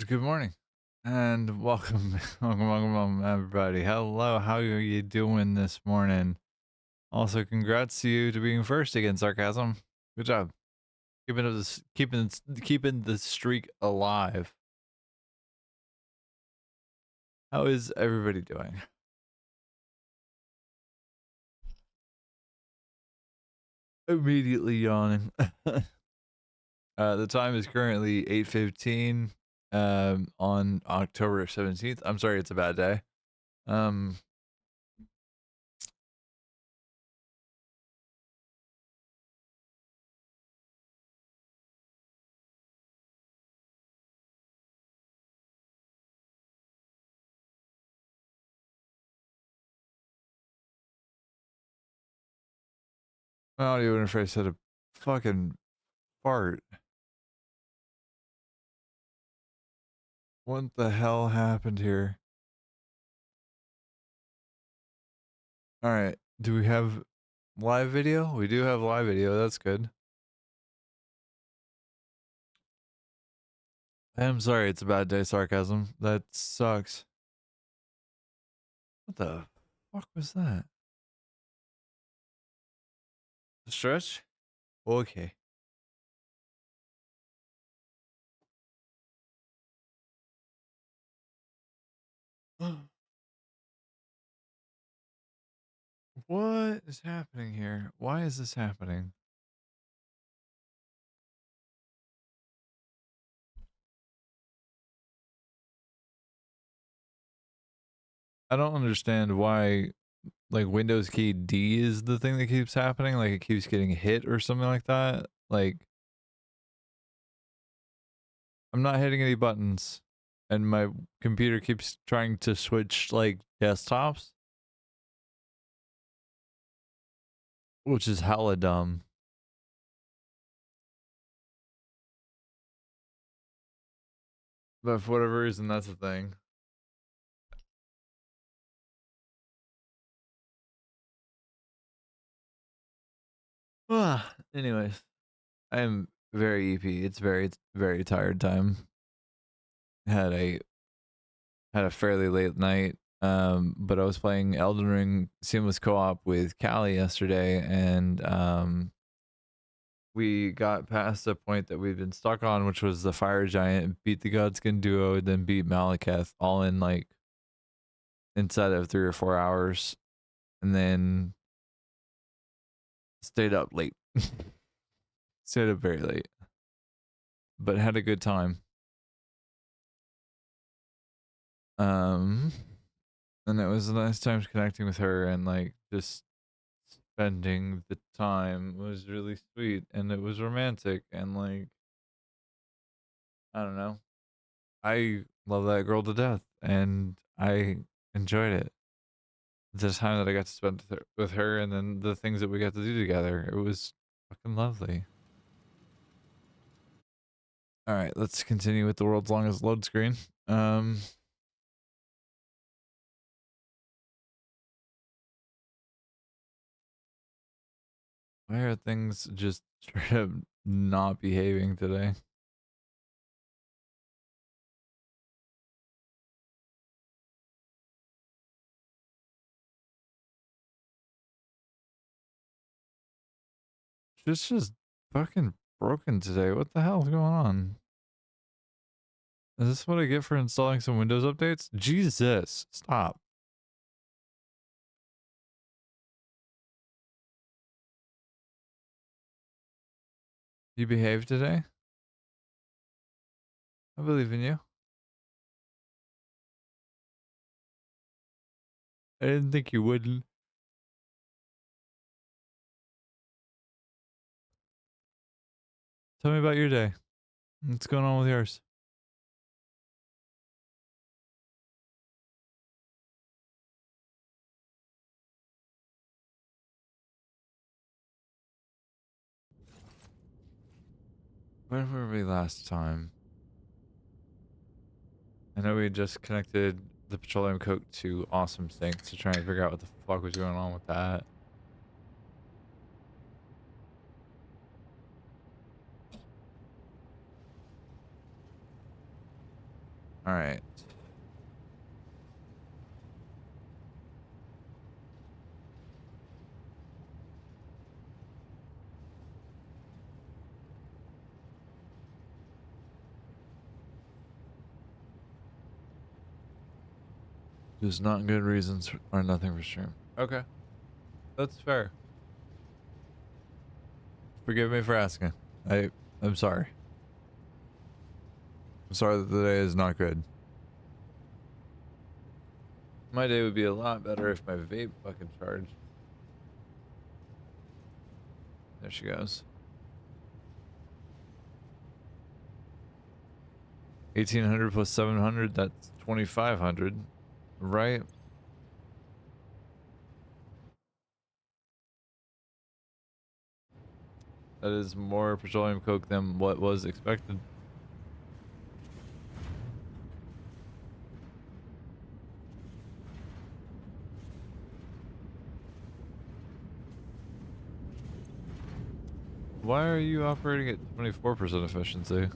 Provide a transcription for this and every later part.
Good morning and welcome, welcome, everybody. Hello, how are you doing this morning? Also, congrats to you to being first against sarcasm. Good job, keeping the streak alive. How is everybody doing? Immediately yawning. The time is currently 8:15 on October 17th. I'm sorry, it's a bad day. Um my audio interface had a fucking fart. What the hell happened here? All right. Do we have live video? We do have live video. That's good. I'm sorry. It's a bad day. Sarcasm. That sucks. What the fuck was that? Stretch? Okay. What is happening here? Why is this happening? I don't understand why, like, Windows key D is the thing that keeps happening. Like, it keeps getting hit or something like that. Like, I'm not hitting any buttons, and my computer keeps trying to switch, like, desktops, which is hella dumb. But for whatever reason, that's a thing. Anyways, I am very EP. It's very tired time. Had a had a fairly late night. But I was playing Elden Ring Seamless Co-op with Callie yesterday, and we got past a point that we've been stuck on, which was the Fire Giant, beat the Godskin duo, then beat Malekith, all in like inside of 3 or 4 hours, and then stayed up late. Stayed up very late, but had a good time. Um, and it was a nice time connecting with her, and like just spending the time was really sweet, and it was romantic, and like I don't know, I love that girl to death, and I enjoyed it. The time that I got to spend with her, and then the things that we got to do together, it was fucking lovely. All right, let's continue with the world's longest load screen. Why are things just straight up not behaving today? It's just fucking broken today. What the hell is going on? Is this what I get for installing some Windows updates? Jesus, stop. You behaved today? I believe in you. I didn't think you wouldn't. Tell me about your day. What's going on with yours? Where were we last time? I know we just connected the petroleum coke to awesome sinks to try and figure out what the fuck was going on with that. All right. Just not good reasons or nothing for sure. Okay. That's fair. Forgive me for asking. I'm sorry. I'm sorry that the day is not good. My day would be a lot better if my vape fucking charged. There she goes. 1800 plus 700, that's 2500, right? That is more petroleum coke than what was expected. Why are you operating at 24% efficiency?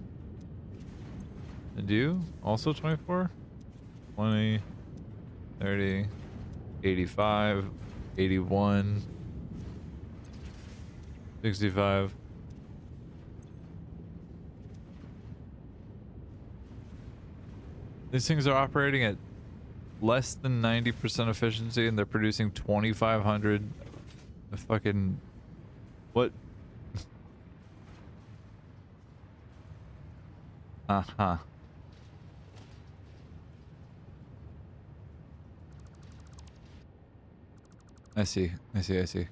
And you? Also 24? 20, 30, 85, 81, 65. These things are operating at less than 90% efficiency and they're producing 2500 fucking what? Uh-huh. I see. I see. I see.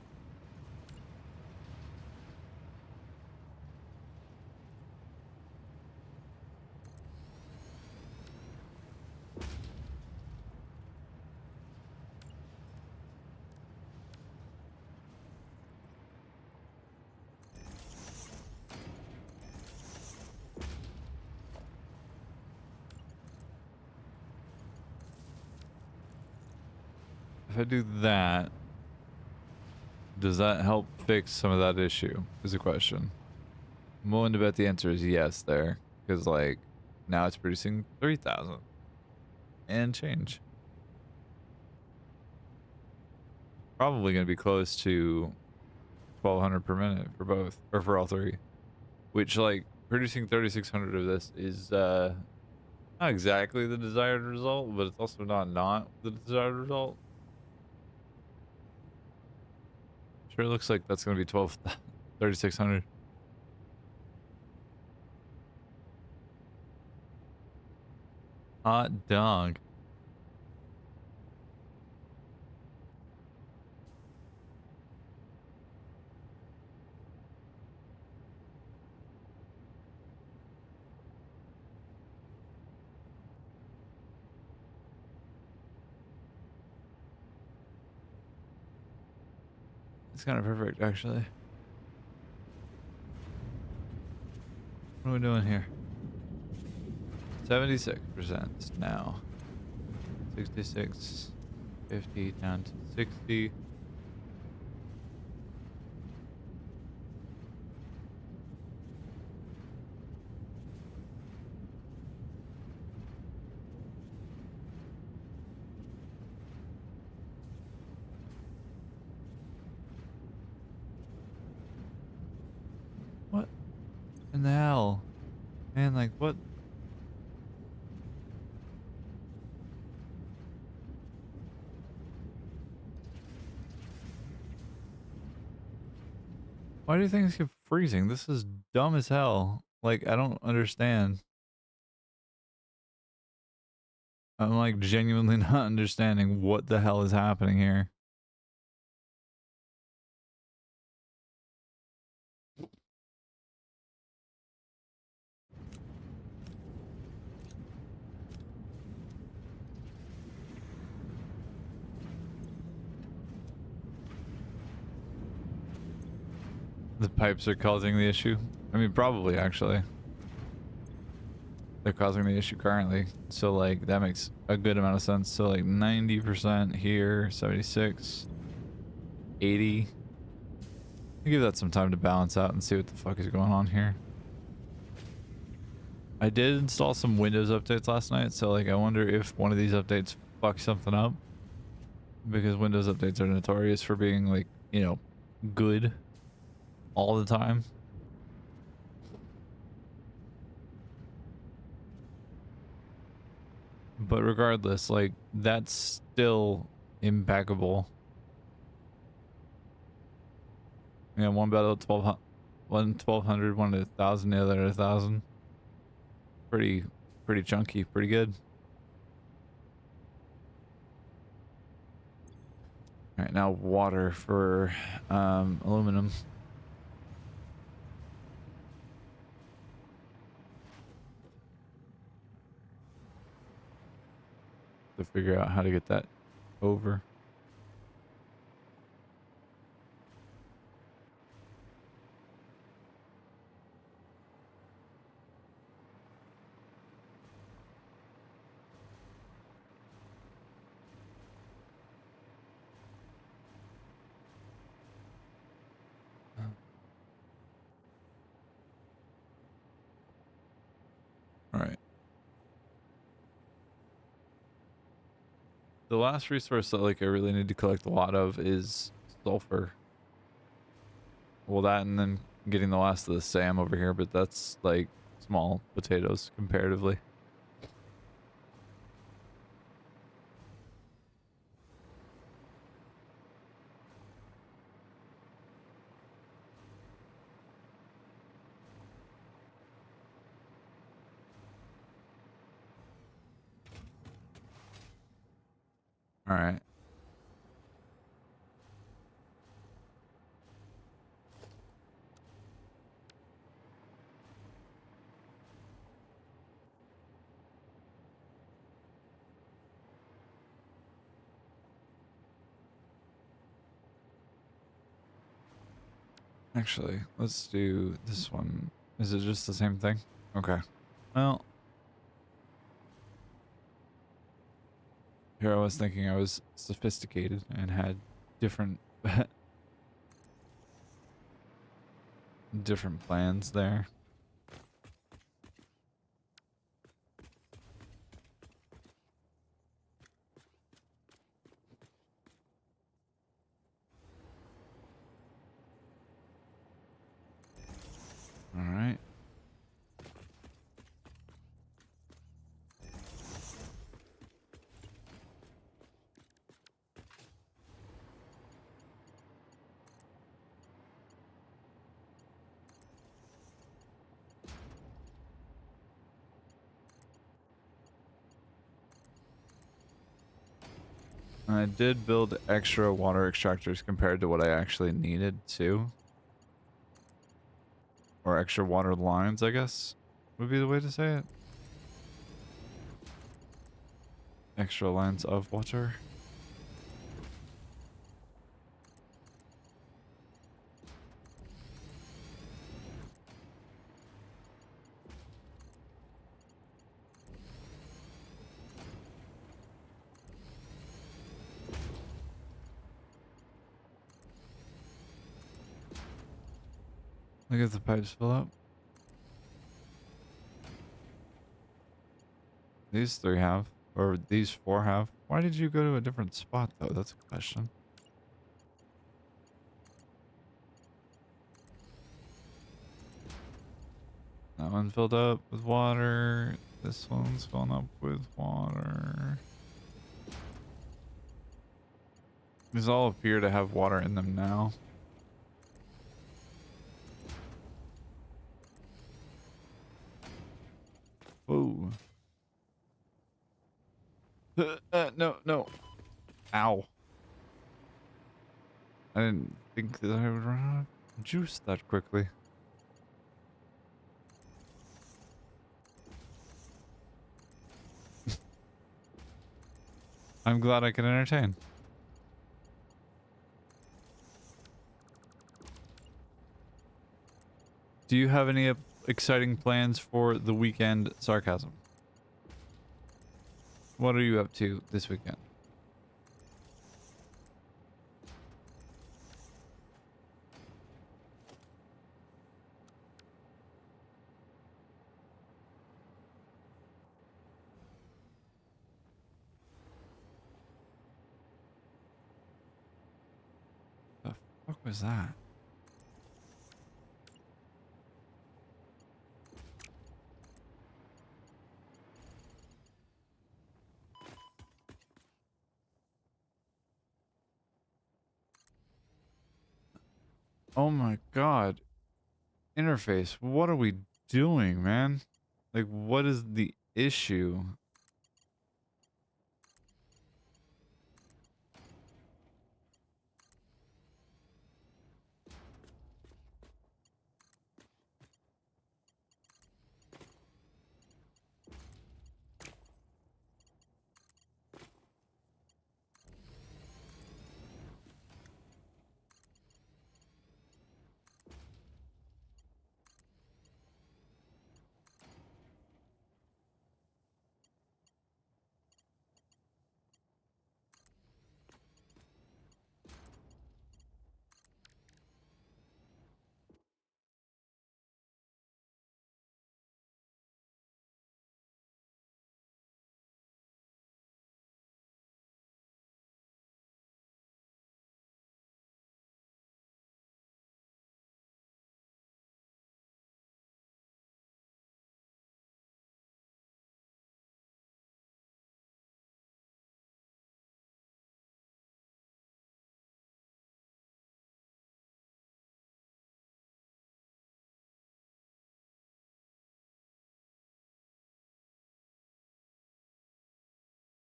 If I do that, does that help fix some of that issue? Is the question. I'm willing to bet the answer is yes there. Because, like, now it's producing 3,000 and change. Probably going to be close to 1,200 per minute for both, or for all three. Which, like, producing 3,600 of this is not exactly the desired result, but it's also not the desired result. Sure looks like that's going to be 3,600. Hot dog. It's kind of perfect, actually. What are we doing here? 76% now. 66, 50 down to 60. What in the hell? Man, like, what? Why do things keep freezing? This is dumb as hell. Like, I don't understand. I'm like genuinely not understanding what the hell is happening here. The pipes are causing the issue. I mean, probably actually. They're causing the issue currently. So like that makes a good amount of sense. So like 90% here, 76, 80. I'll give that some time to balance out and see what the fuck is going on here. I did install some Windows updates last night, so like I wonder if one of these updates fucks something up. Because Windows updates are notorious for being like, you know, good all the time. But regardless, like that's still impeccable. Yeah, one battle at 1200, one 1200, one at 1,000, the other at 1,000. Pretty chunky, pretty good. All right, now water for aluminum. To figure out how to get that over. All right. The last resource that like I really need to collect a lot of is sulfur. Well, that and then getting the last of the SAM over here, but that's like small potatoes comparatively. All right. Actually, let's do this one. Is it just the same thing? Okay. Well, here I was thinking I was sophisticated and had different different plans there. All right. I did build extra water extractors compared to what I actually needed too. Or extra water lines, I guess, would be the way to say it. Extra lines of water. Look at the pipes fill up. These three have, or these four have. Why did you go to a different spot though? That's a question. That one filled up with water. This one's filling up with water. These all appear to have water in them now. Whoa. No, no. Ow. I didn't think that I would run out of juice that quickly. I'm glad I can entertain. Do you have any exciting plans for the weekend, Sarcasm? What are you up to this weekend? What was that? Oh my god. Interface, what are we doing, man? Like, what is the issue?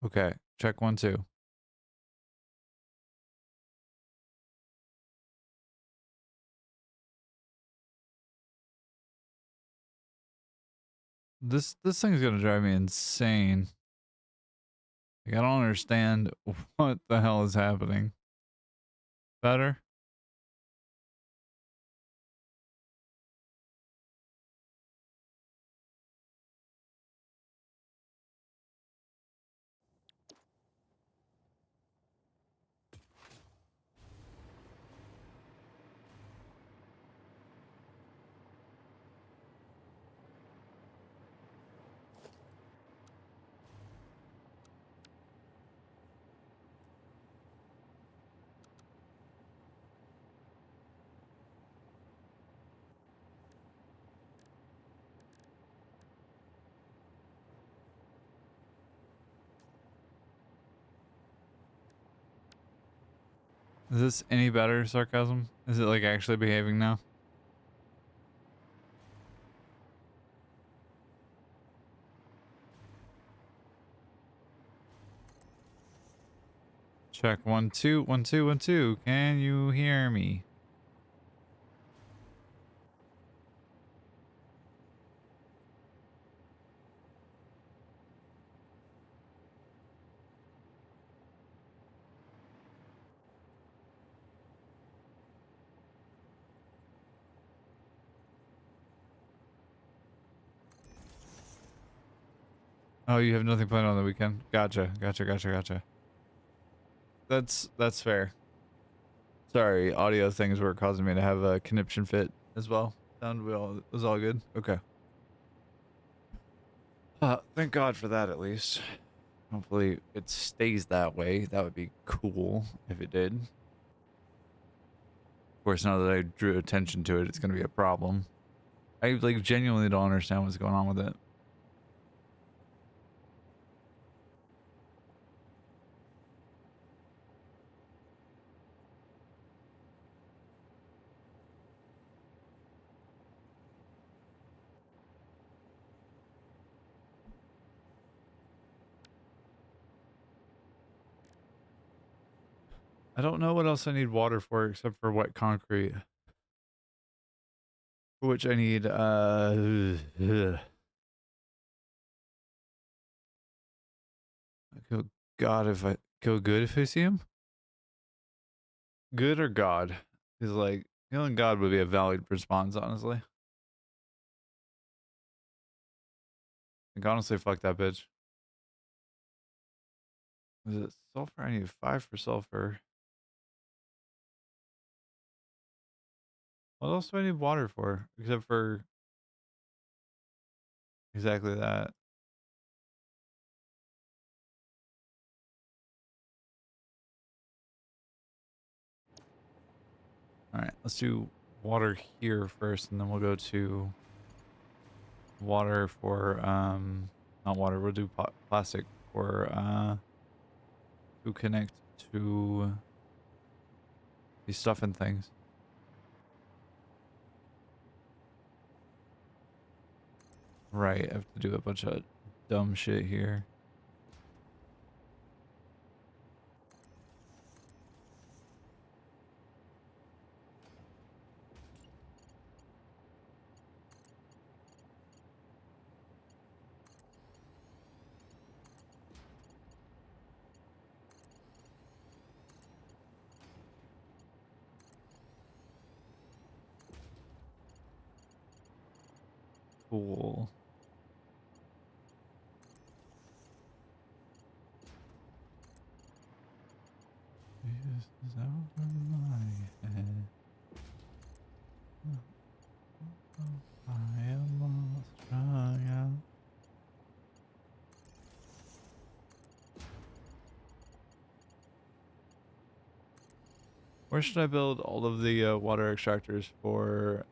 Okay, check 1, 2. This thing's gonna drive me insane. Like, I don't understand what the hell is happening. Better? Is this any better, sarcasm? Is it like actually behaving now? Check 1, 2, 1, 2, 1, 2. Can you hear me? Oh, you have nothing planned on the weekend? Gotcha, gotcha, gotcha, gotcha. That's fair. Sorry, audio things were causing me to have a conniption fit as well. Sound was all good? Okay. Thank God for that at least. Hopefully it stays that way. That would be cool if it did. Of course, now that I drew attention to it, it's gonna be a problem. I like genuinely don't understand what's going on with it. I don't know what else I need water for except for wet concrete. Which I need I feel God if I feel good if I see him. Good or God? He's like feeling God would be a valid response, honestly. Like honestly, fuck that bitch. Is it sulfur? I need 5 for sulfur. What else do I need water for? Except for exactly that. Alright, let's do water here first, and then we'll go to water for, not water, we'll do plastic for, to connect to these stuff and things. Right, I have to do a bunch of dumb shit here. Cool. This is over my head. I am all strung out. Where should I build all of the water extractors for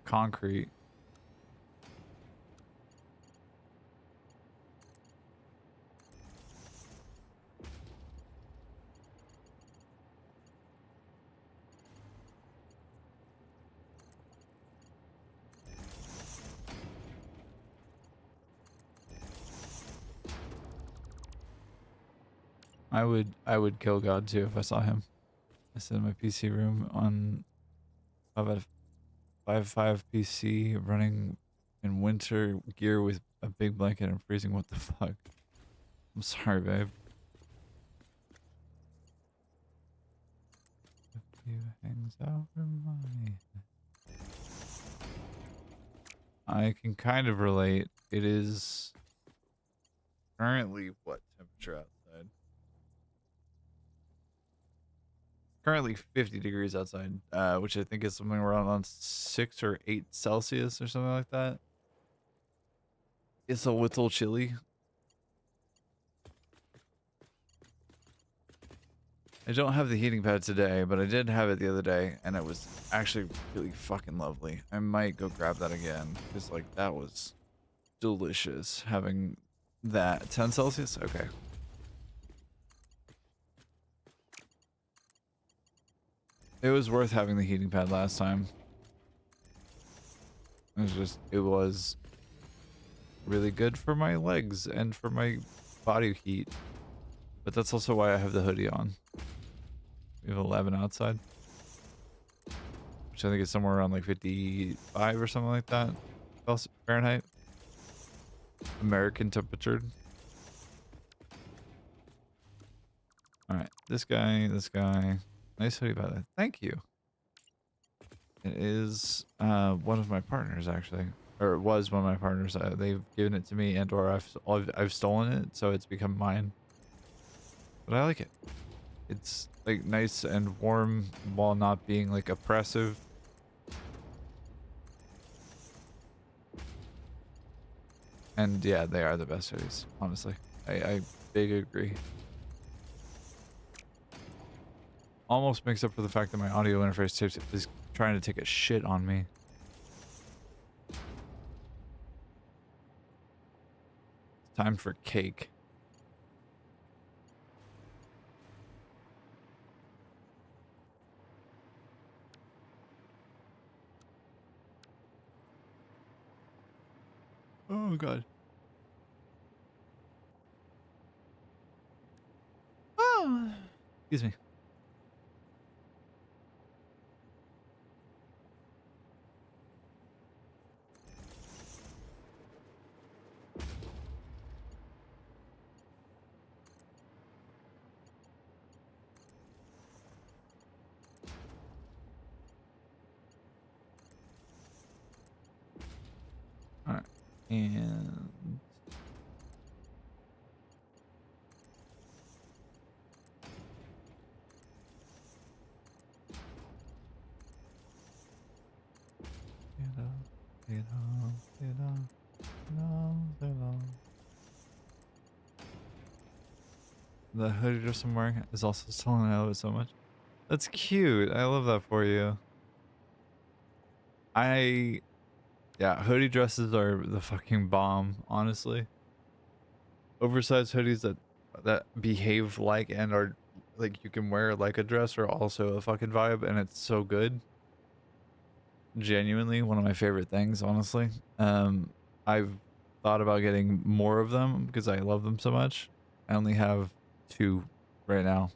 concrete? I would kill God too if I saw him. I sit in my PC room on about a 5.5 PC running in winter gear with a big blanket and freezing. What the fuck? I'm sorry, babe. A few hangs over my head. I can kind of relate. It is currently what temperature outside? Currently 50 degrees outside, which I think is something around on 6 or 8 Celsius or something like that. It's a little chilly. I don't have the heating pad today, but I did have it the other day, and it was actually really fucking lovely. I might go grab that again, because, like, that was delicious, having that. 10 Celsius? Okay. It was worth having the heating pad last time. It was really good for my legs and for my body heat. But that's also why I have the hoodie on. We have 11 outside, which I think is somewhere around like 55 or something like that. Fahrenheit. American temperature. Alright, this guy. Nice hoodie, by the way. Thank you. It is one of my partners, actually. Or it was one of my partners. They've given it to me, and or I've stolen it, so it's become mine. But I like it. It's like nice and warm while not being like oppressive. And yeah, they are the best hoodies, honestly. I big agree. Almost makes up for the fact that my audio interface tips is trying to take a shit on me. It's time for cake. Oh god. Oh, excuse me. All right, and The hoodie dress I'm wearing is also stolen. I love it so much. That's cute. I love that for you. Yeah, hoodie dresses are the fucking bomb, honestly. Oversized hoodies that behave like and are like you can wear like a dress are also a fucking vibe, and it's so good. Genuinely one of my favorite things, honestly. I've thought about getting more of them because I love them so much. I only have 2 right now.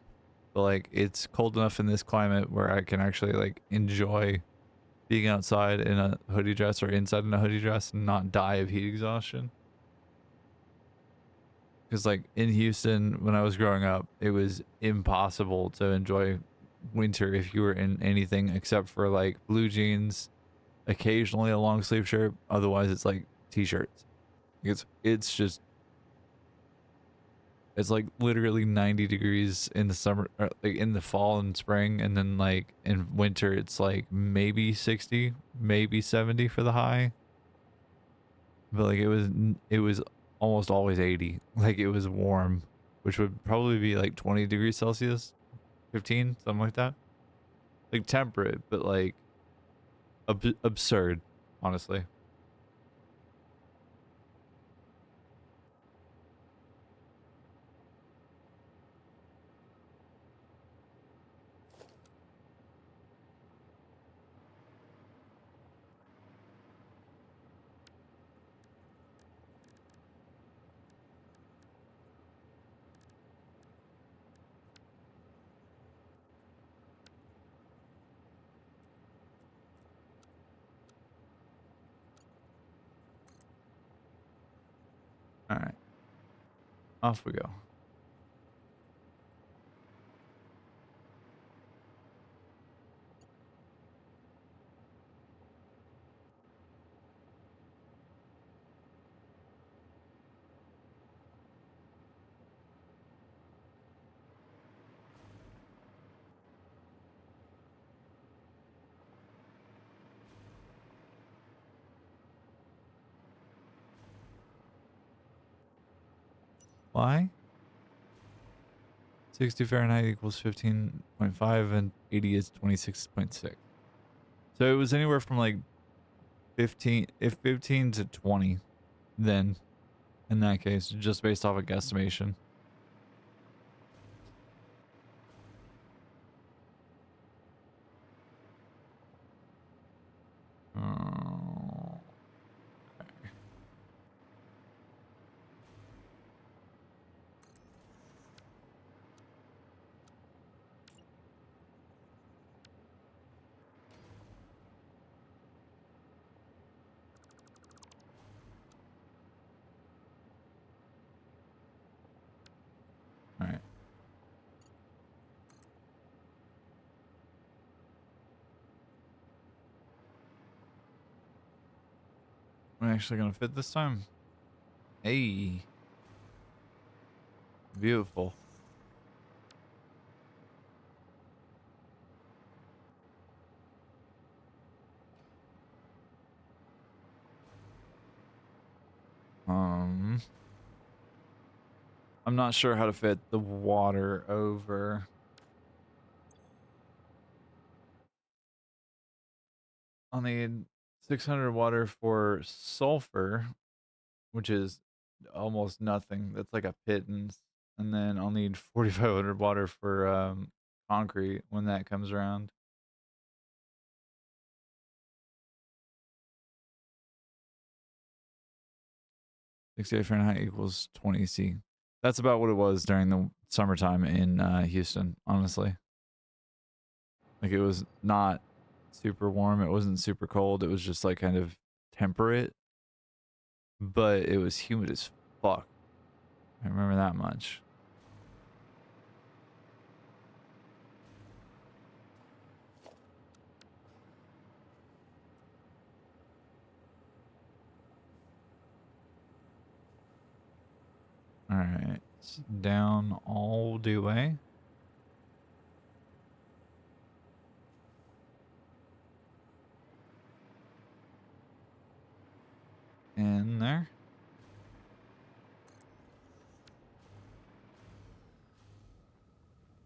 But like it's cold enough in this climate where I can actually like enjoy being outside in a hoodie dress or inside in a hoodie dress and not die of heat exhaustion. Because like in Houston when I was growing up, it was impossible to enjoy winter if you were in anything except for like blue jeans, occasionally a long sleeve shirt. Otherwise, it's like t-shirts. It's just it's like literally 90 degrees in the summer, or like in the fall and spring, and then like in winter it's like maybe 60, maybe 70 for the high. But like it was almost always 80. Like it was warm, which would probably be like 20 degrees Celsius, 15, something like that. Like temperate, but like absurd, honestly. All right, off we go. Why? 60 Fahrenheit equals 15.5 and 80 is 26.6. So it was anywhere from like 15, if 15 to 20 then in that case, just based off a guesstimation. Oh, okay. All right. I'm actually gonna fit this time. Hey, beautiful. Um, I'm not sure how to fit the water over. I'll need 600 water for sulfur, which is almost nothing. That's like a pittance. And then I'll need 4,500 water for concrete when that comes around. 68 Fahrenheit equals 20 C. That's about what it was during the summertime in Houston, honestly. Like it was not super warm. It wasn't super cold. It was just like kind of temperate, but it was humid as fuck. I remember that much. All right, it's down all the way. In there.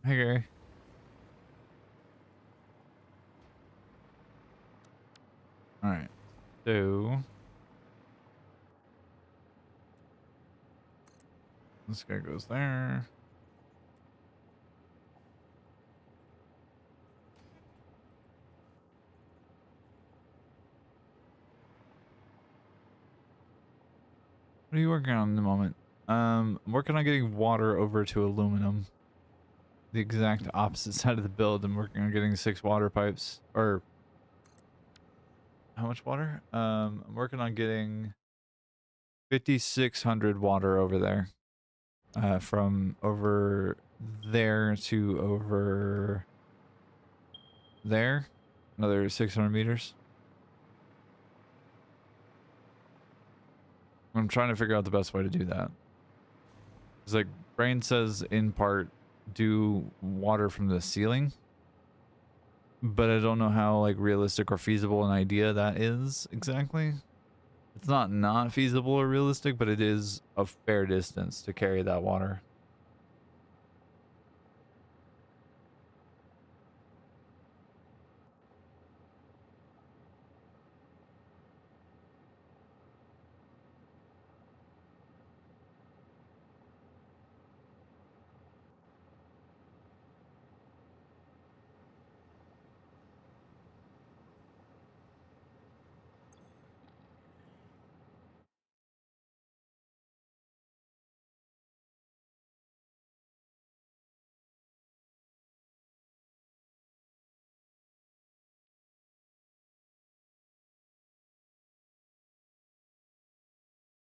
Hi, Gary. All right. So this guy goes there. What are you working on in the moment? I'm working on getting water over to aluminum. The exact opposite side of the build. I'm working on getting 6 water pipes. Or how much water? I'm working on getting 5,600 water over there. From over there to over there. Another 600 meters. I'm trying to figure out the best way to do that. It's like Brain says in part do water from the ceiling, but I don't know how like realistic or feasible an idea that is exactly. It's not feasible or realistic, but it is a fair distance to carry that water.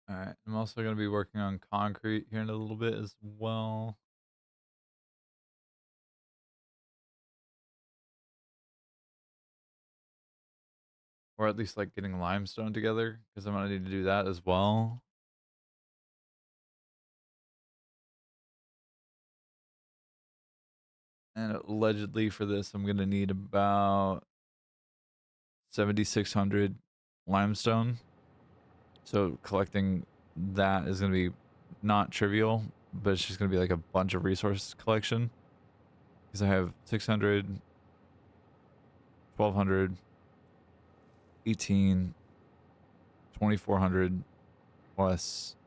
All right, I'm also going to be working on concrete here in a little bit as well. Or at least like getting limestone together, because I'm going to need to do that as well. And allegedly for this, I'm going to need about 7,600 limestone. So collecting that is going to be not trivial, but it's just going to be like a bunch of resource collection. Because I have 600, 1,200, 18, 2,400 plus.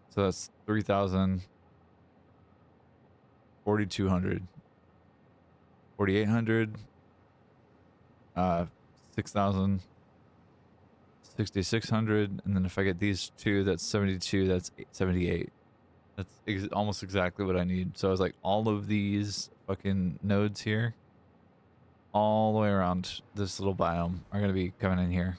So that's 3,000, 4,200, 4,800, 6,000, 6,600. And then if I get these two, that's 72, that's 78. That's almost exactly what I need. So I was like, all of these fucking nodes here, all the way around this little biome, are going to be coming in here.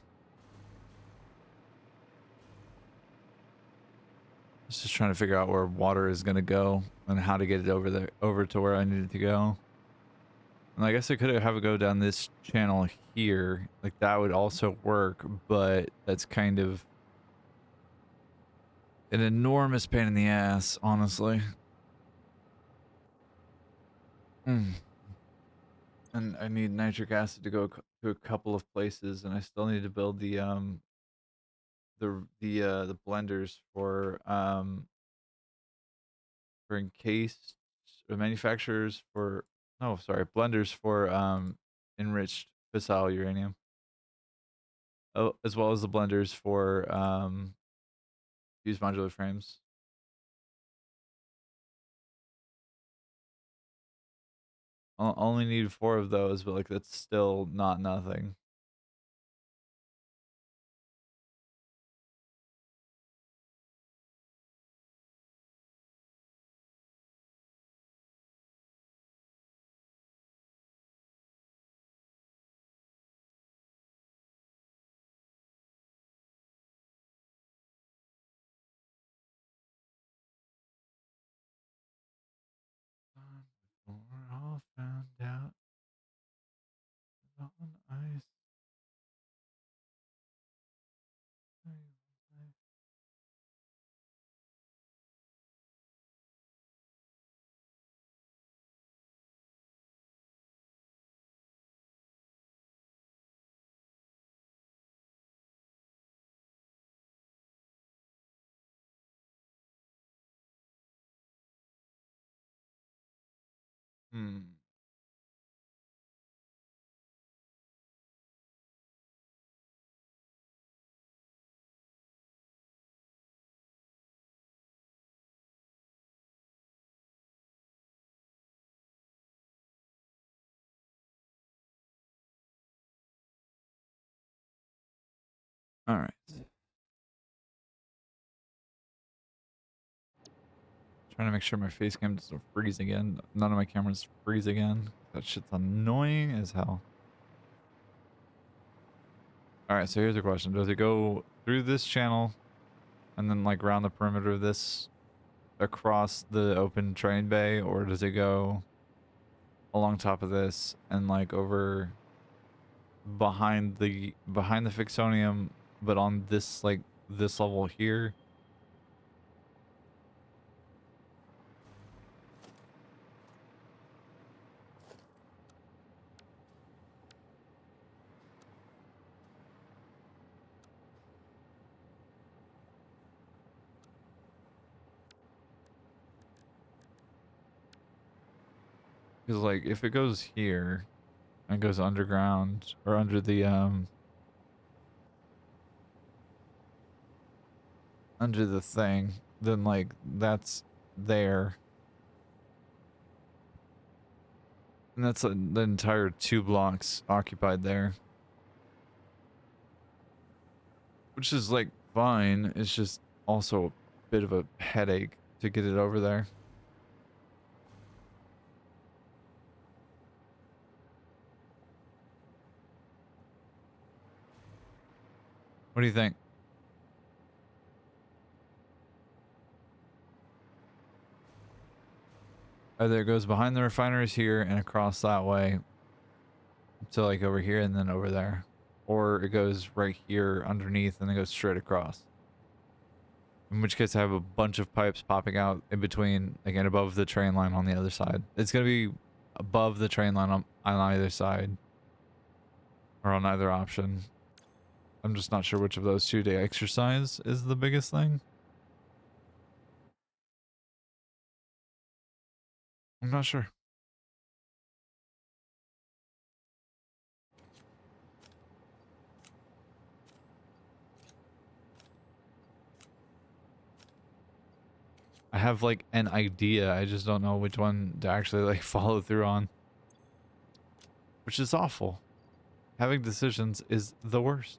I was just trying to figure out where water is going to go and how to get it over there, over to where I needed to go. And I guess I could have it go down this channel here. Like that would also work, but that's kind of an enormous pain in the ass, honestly. Mm. And I need nitric acid to go to a couple of places, and I still need to build the blenders for encased manufacturers for no sorry blenders for enriched fissile uranium. Oh, as well as the blenders for fused modular frames. I'll only need 4 of those, but like that's still not nothing. We're all found out on ice. Hmm. All right. Trying to make sure my face cam doesn't freeze again. None of my cameras freeze again. That shit's annoying as hell. All right, so here's the question. Does it go through this channel and then like around the perimeter of this across the open train bay, or does it go along top of this and like over behind the Fixonium, but on this like this level here? Because like if it goes here and goes underground or under the thing, then like that's there. And that's the entire 2 blocks occupied there. Which is like fine. It's just also a bit of a headache to get it over there. What do you think? Either it goes behind the refineries here and across that way to like over here and then over there. Or it goes right here underneath and then goes straight across. In which case I have a bunch of pipes popping out in between, again, above the train line on the other side. It's going to be above the train line on either side. Or on either option. I'm just not sure which of those two to exercise is the biggest thing. I'm not sure. I have like an idea. I just don't know which one to actually like follow through on. Which is awful. Having decisions is the worst.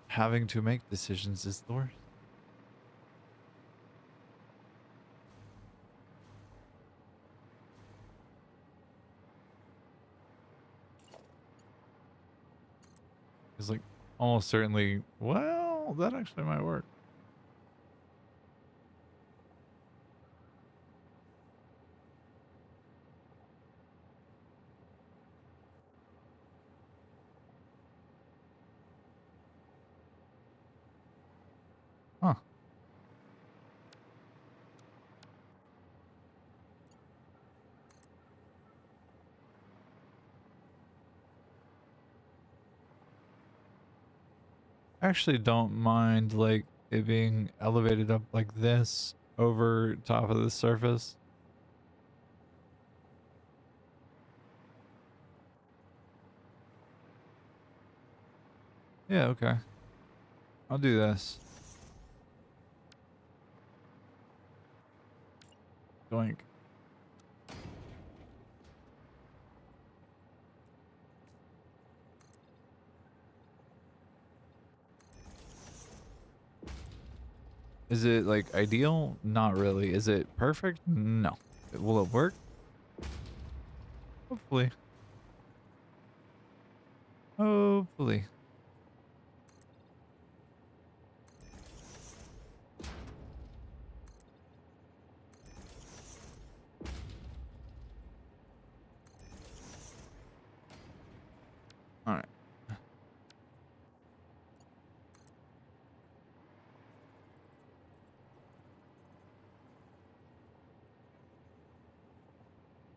Having to make decisions is the worst. It's like almost certainly, well, that actually might work. Huh. I actually don't mind like it being elevated up like this over top of the surface. Yeah, okay. I'll do this. Doink. Is it like ideal? Not really. Is it perfect? No. Will it work? Hopefully. Hopefully. All right.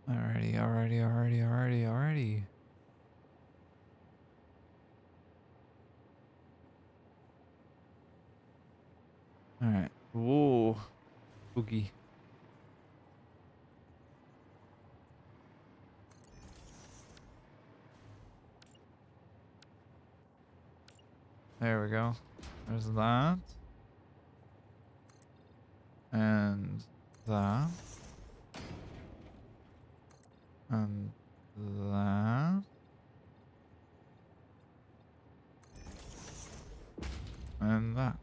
Alrighty. Alright. Whoa. Spooky. There we go. There's that. And that. And that. And that.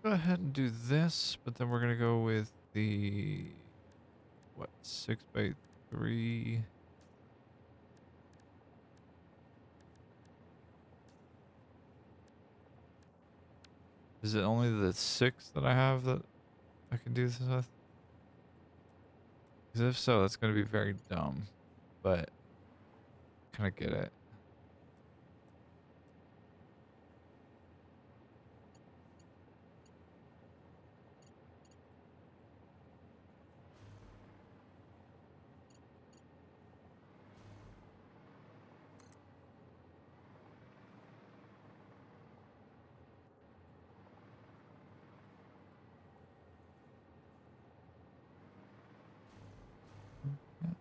Go ahead and do this, but then we're gonna go with the what 6x3. Is it only the 6 that I have that I can do this with? Because if so, that's gonna be very dumb, but kind of get it.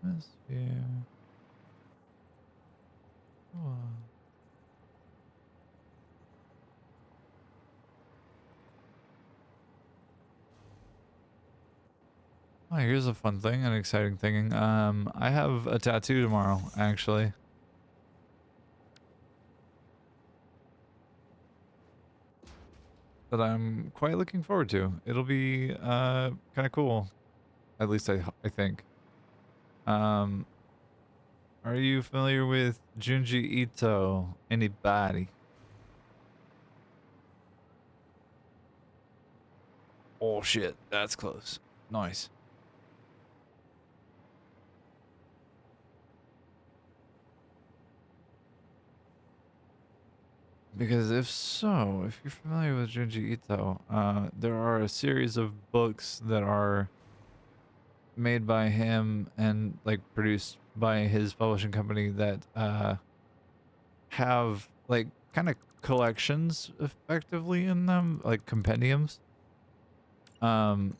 Atmosphere. Oh. Oh, here's a fun thing, an exciting thing. I have a tattoo tomorrow, actually. That I'm quite looking forward to. It'll be kind of cool. At least I think. Um, are you familiar with Junji Ito? Anybody? Oh shit, that's close. Nice. Because if so, if you're familiar with Junji Ito, there are a series of books that are made by him and like produced by his publishing company that have like kind of collections effectively in them, like compendiums. And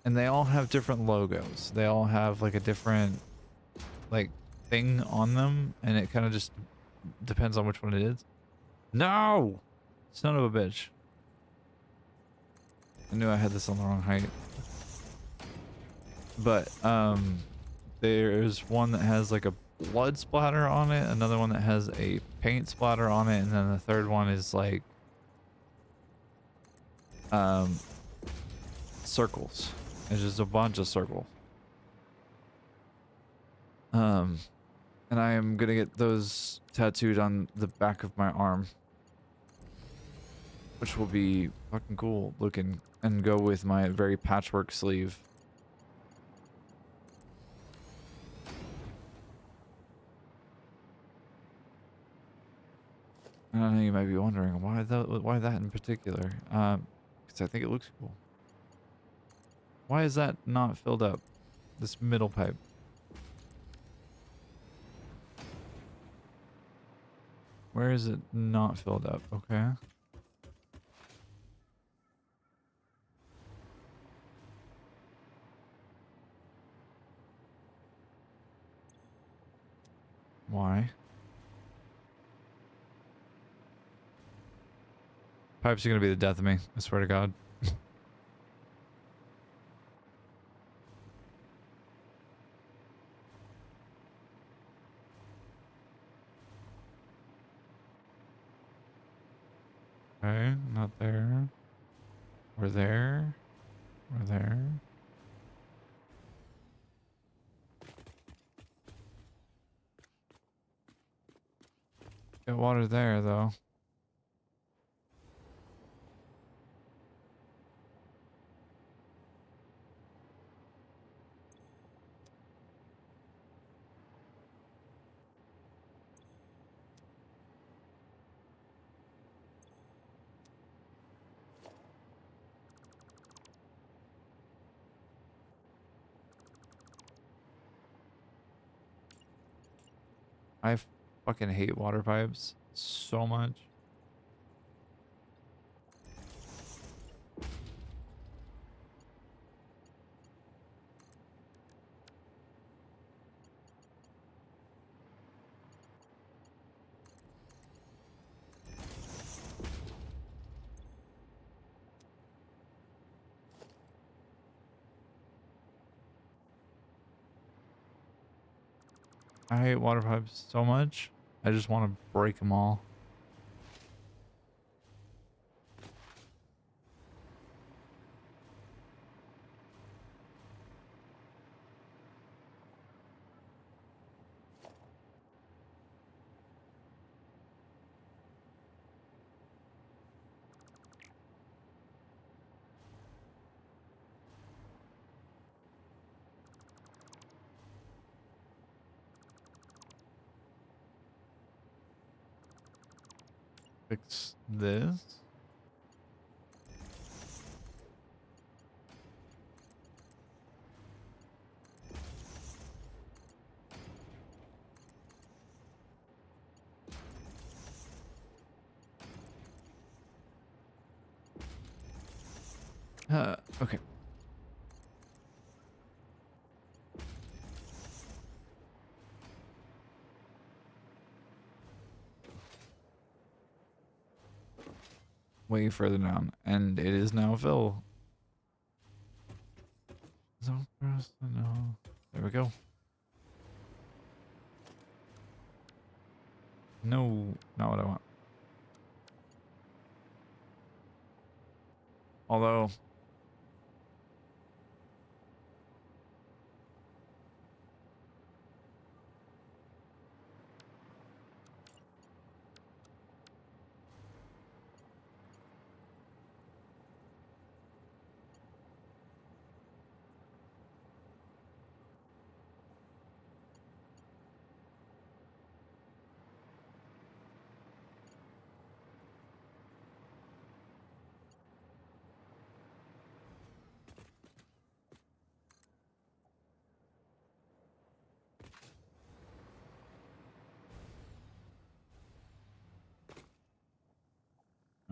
they all have different logos. They all have like a different like thing on them, and it kind of just depends on which one it is. No! Son of a bitch. I knew I had this on the wrong height. But there's one that has like a blood splatter on it, another one that has a paint splatter on it, and then the third one is like circles. It's just a bunch of circles. And I am gonna get those tattooed on the back of my arm, which will be fucking cool looking and go with my very patchwork sleeve. And I know you might be wondering why that in particular. Because I think it looks cool. Why is that not filled up? This middle pipe. Where is it not filled up? Okay. Why? Pipes are gonna be the death of me. I swear to God. Okay, not there. We're there. We're there. Got water there, though. I fucking hate water pipes. so much. I hate water pipes so much. I just want to break them all. Fix this. Okay. Way further down. And it is now fill. So first, no. There we go. No, not what I want. Although,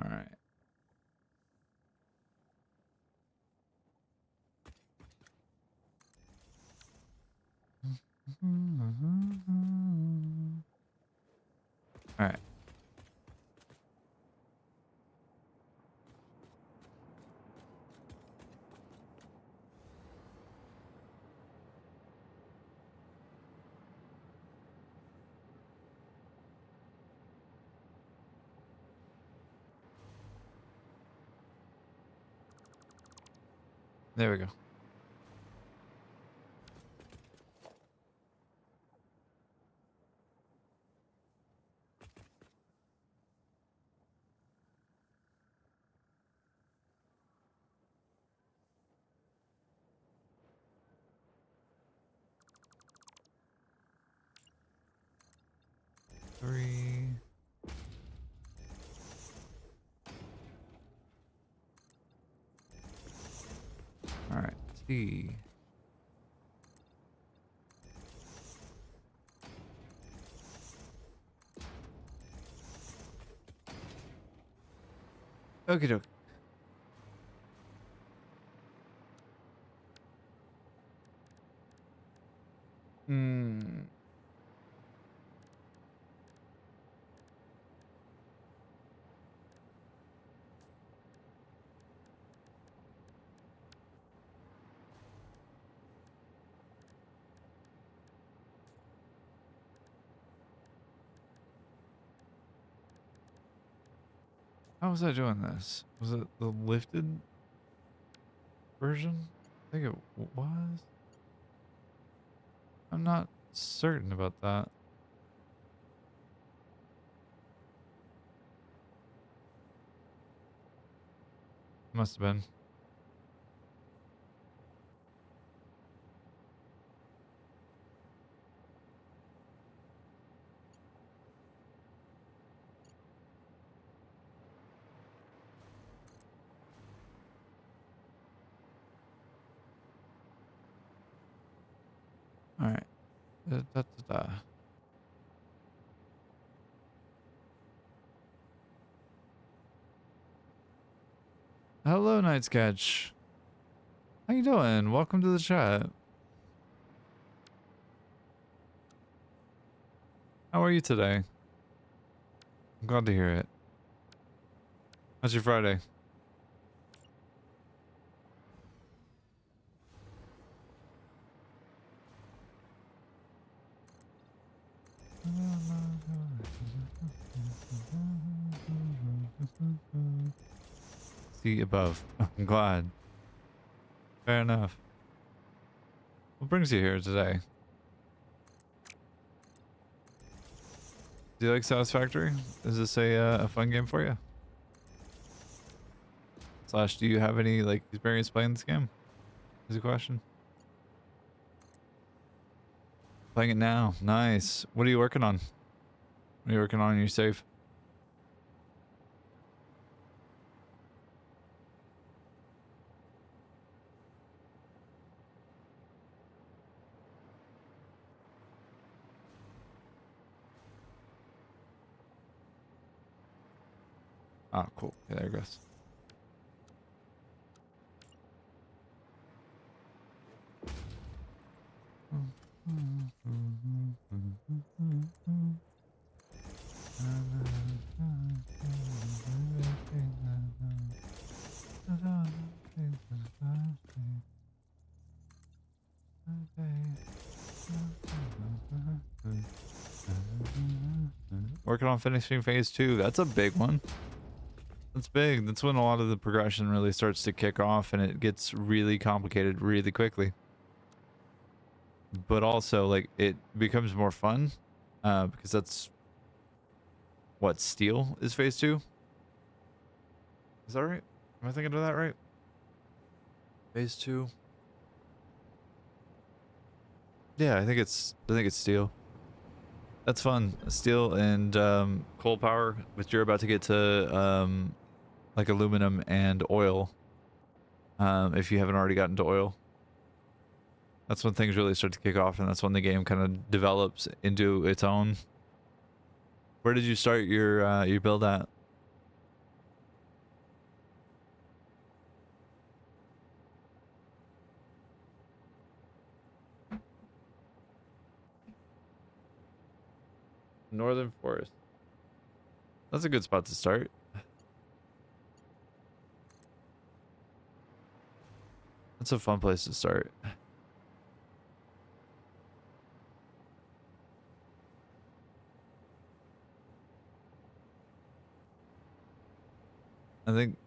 all right. All right. There we go. Three. All right. T. Okie doke. Hmm. How was I doing this? Was it the lifted version? I think it was. I'm not certain about that. Must have been. All right. Da, da, da, da. Hello, Night Sketch. How you doing? Welcome to the chat. How are you today? I'm glad to hear it. How's your Friday? See above. I'm glad. Fair enough. What brings you here today? Do you like Satisfactory? Is this a fun game for you? Slash, do you have any like experience playing this game? Is the question. Playing it now. Nice. What are you working on? What are you working on in your save? Ah, cool. Yeah, there it goes. Working on finishing phase 2. That's a big one. That's big. That's when a lot of the progression really starts to kick off and it gets really complicated really quickly. But also, like, it becomes more fun because that's what steel is phase 2. Is that right? Am I thinking of that right? Phase 2. Yeah, I think it's steel. That's fun. Steel and coal power, which you're about to get to like aluminum and oil. If you haven't already gotten to oil. That's when things really start to kick off, and that's when the game kind of develops into its own. Where did you start your build at? Northern Forest. That's a good spot to start. That's a fun place to start. I think.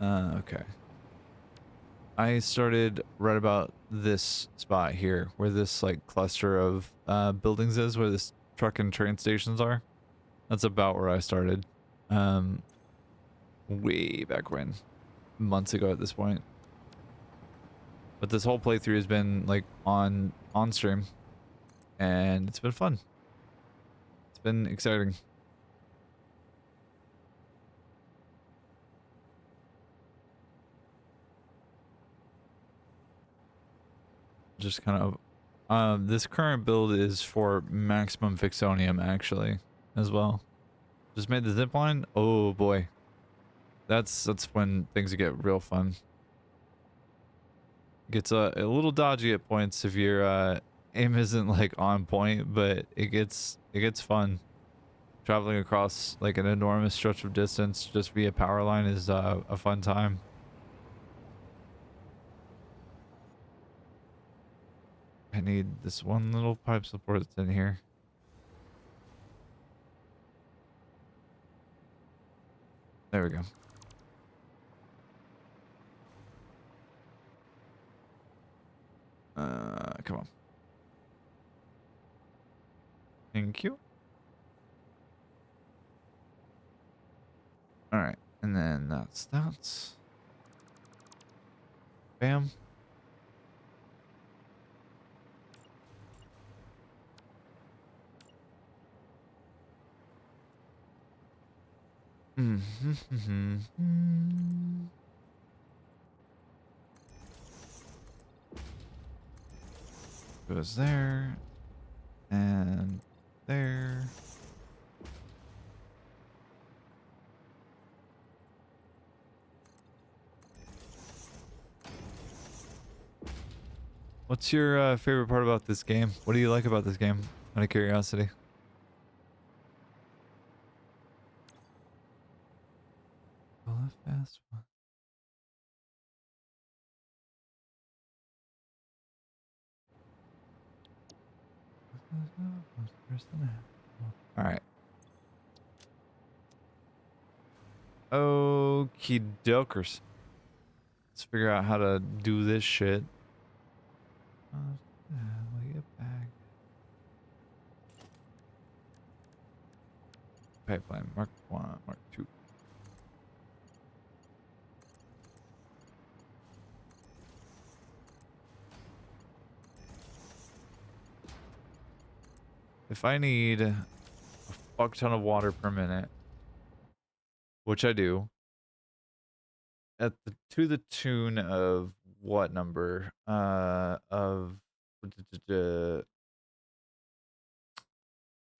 Okay. I started right about this spot here, where this like cluster of buildings is, where this truck and train stations are. That's about where I started. Way back when, months ago at this point. But this whole playthrough has been like on stream, and it's been fun. It's been exciting. Just kind of this current build is for maximum Fixonium actually as well. Just made the zip line. Oh boy. That's when things get real fun. Gets a little dodgy at points if your aim isn't like on point, but it gets fun. Traveling across like an enormous stretch of distance just via power line is a fun time. I need this one little pipe support that's in here. There we go. Come on. Thank you. All right, and then that's bam. Goes there and there. What's your favorite part about this game? What do you like about this game? Out of curiosity. Well, a fast one. All right. Okie dokers. Let's figure out how to do this shit. Pipeline Mark 1, Mark 2. If I need a fuck ton of water per minute, which I do, to the tune of what number? Of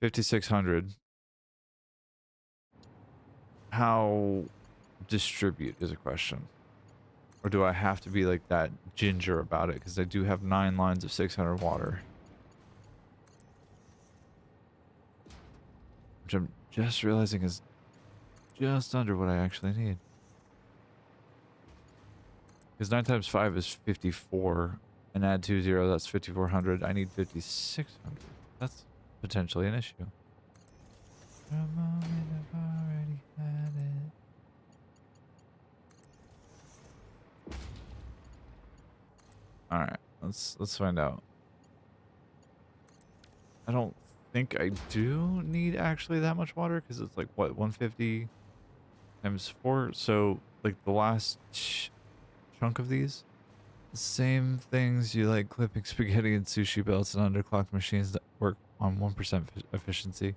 5,600. How distribute is a question. Or do I have to be like that ginger about it? Because I do have 9 lines of 600 water. Which I'm just realizing is just under what I actually need. Because 9 times 5 is 54. And add 2 zeros, that's 5,400. I need 5,600. That's potentially an issue. For a moment I've already had it. Alright, let's find out. I don't think I do need actually that much water because it's like what, 150 times 4. So like the last chunk of these, the same things you like clipping spaghetti and sushi belts and underclocked machines that work on 1% efficiency.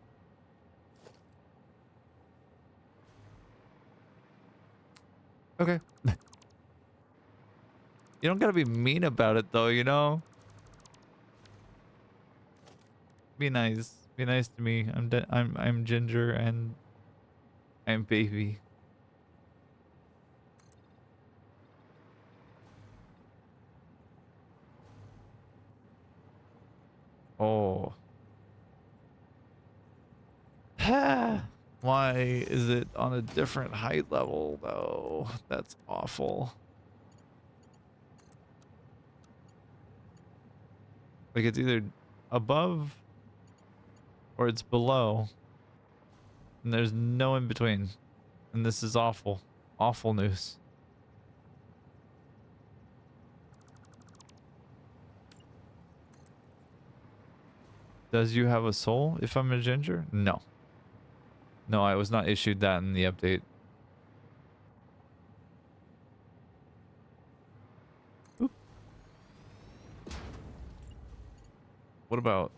Okay. You don't gotta be mean about it though, you know? Be nice. Be nice to me. I'm Ginger and I'm baby. Oh. Why is it on a different height level though? That's awful. Like it's either above or it's below. And there's no in between. And this is awful. Awful news. Does you have a soul if I'm a ginger? No. No, I was not issued that in the update. Oop. What about...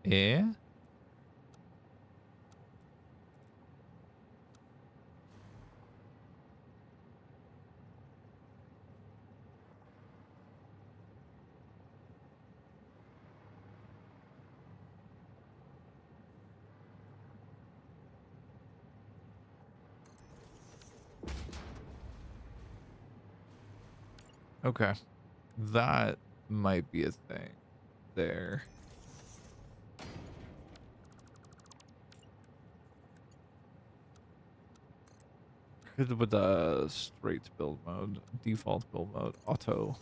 Yeah? Okay. That might be a thing there. With the straight build mode, default build mode, auto.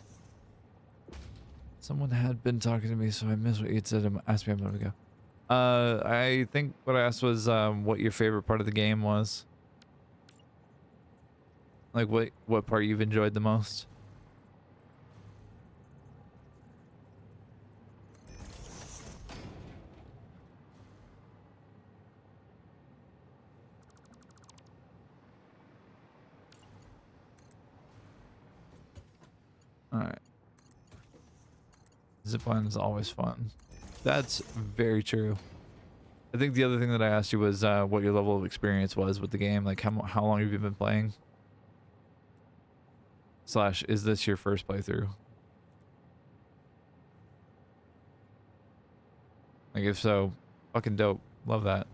Someone had been talking to me, so I missed what you said. Asked me a moment ago. I think what I asked was what your favorite part of the game was. Like what part you've enjoyed the most. All right. Zipline is always fun. That's very true. I think the other thing that I asked you was what your level of experience was with the game. Like how long have you been playing? / is this your first playthrough? Like if so, fucking dope. Love that.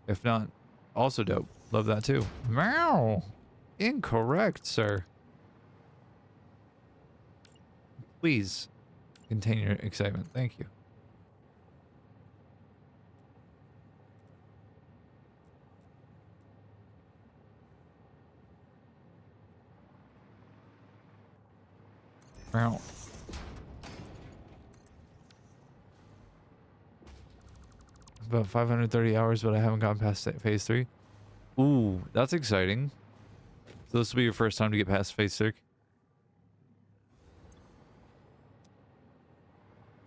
If not, also dope. Love that too. Meow. Incorrect, sir. Please contain your excitement. Thank you. Wow. About 530 hours, but I haven't gotten past phase 3. Ooh, that's exciting. So this will be your first time to get past phase 3.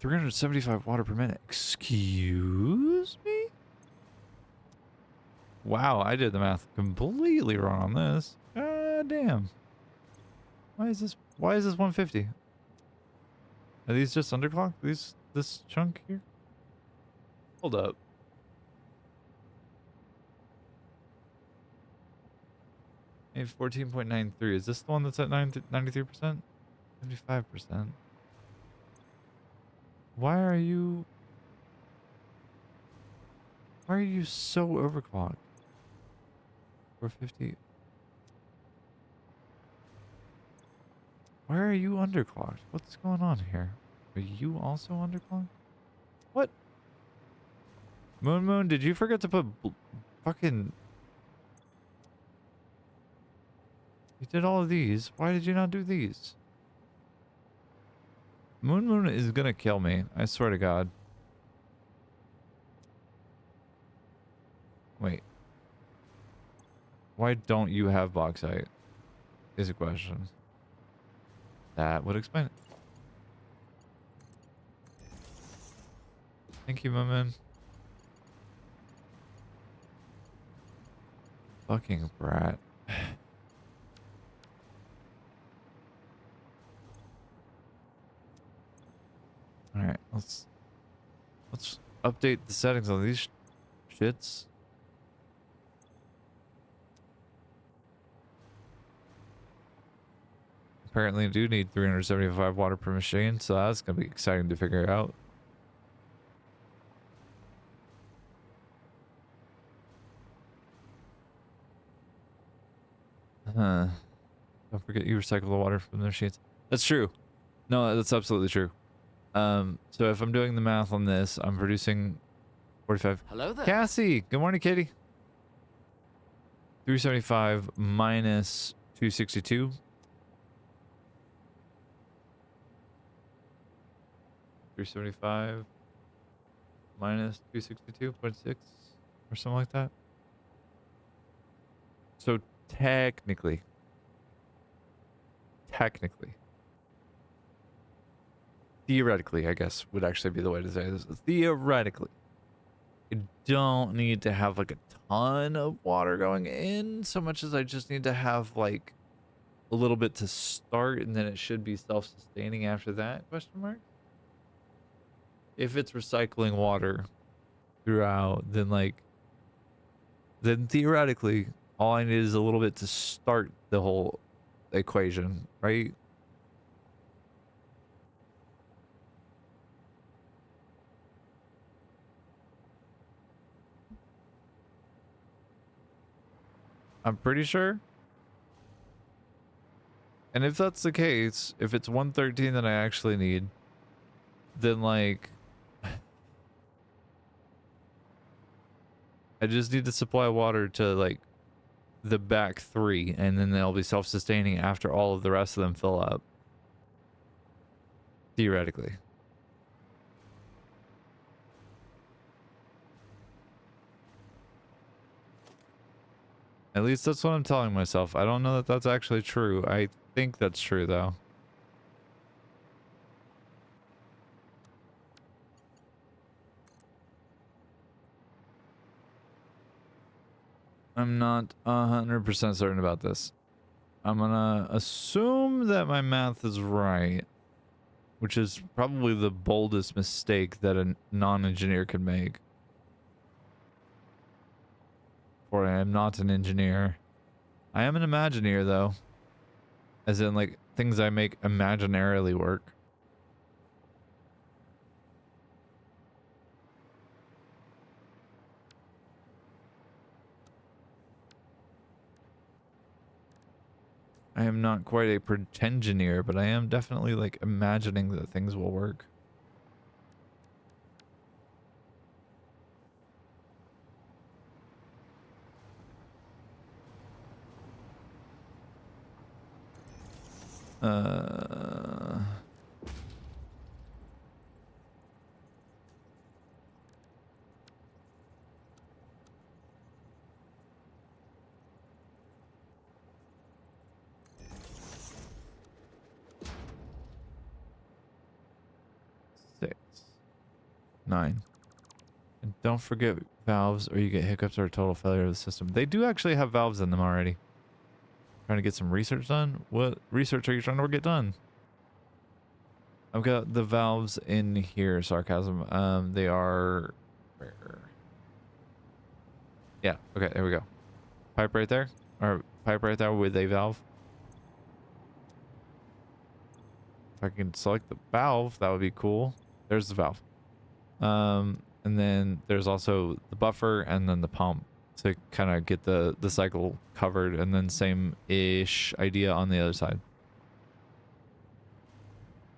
375 water per minute. Excuse me? Wow, I did the math completely wrong on this. God damn. Why is this 150? Are these just underclocked? This chunk here? Hold up. A 14.93. Is this the one that's at 93%? 75%. Why are you so overclocked? 450. Why are you underclocked? What's going on here? Are you also underclocked? What? Moon, did you forget to put fucking... You did all of these. Why did you not do these? Moon is gonna kill me. I swear to God. Wait. Why don't you have bauxite? Is a question. That would explain it. Thank you, Moon. Fucking brat. Alright, let's update the settings on these shits. Apparently I do need 375 water per machine, so that's gonna be exciting to figure out. Don't forget you recycle the water from the machines. That's true. No, that's absolutely true. So if I'm doing the math on this, I'm producing 45. Hello there. Cassie, good morning, kitty. 375 minus 262. 375 minus 262.6 or something like that. So technically, theoretically, I guess would actually be the way to say this. Theoretically, you don't need to have like a ton of water going in so much as I just need to have like a little bit to start, and then it should be self-sustaining after that, question mark. If it's recycling water throughout, then theoretically all I need is a little bit to start the whole equation, right? I'm pretty sure. And if that's the case, if it's 113 that I actually need, then like I just need to supply water to like the back 3, and then they'll be self-sustaining after all of the rest of them fill up. Theoretically. At least that's what I'm telling myself. I don't know that that's actually true. I think that's true, though. I'm not 100% certain about this. I'm gonna assume that my math is right, which is probably the boldest mistake that a non-engineer could make. For I am not an engineer. I am an imagineer, though. As in, like, things I make imaginarily work. I am not quite a pretengineer, but I am definitely like imagining that things will work. Uh, six, 9. And don't forget valves or you get hiccups or a total failure of the system. They do actually have valves in them already. Trying to get some research done? What research are you trying to get done? I've got the valves in here, sarcasm. They are where? Yeah, okay, there we go. Pipe right there? Or pipe right there with a valve. If I can select the valve, that would be cool. There's the valve. And then there's also the buffer and then the pump to kind of get the cycle covered, and then same-ish idea on the other side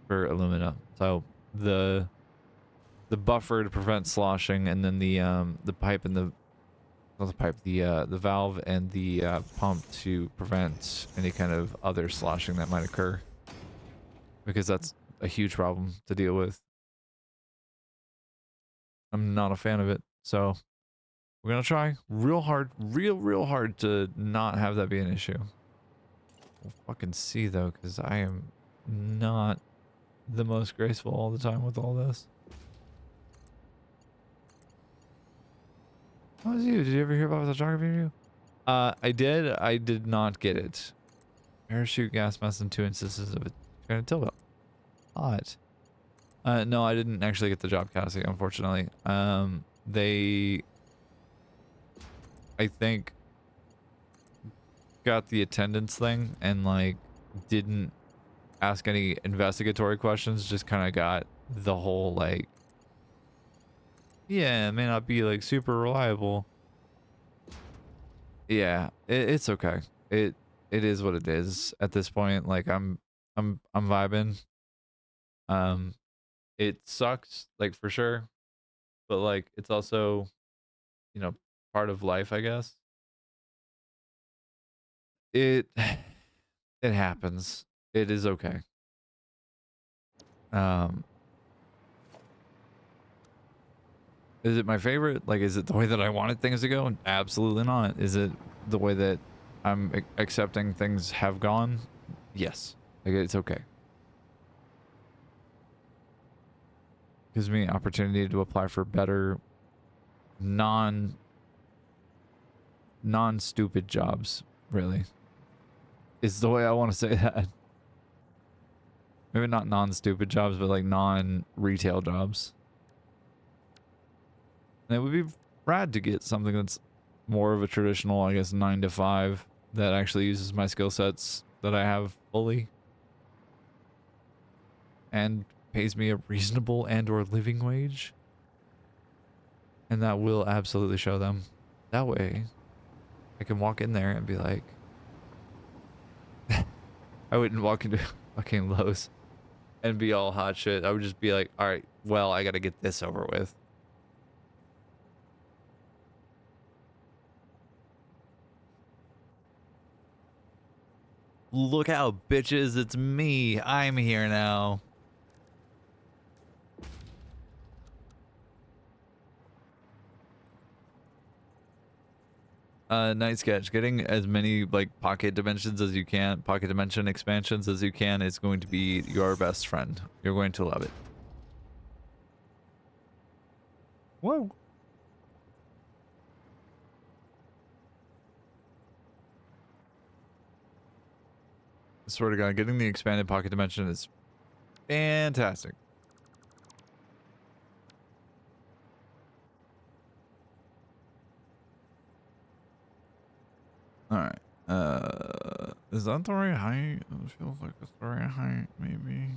for alumina. So the buffer to prevent sloshing, and then the pipe and the not the pipe, the valve and the pump to prevent any kind of other sloshing that might occur, because that's a huge problem to deal with. I'm not a fan of it, so we're gonna try real hard, real hard to not have that be an issue. We'll fucking see though, because I am not the most graceful all the time with all this. How was you? Did you ever hear about the photography review? I did. I did not get it. Parachute, gas mask, and 2 instances of it. Trying to tilt belt. Hot. No, I didn't actually get the job, Cassie, unfortunately. They, I think, got the attendance thing and like didn't ask any investigatory questions, just kind of got the whole like, yeah, it may not be like super reliable. Yeah, it's okay. It is what it is at this point. Like I'm vibing. Um it sucks, like, for sure, but like it's also, you know, part of life, I guess. It it happens. It is okay. Um is it my favorite? Like, is it the way that I wanted things to go? Absolutely not. Is it the way that I'm accepting things have gone? Yes. Like, it's okay. Gives me opportunity to apply for better non stupid jobs, really. Is the way I want to say that. Maybe not non-stupid jobs, but like non-retail jobs. And it would be rad to get something that's more of a traditional, I guess, 9 to 5 that actually uses my skill sets that I have fully and pays me a reasonable and or living wage. And that will absolutely show them. That way, I can walk in there and be like, I wouldn't walk into fucking Lowe's and be all hot shit. I would just be like, all right, well, I got to get this over with. Look out, bitches, it's me. I'm here now. Night sketch. Getting as many like pocket dimensions as you can, pocket dimension expansions as you can is going to be your best friend. You're going to love it. Whoa. I swear to God, getting the expanded pocket dimension is fantastic. All right. Is that the right height? It feels like it's the right height, maybe.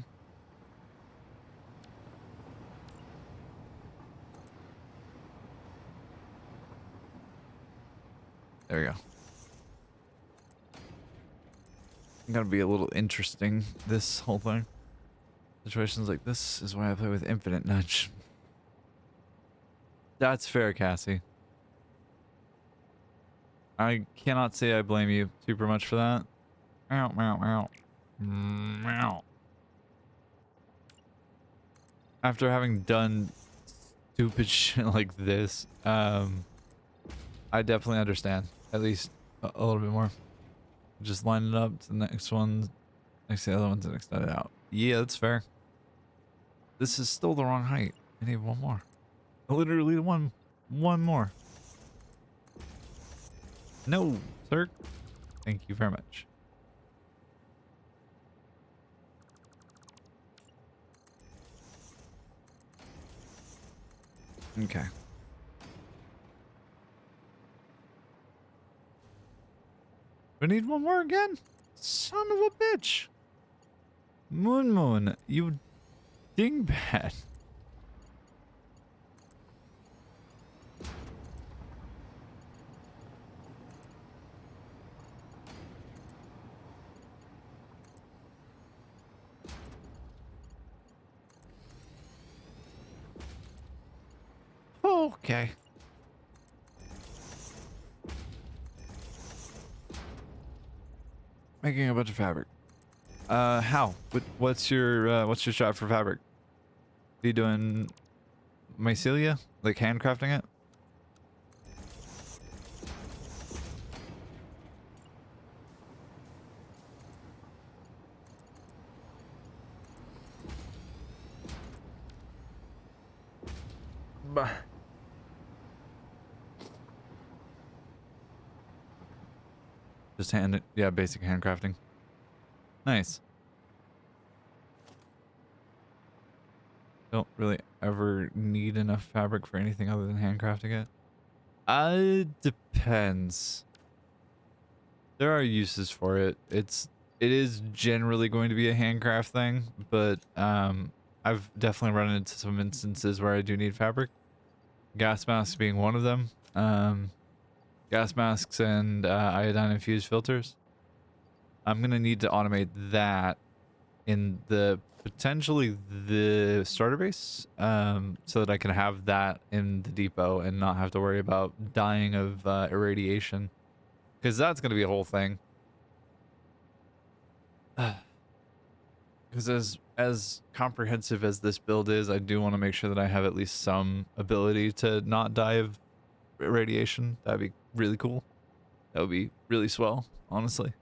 There we go. Gotta be a little interesting, this whole thing. Situations like this is why I play with infinite nudge. That's fair, Cassie. I cannot say I blame you super much for that. Meow, meow, meow. Meow. After having done stupid shit like this, I definitely understand. At least a little bit more. Just line it up to the next one, next to the other ones, and extend it out. Yeah, that's fair. This is still the wrong height. I need one more. Literally one more. No, sir. Thank you very much. Okay. We need one more again? Son of a bitch. Moon, you dingbat. Okay. Making a bunch of fabric. How? What's your shot for fabric? Are you doing mycelia? Like handcrafting it? Bah. Just yeah, basic handcrafting. Nice. Don't really ever need enough fabric for anything other than handcrafting it. Depends. There are uses for it. It is generally going to be a handcraft thing, but I've definitely run into some instances where I do need fabric. Gas masks being one of them. Gas masks and iodine infused filters. I'm gonna need to automate that in the potentially the starter base, so that I can have that in the depot and not have to worry about dying of irradiation, because that's gonna be a whole thing. Because as comprehensive as this build is, I do want to make sure that I have at least some ability to not die of radiation. That'd be really cool. That would be really swell, honestly.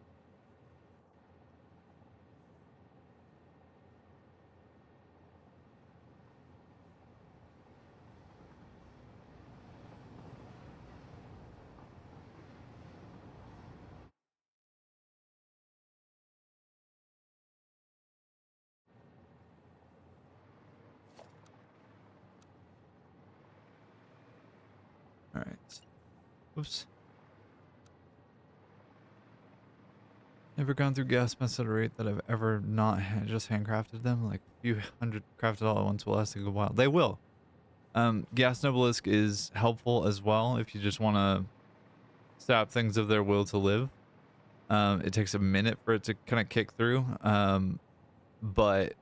All right. Oops. Never gone through gas masks at a rate that I've ever not just handcrafted them. Like a few hundred crafted all at once will last a good while. They will. Gas Nobelisk is helpful as well if you just want to stop things of their will to live. It takes a minute for it to kind of kick through. But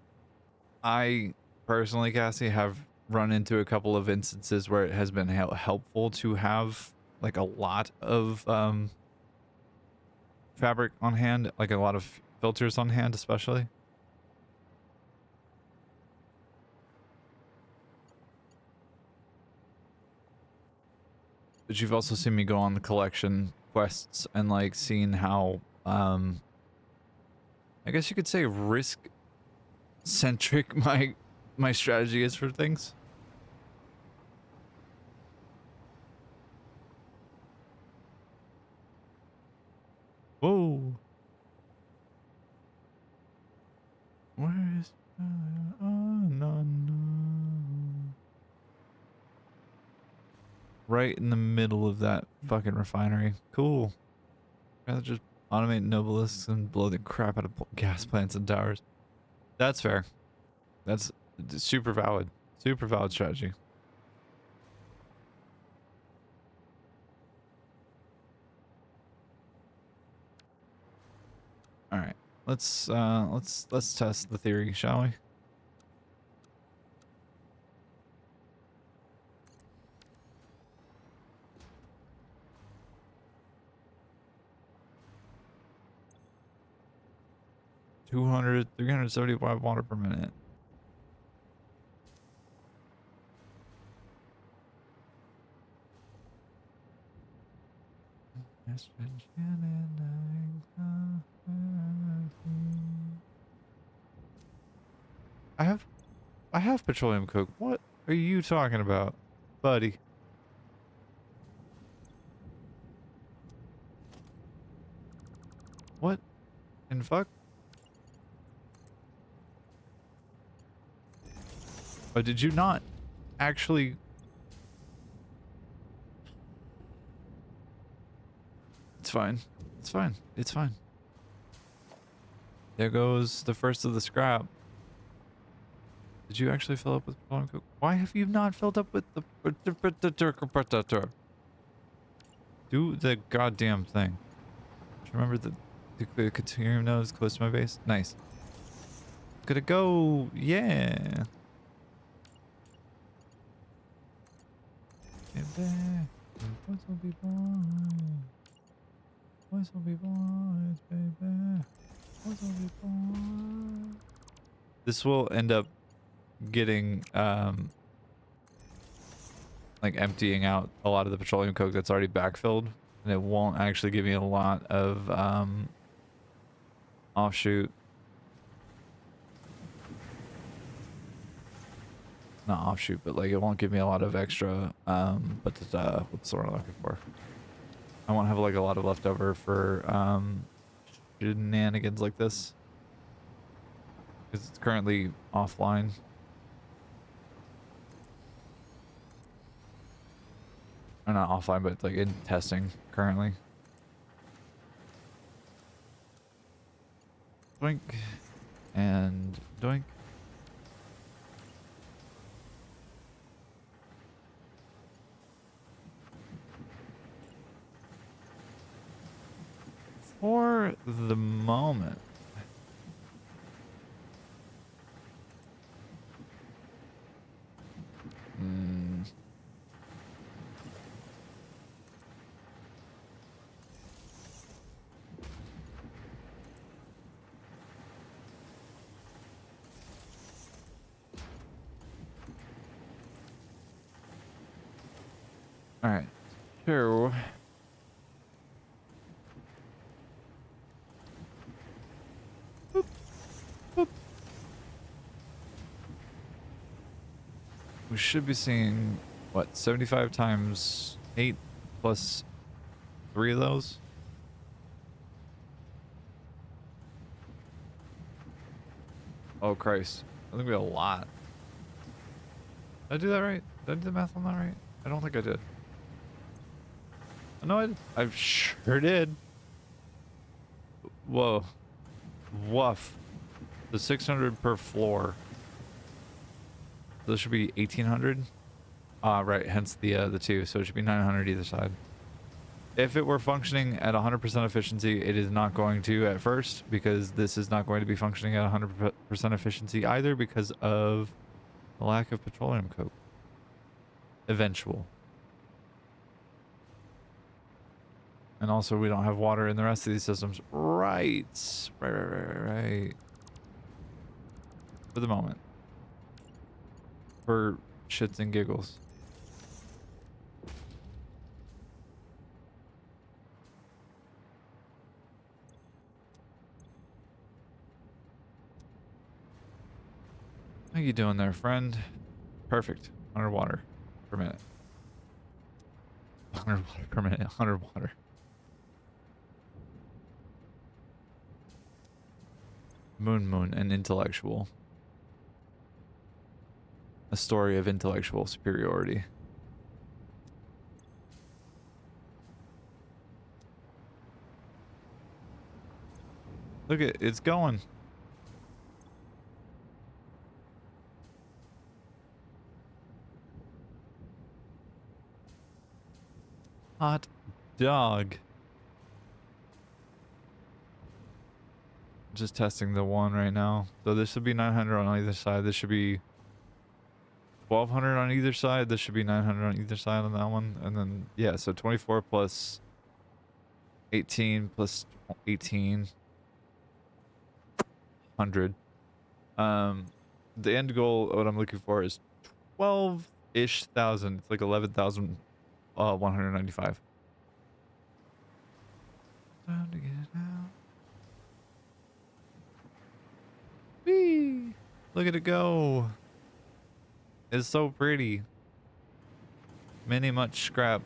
I personally, Cassie, have run into a couple of instances where it has been helpful to have like a lot of fabric on hand, like a lot of filters on hand, especially. But you've also seen me go on the collection quests and like seen how I guess you could say risk centric my strategy is for things. Whoa. Where is no. Right in the middle of that fucking refinery. Cool. Rather just automate nobelisks and blow the crap out of gas plants and towers. That's fair. That's super valid. Super valid strategy. All right. let's test the theory, shall we? $200, 375 water per minute. I have petroleum coke. What are you talking about, buddy? What in fuck? Oh, did you not actually? It's fine. It's fine. It's fine. There goes the first of the scrap. Did you actually fill up with petroleum coke? Why have you not filled up with the... Do the goddamn thing. Remember the continuum node close to my base? Nice. Gonna go. Yeah. Boys will be boys. Boys will be boys, baby. Boys will be boys. This will end up getting like emptying out a lot of the petroleum coke that's already backfilled, and it won't actually give me a lot of offshoot. Not offshoot, but like it won't give me a lot of extra what's the word I'm looking for? I won't have like a lot of leftover for shenanigans like this, because it's currently offline. Or not offline, but it's like in testing currently. Doink. And doink. For the moment. All right. So boop, boop. We should be seeing what, 75 times 8 plus 3 of those? Oh Christ. I think we have a lot. Did I do that right? Did I do the math on that right? I don't think I did. No, I sure did. Whoa. Woof. The 600 per floor. This should be 1800. Right. Hence the 2. So it should be 900 either side. If it were functioning at 100% efficiency, it is not going to at first, because this is not going to be functioning at 100% efficiency either because of the lack of petroleum coke. Eventual. And also we don't have water in the rest of these systems. Right. Right. For the moment. For shits and giggles. How you doing there, friend? Perfect. 100 water per minute. 100 water per minute. 100 water. Moon and intellectual. A story of intellectual superiority. Look at it's going. Hot dog. just testing the one right now. So this should be 900 on either side. This should be 1200 on either side. This should be 900 on either side on that one. And then, yeah, so 24 plus 18 plus 1800. The end goal, what I'm looking for is 12-ish thousand. It's like 11,195. Time to get it out. Whee! Look at it go. It's so pretty. Many much scrap.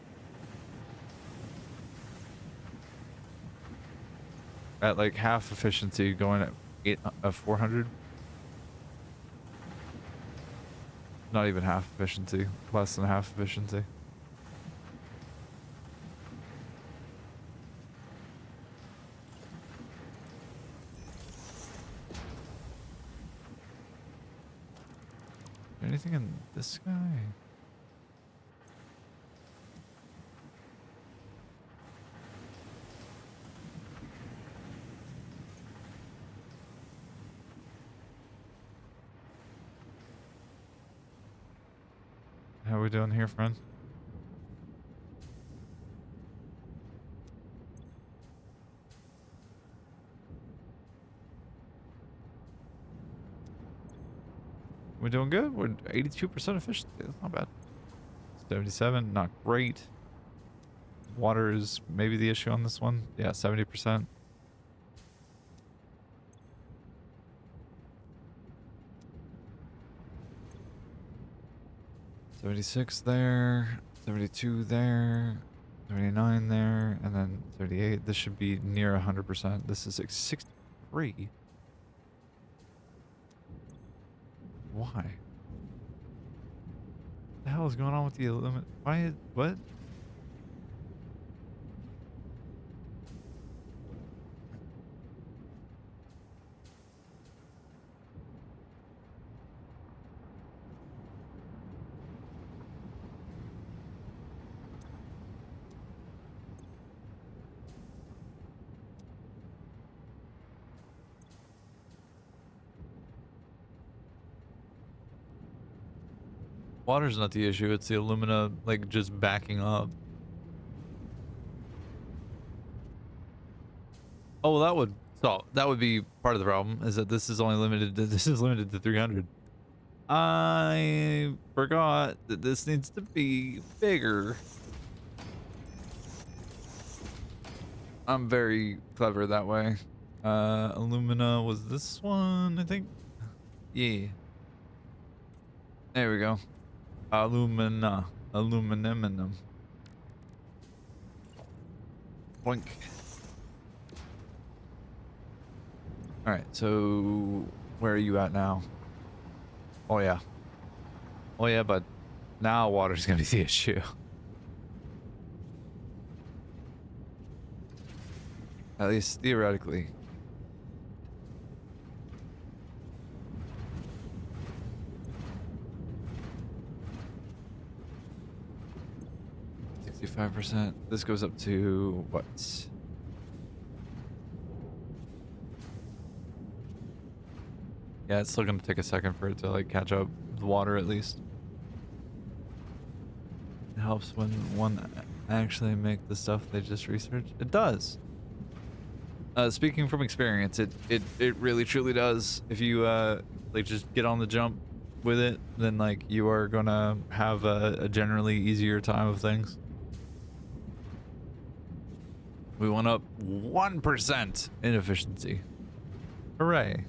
At like half efficiency, going at 400. Not even half efficiency. Less than half efficiency. Anything in this guy? How we doing here, friend? We're doing good. We're 82% efficiency. That's not bad. 77, not great. Water is maybe the issue on this one. Yeah, 70%. $76 there, 72 there, 79 there, and then 38. This should be near 100%. This is like 63. Why? What the hell is going on with the aluminum? Why? What? Water's not the issue. It's the alumina, like, just backing up. Oh, well, that would be part of the problem, is that this is only limited to, this is limited to 300. I forgot that this needs to be bigger. I'm very clever that way. Alumina was this one, I think. Yeah. There we go. Alumina. Aluminum. Boink. Alright, so where are you at now? Oh yeah. Oh yeah, but now water's gonna be the issue. At least theoretically. %. This goes up to what? Yeah, it's still gonna take a second for it to like catch up with water at least. It helps when one actually make the stuff they just researched. It does. Speaking from experience, it really truly does. If you like just get on the jump with it, then like you are gonna have a generally easier time of things. We went up 1% in efficiency. Hooray.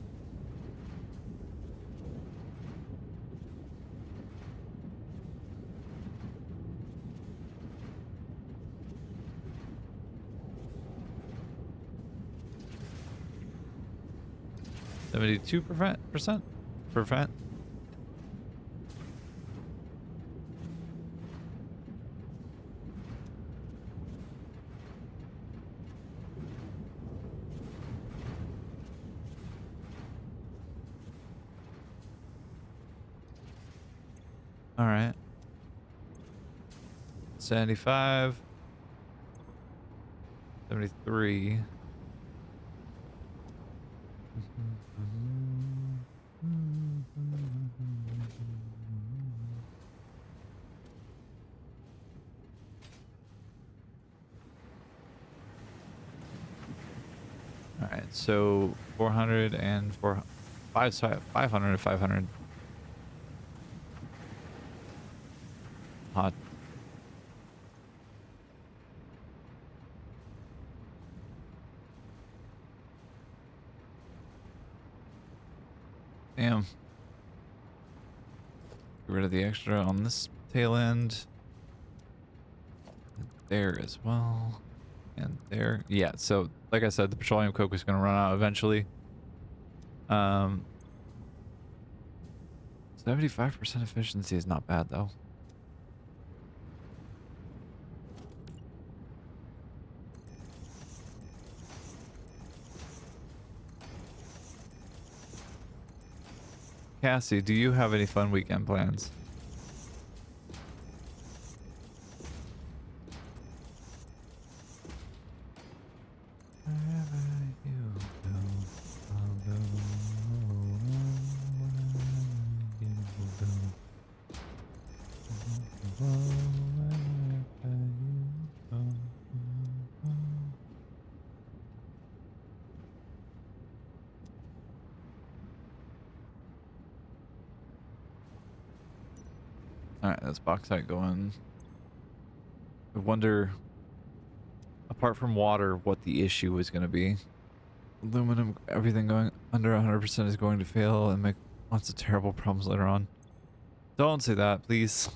%. All right. 75. 73. All right, so 400 and 500 and 500. Hot. Damn. Get rid of the extra on this tail end. And there as well. And there. Yeah, so like I said, the petroleum coke is going to run out eventually. 75% efficiency is not bad though. Cassie, do you have any fun weekend plans? Wherever you go, I'll go. Wherever you go. Alright, that's bauxite going. I wonder, apart from water, what the issue is going to be. Aluminum, everything going under 100% is going to fail and make lots of terrible problems later on. Don't say that, please.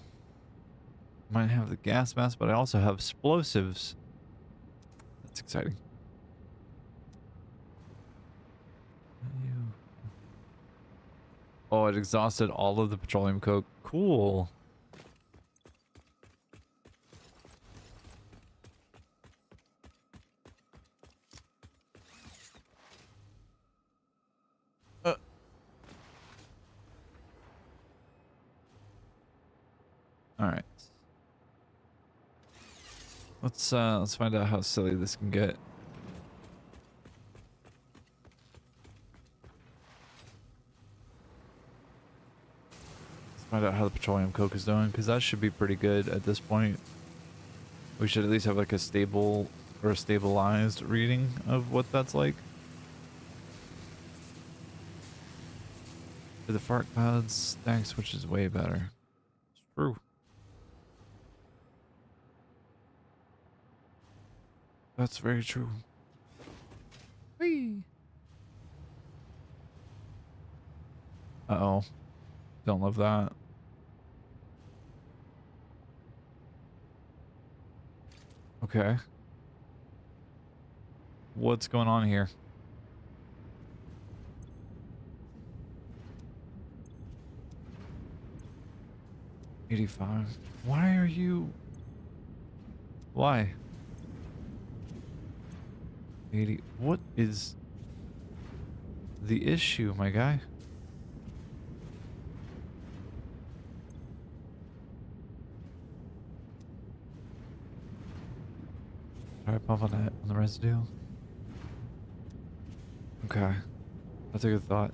Might have the gas mask, but I also have explosives. That's exciting. Oh, it exhausted all of the petroleum coke. Cool. All right. Let's find out how silly this can get. Let's find out how the petroleum coke is doing, because that should be pretty good at this point. We should at least have like a stable or a stabilized reading of what that's like. For the fart clouds, thanks, which is way better. It's true. That's very true. Whee! Uh-oh. Don't love that. Okay. What's going on here? $85. Why are you... Why? 80. What is the issue, my guy? Try pump on that on the residue. Okay. That's a good thought.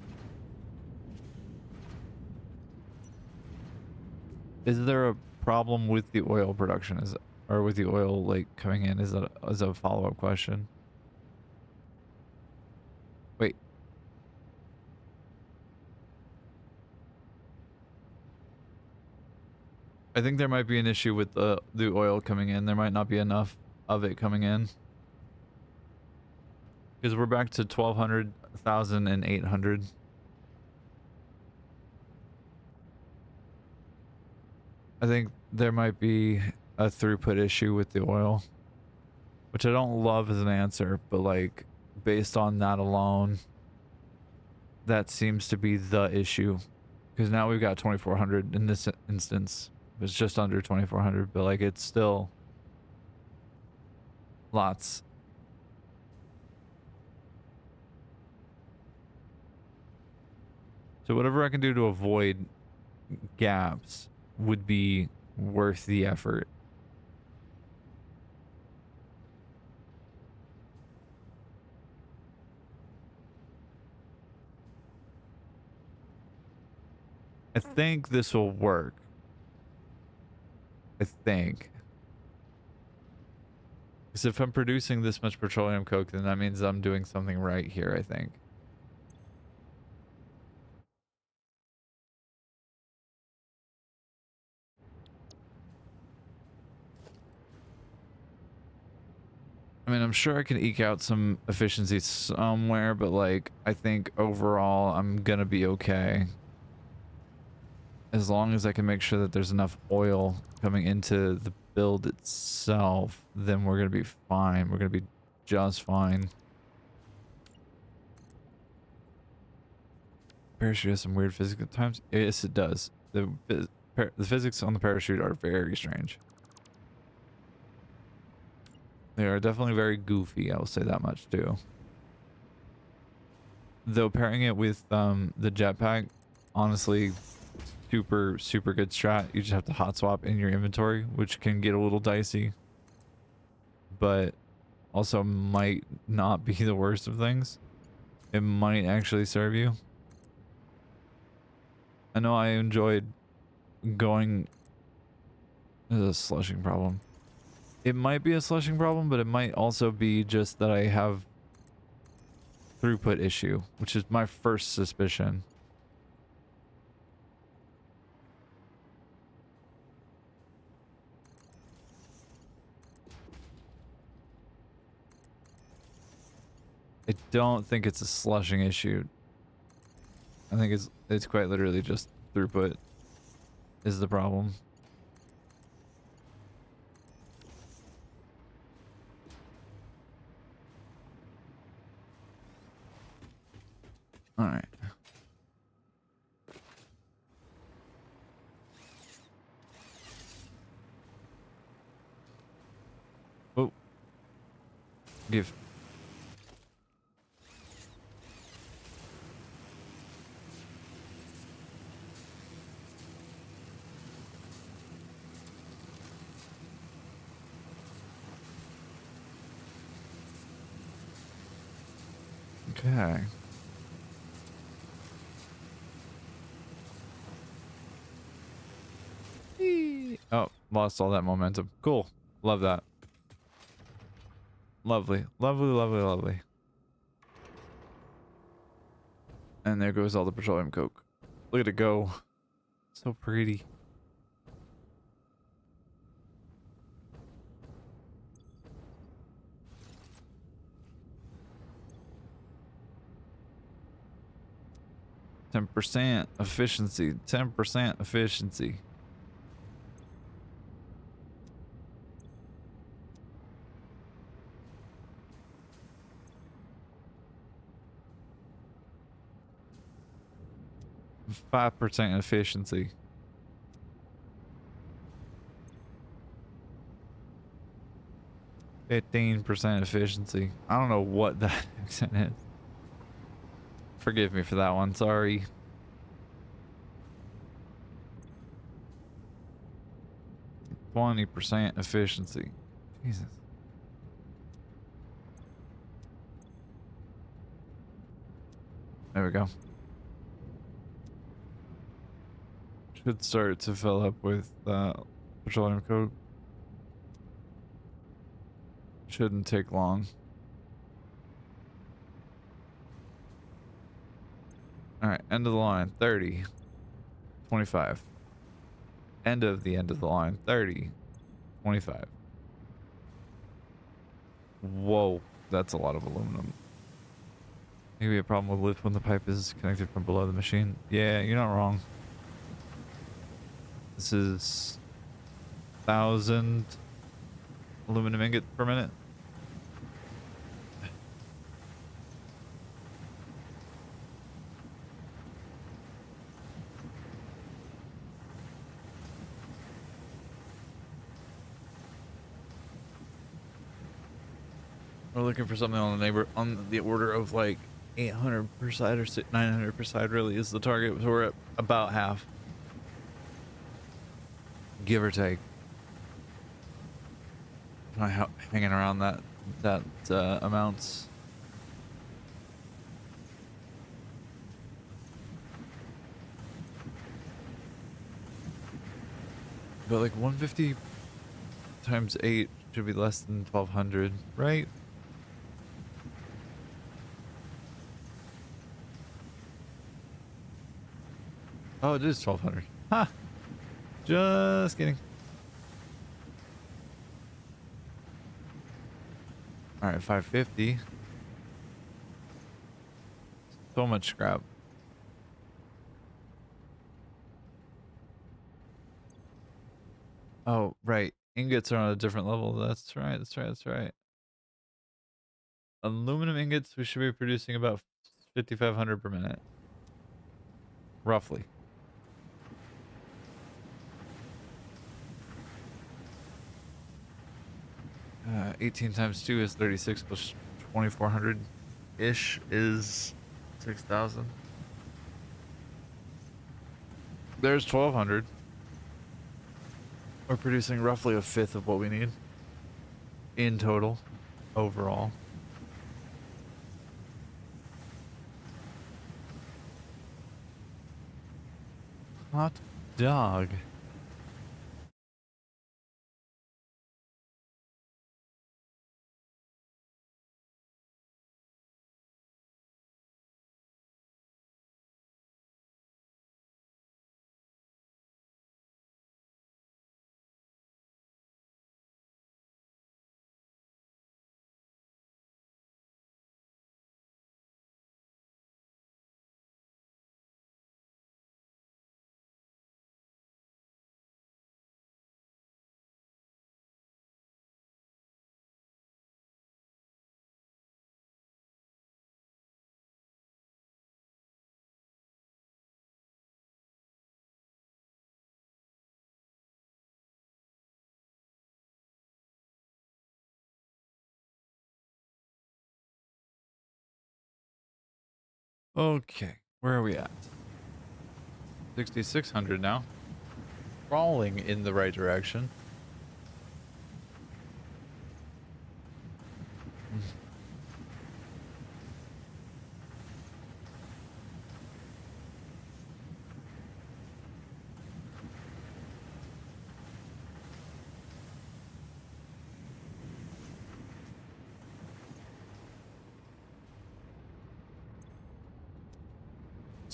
Is there a problem with the oil production? Or with the oil like coming in? Is that a follow-up question? Wait. I think there might be an issue with the oil coming in. There might not be enough of it coming in. Because we're back to 1,200, 1,000, and 800. I think there might be a throughput issue with the oil. Which I don't love as an answer, but like, based on that alone, that seems to be the issue. Because now we've got 2,400 in this instance. It's just under 2,400, but like, it's still lots. So whatever I can do to avoid gaps would be worth the effort. I think this will work. I think. Because if I'm producing this much petroleum coke, then that means I'm doing something right here, I think. I mean, I'm sure I can eke out some efficiency somewhere, but like, I think overall I'm gonna be okay. As long as I can make sure that there's enough oil coming into the build itself, then we're gonna be fine. We're gonna be just fine. Parachute has some weird physics at times. Yes, it does. The physics on the parachute are very strange. They are definitely very goofy, I will say that much too. Though pairing it with the jetpack, honestly, super good strat. You just have to hot swap in your inventory, which can get a little dicey, but also might not be the worst of things. It might actually serve you. I know I enjoyed going. This is a slushing problem. It might be a slushing problem, but it might also be just that I have throughput issue, which is my first suspicion. I don't think it's a slushing issue. I think it's quite literally just throughput is the problem. All right. Oh, give. Okay. Oh, lost all that momentum. Cool. Love that. Lovely. Lovely, lovely, lovely. And there goes all the petroleum coke. Look at it go. So pretty. %, efficiency. 10% efficiency. %5 efficiency. 15% efficiency. I don't know what that accent is. Forgive me for that one. Sorry. %20 efficiency. Jesus. There we go. Should start to fill up with petroleum coke. Shouldn't take long. Alright, end of the line, 30. 25. End of the line, 30. 25. Whoa, that's a lot of aluminum. Maybe a problem with lift when the pipe is connected from below the machine. Yeah, you're not wrong. This is 1,000 aluminum ingot per minute. We're looking for something on the order of like 800 per side or 900 per side really is the target. So we're at about half. Give or take. Hanging around that amounts. But like 150 times 8 Should be less than 1200, right? Oh, it is 1200. Ha! Just kidding. All right, 550. So much scrap. Oh, right. Ingots are on a different level. That's right. That's right. That's right. Aluminum ingots, we should be producing about 5,500 per minute. Roughly. 18 times 2 is 36 plus 2,400-ish is 6,000. There's 1,200. We're producing roughly a fifth of what we need in total, overall. Hot dog. Okay, where are we at? 6,600 now. Crawling in the right direction.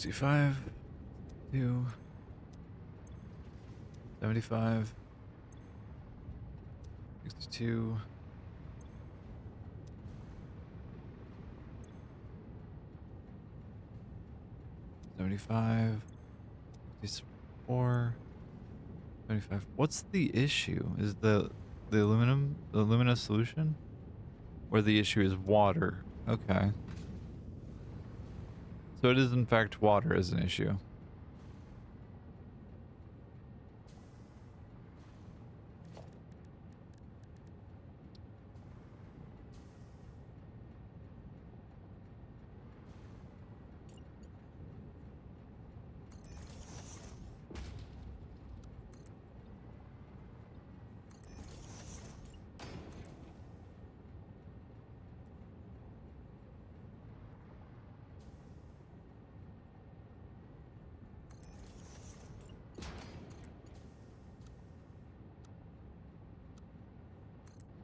65, 2, 75, 62, 75, 64, 75. What's the issue? Is the alumina solution? Or the issue is water? Okay. So it is in fact water is an issue.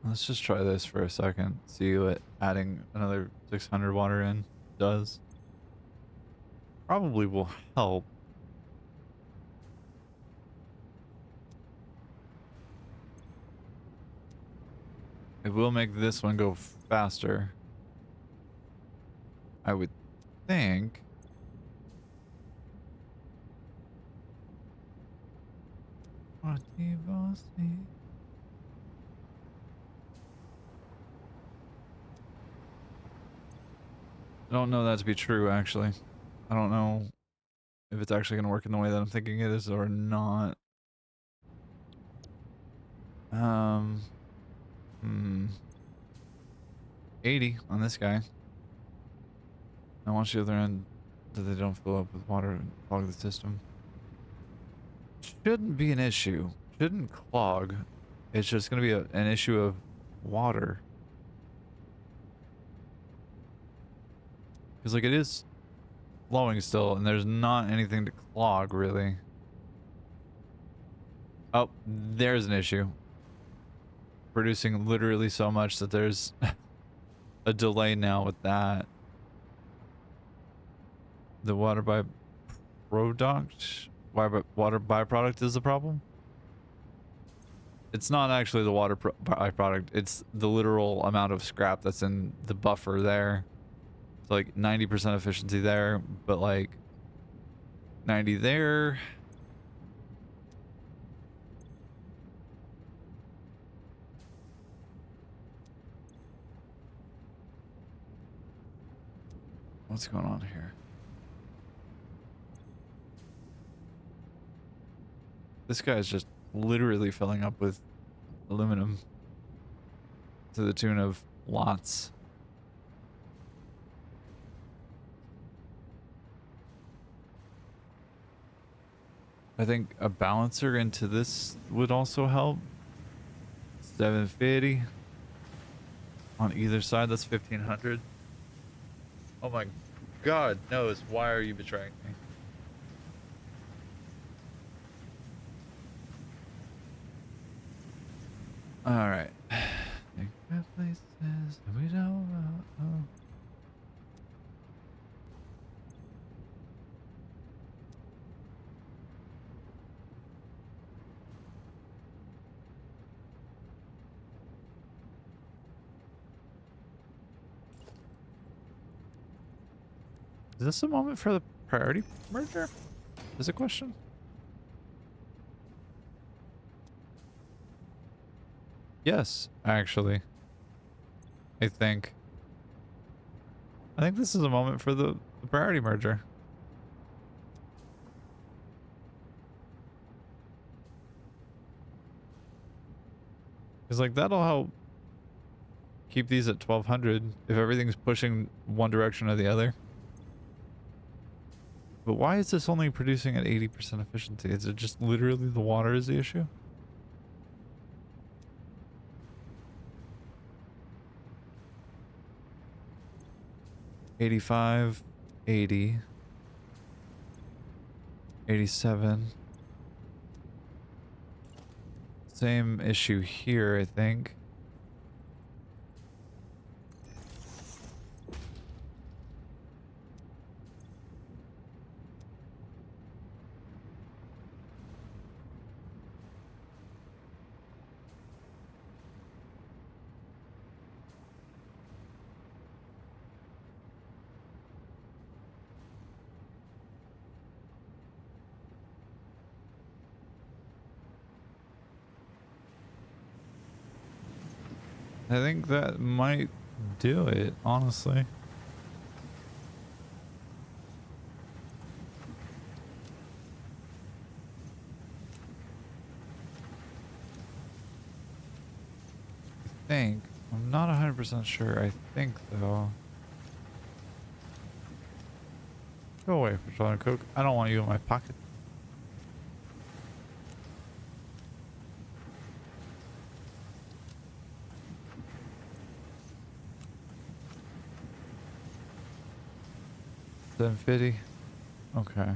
Let's just try this for a second. See what adding another 600 water in does. Probably will help. It will make this one go faster, I would think. I don't know that to be true, actually. I don't know if it's actually going to work in the way that I'm thinking it is or not. Hmm. 80 on this guy. I want you to the other end that they don't fill up with water and clog the system. Shouldn't be an issue. Shouldn't clog. It's just going to be an issue of water. Because, like, it is flowing still, and there's not anything to clog, really. Oh, there's an issue. producing literally so much that there's a delay now with that. The water byproduct, water byproduct is the problem. It's not actually the water byproduct. It's the literal amount of scrap that's in the buffer there. It's like 90% efficiency there, but like 90 there. What's going on here? This guy is just literally filling up with aluminum to the tune of lots. I think a balancer into this would also help. 750 on either side. That's 1500. Oh my God knows, why are you betraying me? All right. Think about places that we don't know. Is this a moment for the priority merger? Is a question? Yes, actually. I think this is a moment for the priority merger. Because like that'll help keep these at 1200 if everything's pushing one direction or the other. But why is this only producing at 80% efficiency? Is it just literally the water is the issue? $85, $80, $87. Same issue here, I think. I think that might do it, honestly. I think. I'm not 100% sure. I think, though. Go away, Patrolling Coke. I don't want you in my pocket. $750. Okay.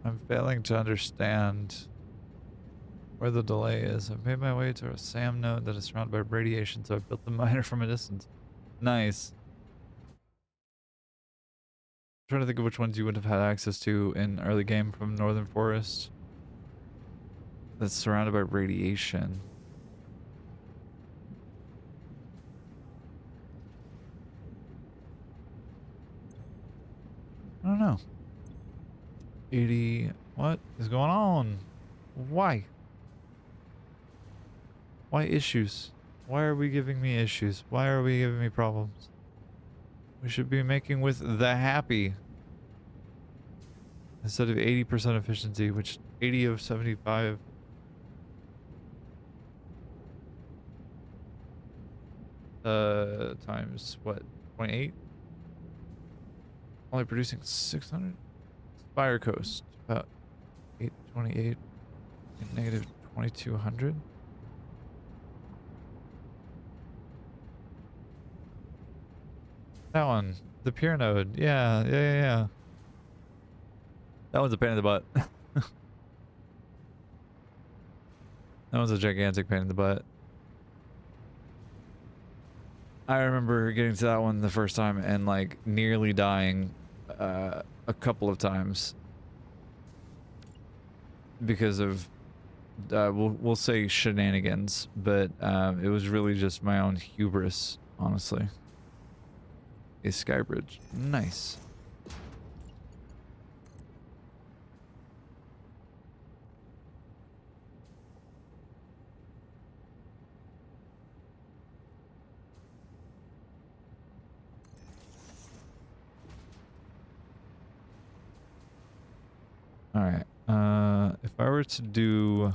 I'm failing to understand where the delay is. I've made my way to a SAM node that is surrounded by radiation, so I built the miner from a distance. Nice. I'm trying to think of which ones you would have had access to in early game from Northern Forest. That's surrounded by radiation. I don't know. 80. What is going on? Why? Why issues? Why are we giving me issues? Why are we giving me problems? We should be making with the happy. Instead of 80% efficiency, which 80 of 75. Times what? 0.8? Only producing 600? Fire Coast, about 828 and negative 2200. That one, the pier node. Yeah. That one's a pain in the butt. That one's a gigantic pain in the butt. I remember getting to that one the first time and like nearly dying a couple of times because of we'll say shenanigans, but it was really just my own hubris, honestly. A sky bridge, nice. All right. If I were to do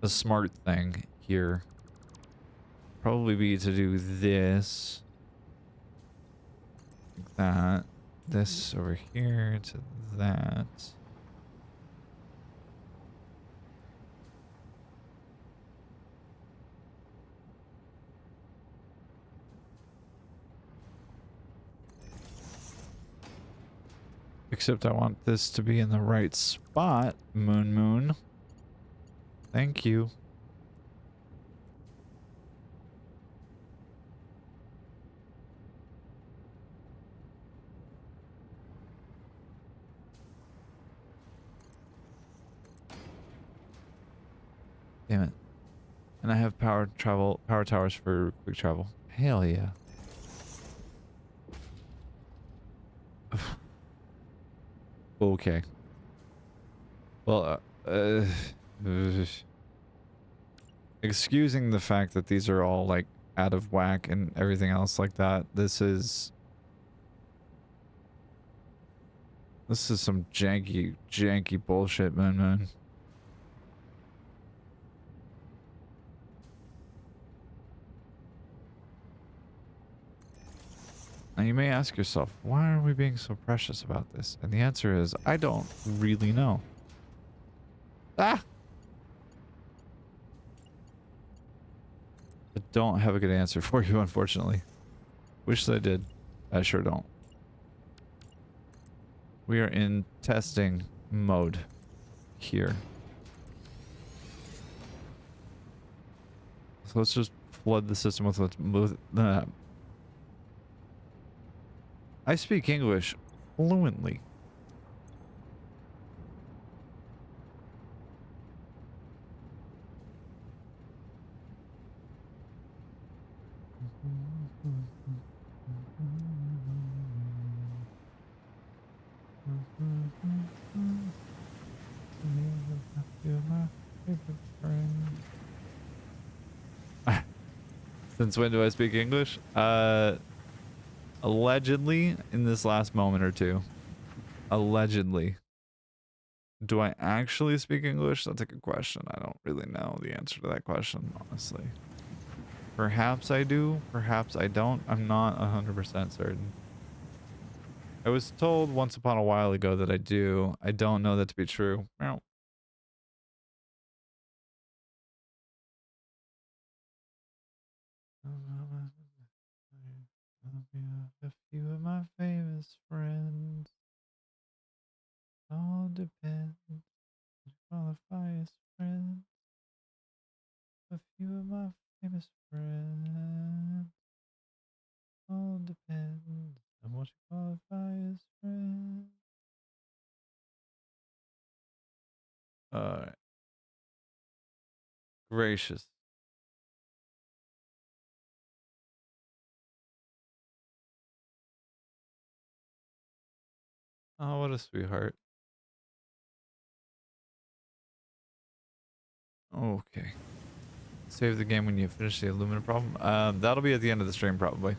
a smart thing here, probably be to do this, like that, this over here to that. Except I want this to be in the right spot, Moon. Thank you. Damn it. And I have power towers for quick travel. Hell yeah. Okay. Well, excusing the fact that these are all like out of whack and everything else like that, this is some janky bullshit, man. Now you may ask yourself, why are we being so precious about this? And the answer is, I don't really know. Ah! I don't have a good answer for you, unfortunately. Wish that I did. I sure don't. We are in testing mode here. So let's just flood the system with I speak English fluently. Since when do I speak English? Allegedly in this last moment or two. Allegedly. Do I actually speak English? That's a good question. I don't really know the answer to that question, honestly. Perhaps I do, perhaps I don't. I'm not 100% certain. I was told once upon a while ago that I do. I don't know that to be true. Meow. A few of my famous friends. All depends. Qualify as friends. A few of my famous friends. All depends on what you qualify as friends. Alright. Gracious. Oh, what a sweetheart. Okay. Save the game when you finish the aluminum problem. That'll be at the end of the stream, probably.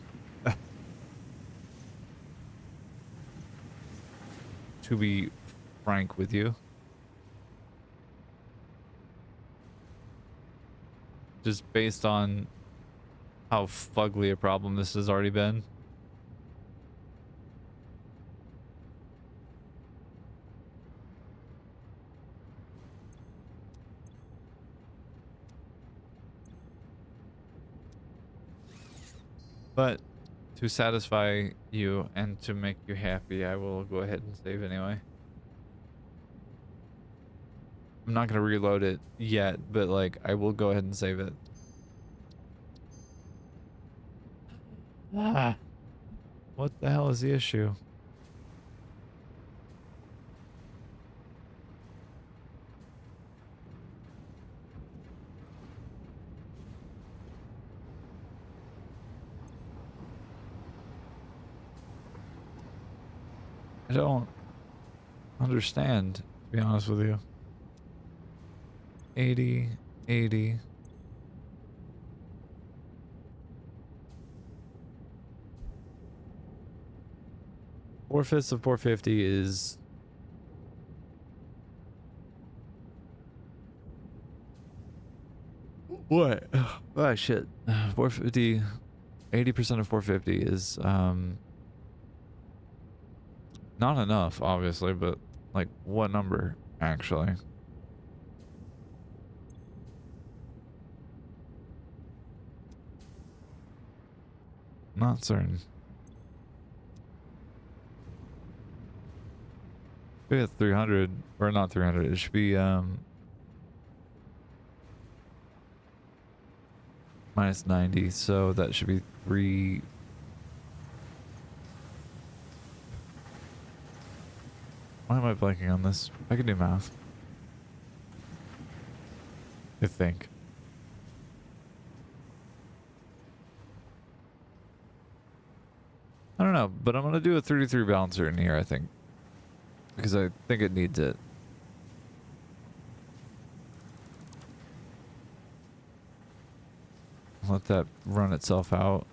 To be frank with you. Just based on how fugly a problem this has already been. But to satisfy you and to make you happy, I will go ahead and save anyway. I'm not gonna reload it yet, but like I will go ahead and save it. Ah, what the hell is the issue? I don't understand, to be honest with you. 80, 80. 4/5 of 450 is what? Oh shit. 450, 80% of 450 is not enough, obviously, but like what number actually? Not certain. Maybe at 300 or not 300. It should be minus 90, so that should be 3. Why am I blanking on this? I can do math. I think. I don't know, but I'm gonna do a 33 balancer in here, I think. Because I think it needs it. Let that run itself out.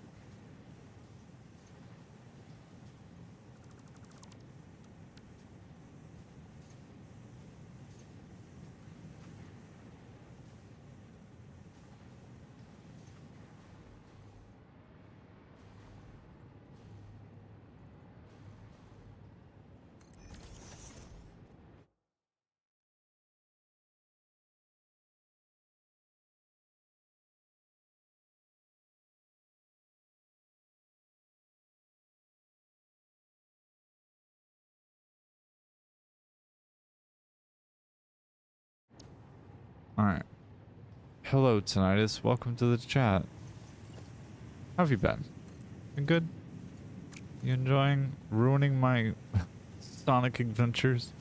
Alright. Hello, Tinnitus. Welcome to the chat. How have you been? Been good? You enjoying ruining my Sonic adventures?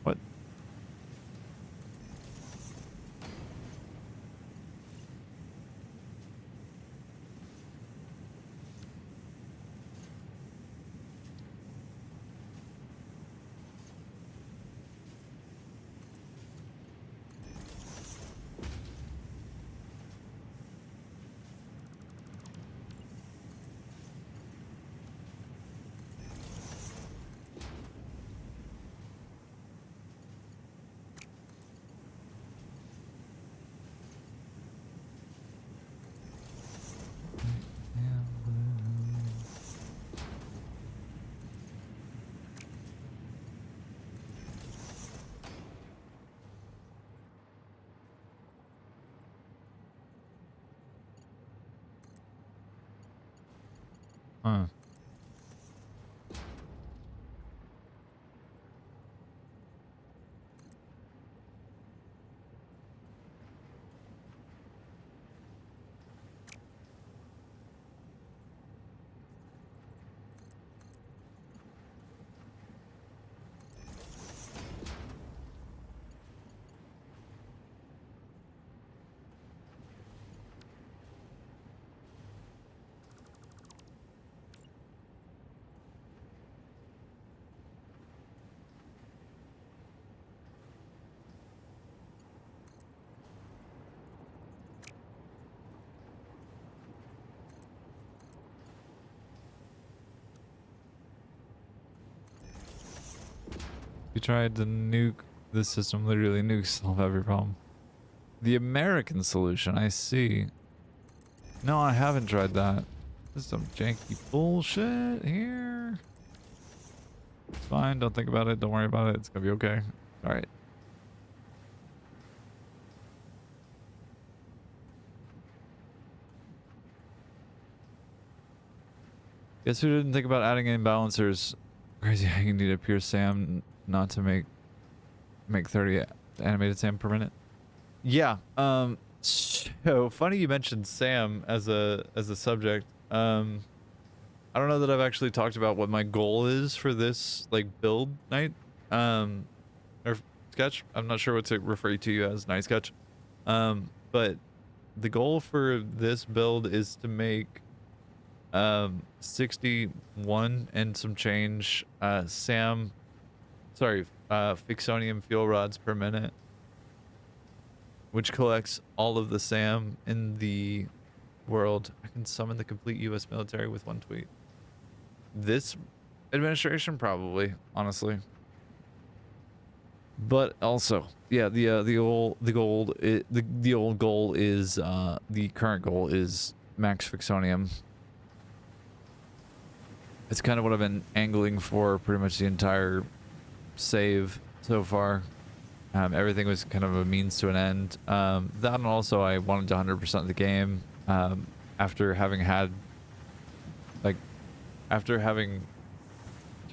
What? Huh. You tried to nuke the system, literally nuke solve every problem. The American solution, I see. No, I haven't tried that. This is some janky bullshit here. It's fine, don't think about it, don't worry about it, it's gonna be okay. Alright. Guess who didn't think about adding in balancers? Crazy how you need a pure SAM not to make 30 animated SAM per minute. Yeah, so funny you mentioned SAM as a subject. I don't know that I've actually talked about what my goal is for this like build night. Or sketch. I'm not sure what to refer to you as, night sketch. But the goal for this build is to make 61 and some change Fixonium fuel rods per minute, which collects all of the SAM in the world. I can summon the complete US military with one tweet. This administration, probably, honestly. But also, yeah, the old goal is the current goal is max Fixonium. It's kind of what I've been angling for pretty much the entire save so far. Everything was kind of a means to an end. That, and also I wanted to 100% the game. After having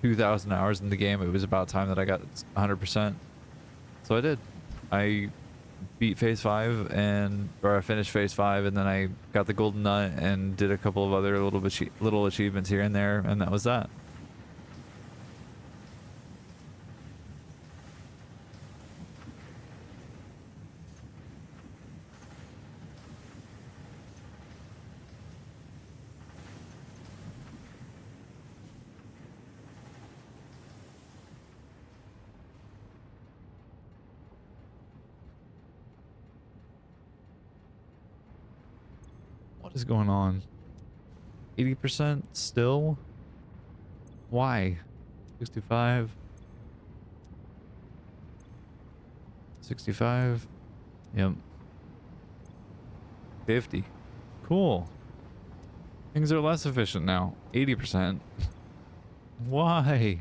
2,000 hours in the game, it was about time that I got 100%. So I did. I beat phase 5 or I finished phase 5, and then I got the golden nut and did a couple of other little achievements here and there, and that was that. What is going on? 80% still? Why? 65? 65? Yep. 50. Cool. Things are less efficient now. 80%. Why?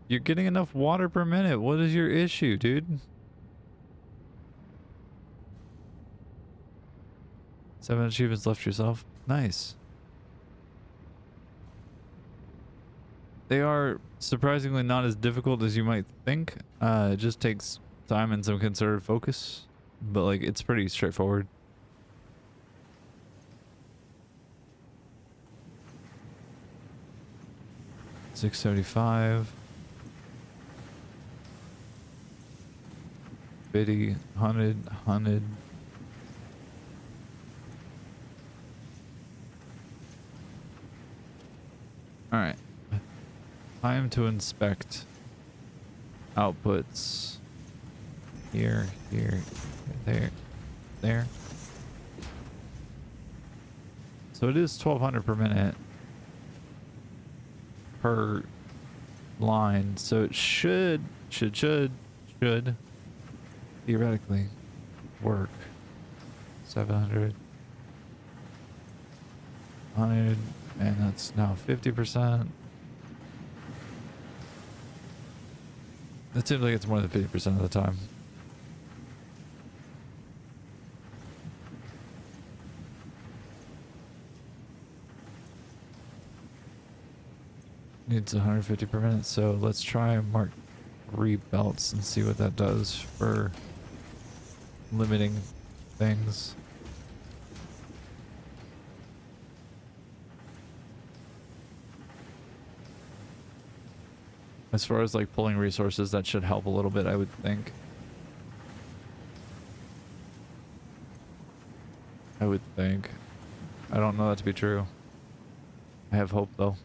You're getting enough water per minute. What is your issue, dude? 7 achievements left yourself. Nice. They are surprisingly not as difficult as you might think. It just takes time and some concerted focus. But, like, it's pretty straightforward. $675. 50, 100, 100. Alright. Time to inspect outputs. Here, there, there. So it is 1,200 per minute per line. So it should theoretically work. 700. 100, and that's now 50%. It seems like it's more than 50% of the time. Needs 150 per minute, so let's try and mark 3 belts and see what that does for limiting things. As far as like pulling resources, that should help a little bit, I would think. I don't know that to be true. I have hope though.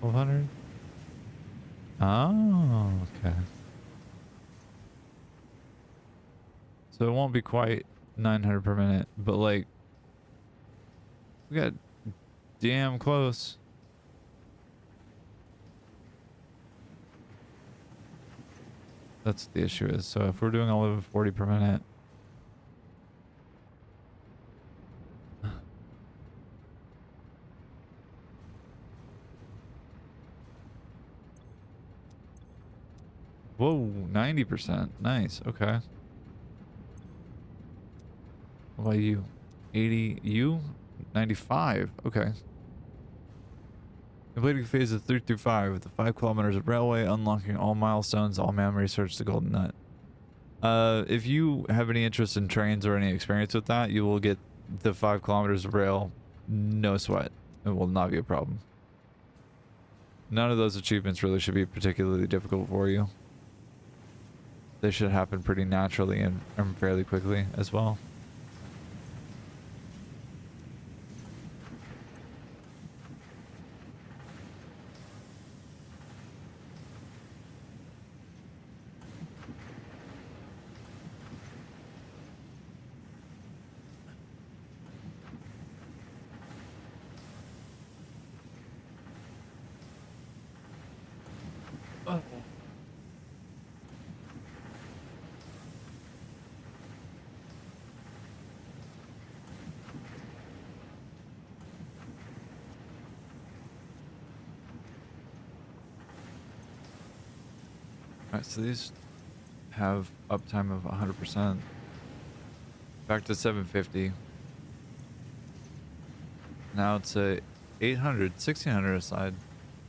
$1,200. Oh, okay. So it won't be quite 900 per minute, but like we got damn close. That's what the issue is. So if we're doing 1140 per minute, whoa, 90%. Nice. Okay. What about you? 80, you? 95. Okay. Completing phases 3 through 5 with the 5 kilometers of railway, unlocking all milestones, all memory, search the golden nut. If you have any interest in trains or any experience with that, you will get the 5 kilometers of rail, no sweat. It will not be a problem. None of those achievements really should be particularly difficult for you. They should happen pretty naturally and fairly quickly as well. Alright, so these have uptime of 100%. Back to 750. Now it's a 800, 1600 aside.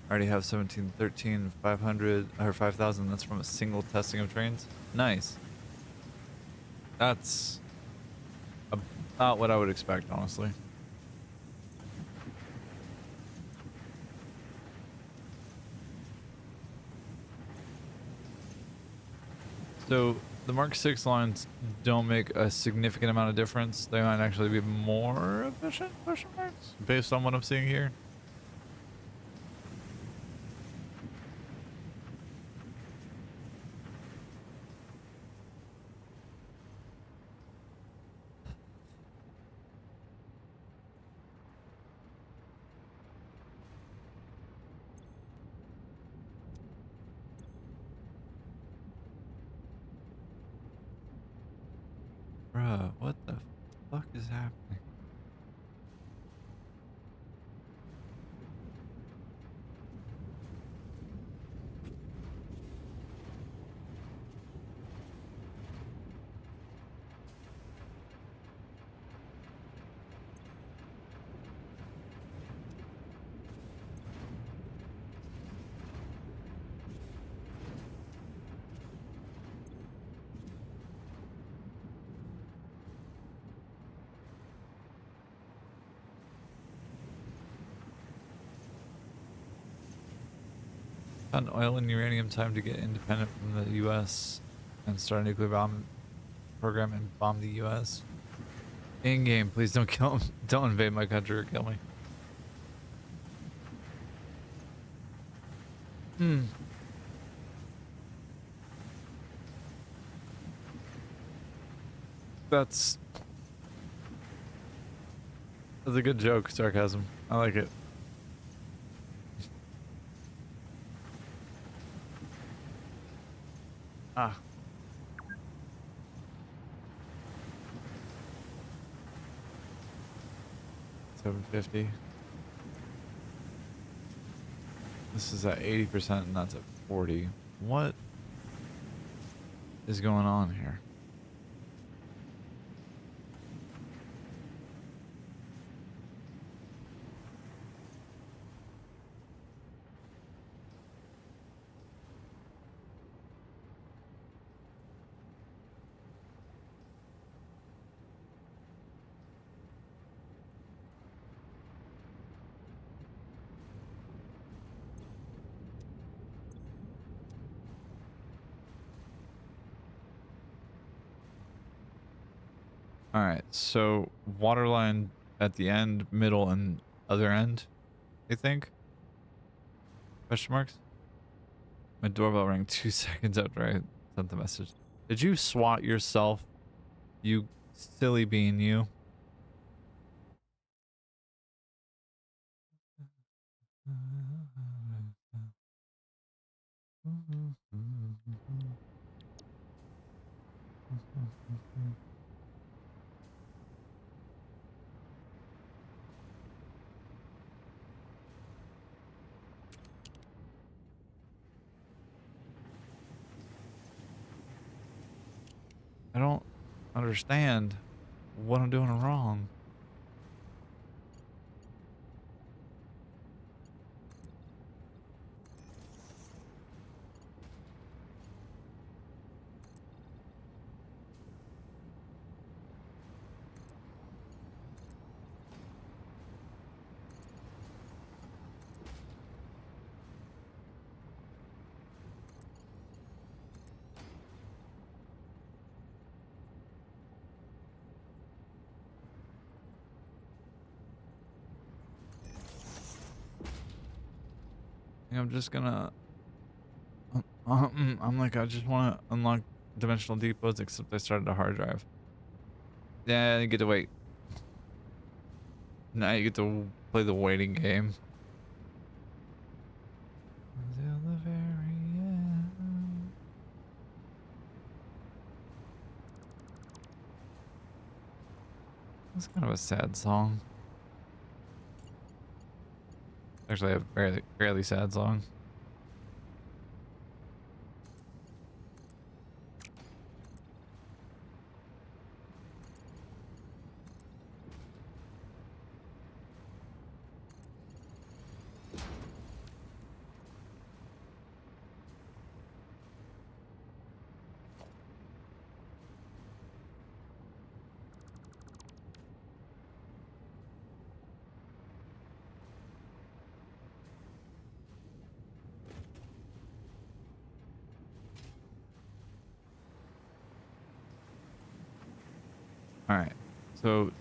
I already have 17, 13, 500, or 5,000. That's from a single testing of trains. Nice. That's about what I would expect, honestly. So the Mark 6 lines don't make a significant amount of difference. They might actually be more efficient, question marks, based on what I'm seeing here. Bruh, what the fuck is happening? Found oil and uranium time to get independent from the U.S. and start a nuclear bomb program and bomb the U.S. In game, please don't kill him. Don't invade my country or kill me. That's a good joke, sarcasm. I like it. Ah. $750. This is at 80% and that's at 40. What is going on here? All right, so waterline at the end, middle, and other end, I think? Question marks? My doorbell rang 2 seconds after I sent the message. Did you swat yourself, you silly bean, you? I don't understand what I'm doing wrong. I'm just gonna I'm like, I just want to unlock dimensional depots, except I started a hard drive. Yeah, you get to wait. Now you get to play the waiting game. Until the very end. It's kind of a sad song. Actually, a fairly sad song. All right, so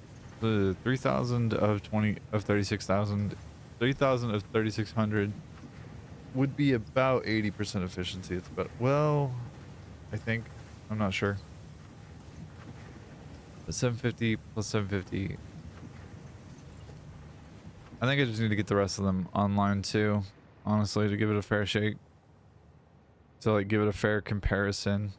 the 3,000 of 36,000, 3,000 of 3,600 would be about 80% efficiency. It's about, well, I think, I'm not sure. But 750 plus 750. I think I just need to get the rest of them online too, honestly, to give it a fair shake. To like give it a fair comparison.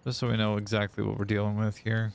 Just so we know exactly what we're dealing with here.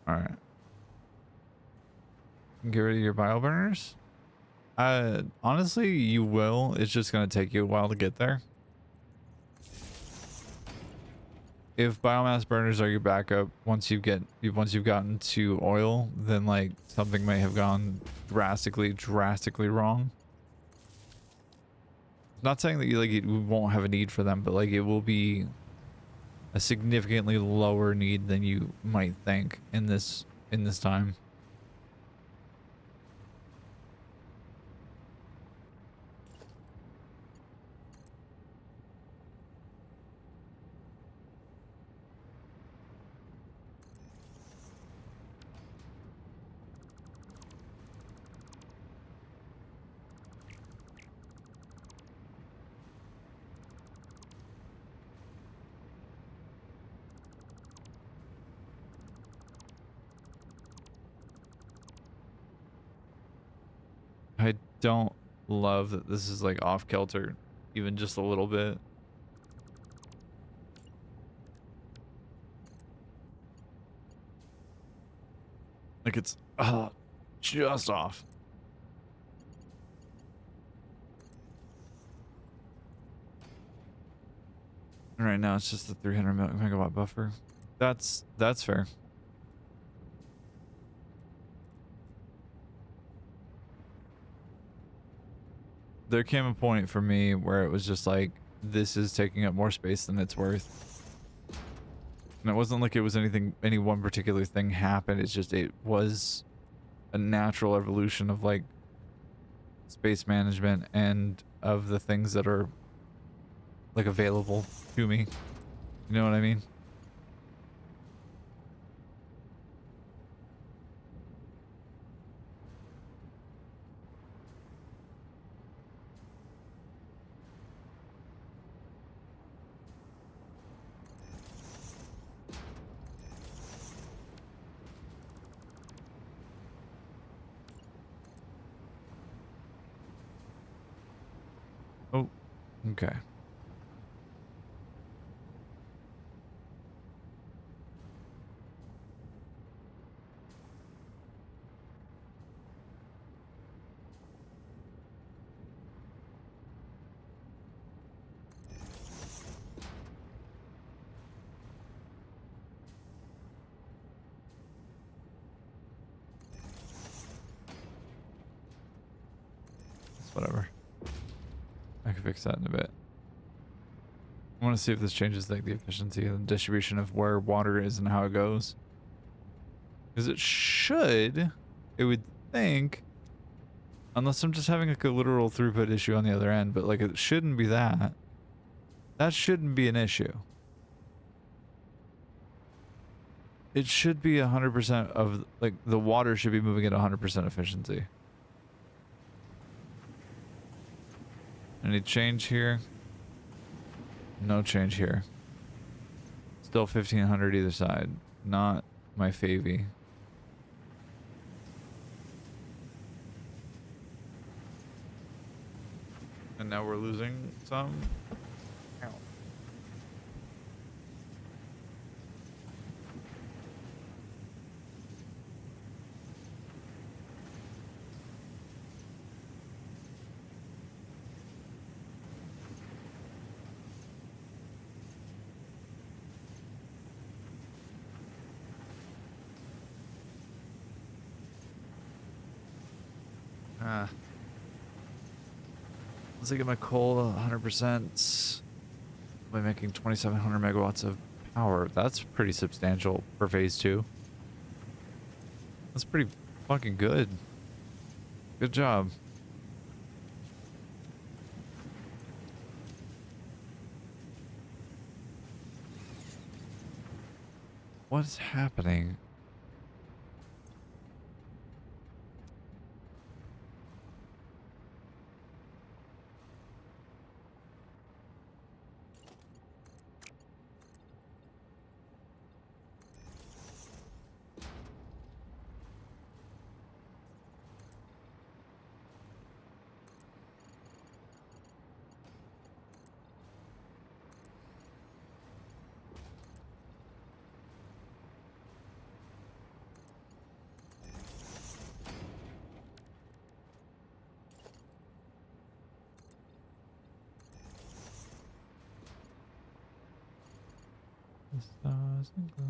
All right. Get rid of your bioburners. Honestly, you will. It's just gonna take you a while to get there. If biomass burners are your backup, once you've gotten to oil, then like something may have gone drastically wrong. Not saying that you won't have a need for them, but like it will be a significantly lower need than you might think in this time. I don't love that this is like off kilter. even just a little bit. Like it's just off. Right now it's just the 300 megawatt buffer. That's fair. There came a point for me where it was just like, this is taking up more space than it's worth. And it wasn't like it was any one particular thing happened. It's just, it was a natural evolution of like space management and of the things that are like available to me. You know what I mean? Oh, okay. It's whatever. I can fix that in a bit. I want to see if this changes like the efficiency and distribution of where water is and how it goes. Because it should, it would think, unless I'm just having like a literal throughput issue on the other end, but like it shouldn't be that. That shouldn't be an issue. It should be 100% of, like, the water should be moving at 100% efficiency. Any change here? No change here. Still 1500 either side. Not my favy. And now we're losing some. Ow. Once I get my coal 100% by making 2700 megawatts of power, that's pretty substantial for phase 2. That's pretty fucking good. Good job. What's happening? The stars and glory.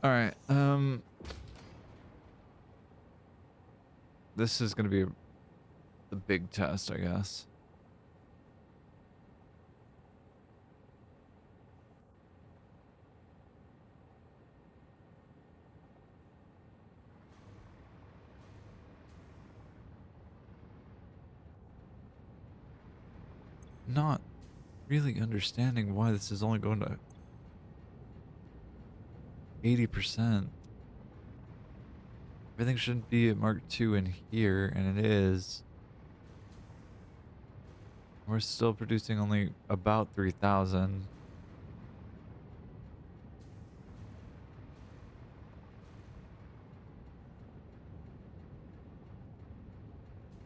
All right. This is going to be the big test, I guess. Not really understanding why this is only going to 80%. Everything shouldn't be at Mark II in here, and it is. We're still producing only about 3,000.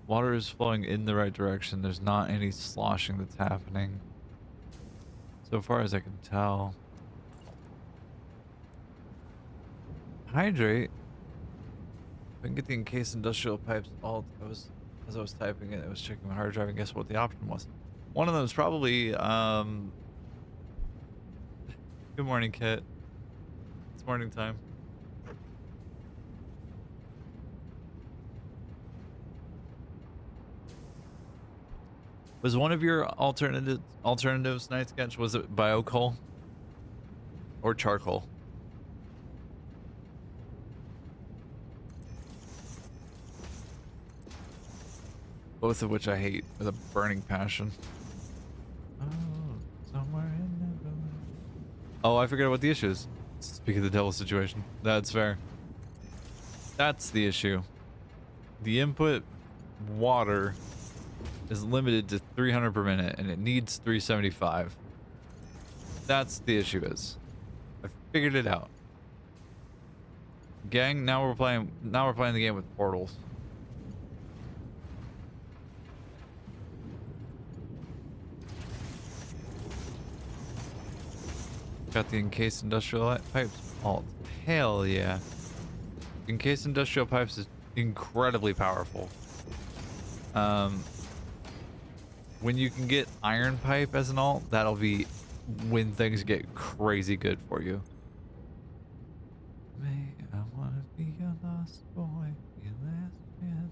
Water is flowing in the right direction. There's not any sloshing that's happening. So far as I can tell. Hydrate. I can get the encased industrial pipes alt. As I was typing it, I was checking my hard drive and guess what the option was. One of them is probably good morning, Kit. It's morning time. Was one of your alternatives night sketch, was it biocoal or charcoal? Both of which I hate with a burning passion. Oh, somewhere in Neverland. Oh, I forget what the issue is. Speak of the devil situation. That's fair. That's the issue. The input water is limited to 300 per minute and it needs 375. That's the issue is. I figured it out. Gang, now we're playing the game with portals. Got the encased industrial pipes alt. Hell yeah. Encased industrial pipes is incredibly powerful. When you can get iron pipe as an alt, that'll be when things get crazy good for you. May I wanna be your lost boy, your last chance.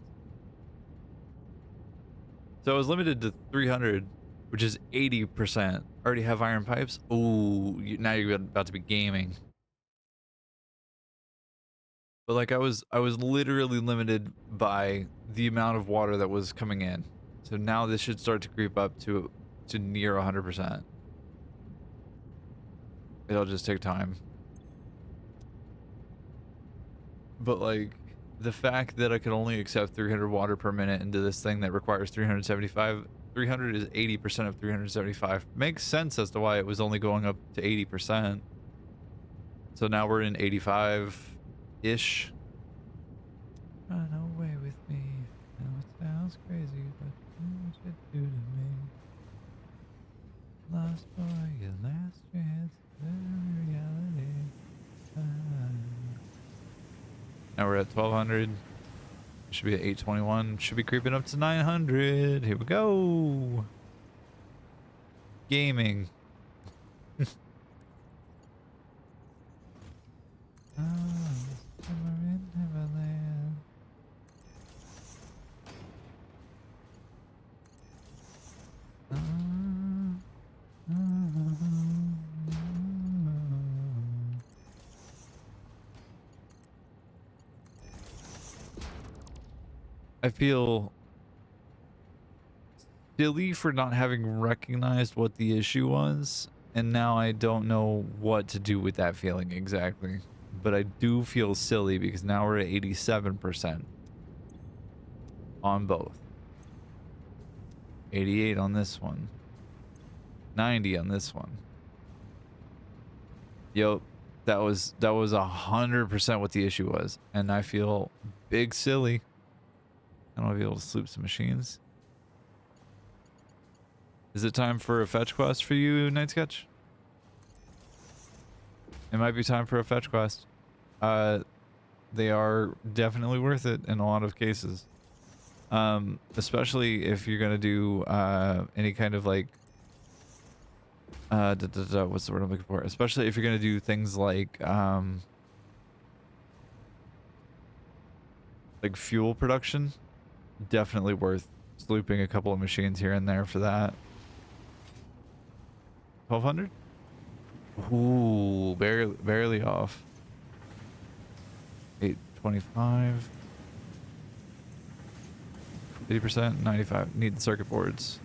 So I was limited to 300, which is 80%. Already have iron pipes. Ooh, now you're about to be gaming. But like I was literally limited by the amount of water that was coming in. So now this should start to creep up to near 100%. It'll just take time. But like the fact that I could only accept 300 water per minute into this thing that requires 375, 300 is 80% of 375. Makes sense as to why it was only going up to 80%. So now we're in 85-ish. Run away with me. I know it sounds crazy, but what you do to me? Lost boy, your last chance, reality. Now we're at 1200. Should be at 821. Should be creeping up to 900. Here we go. Gaming. I feel silly for not having recognized what the issue was, and now I don't know what to do with that feeling exactly. But I do feel silly because now we're at 87% on both. 88 on this one. 90 on this one. Yep, that was 100% what the issue was, and I feel big silly. I don't want to be able to sloop some machines. Is it time for a fetch quest for you, Night Sketch? It might be time for a fetch quest. They are definitely worth it in a lot of cases. Especially if you're gonna do any kind of like what's the word I'm looking for? Especially if you're gonna do things like fuel production. Definitely worth looping a couple of machines here and there for that. 1200? Ooh, barely off. 825. 50%, 95. Need the circuit boards.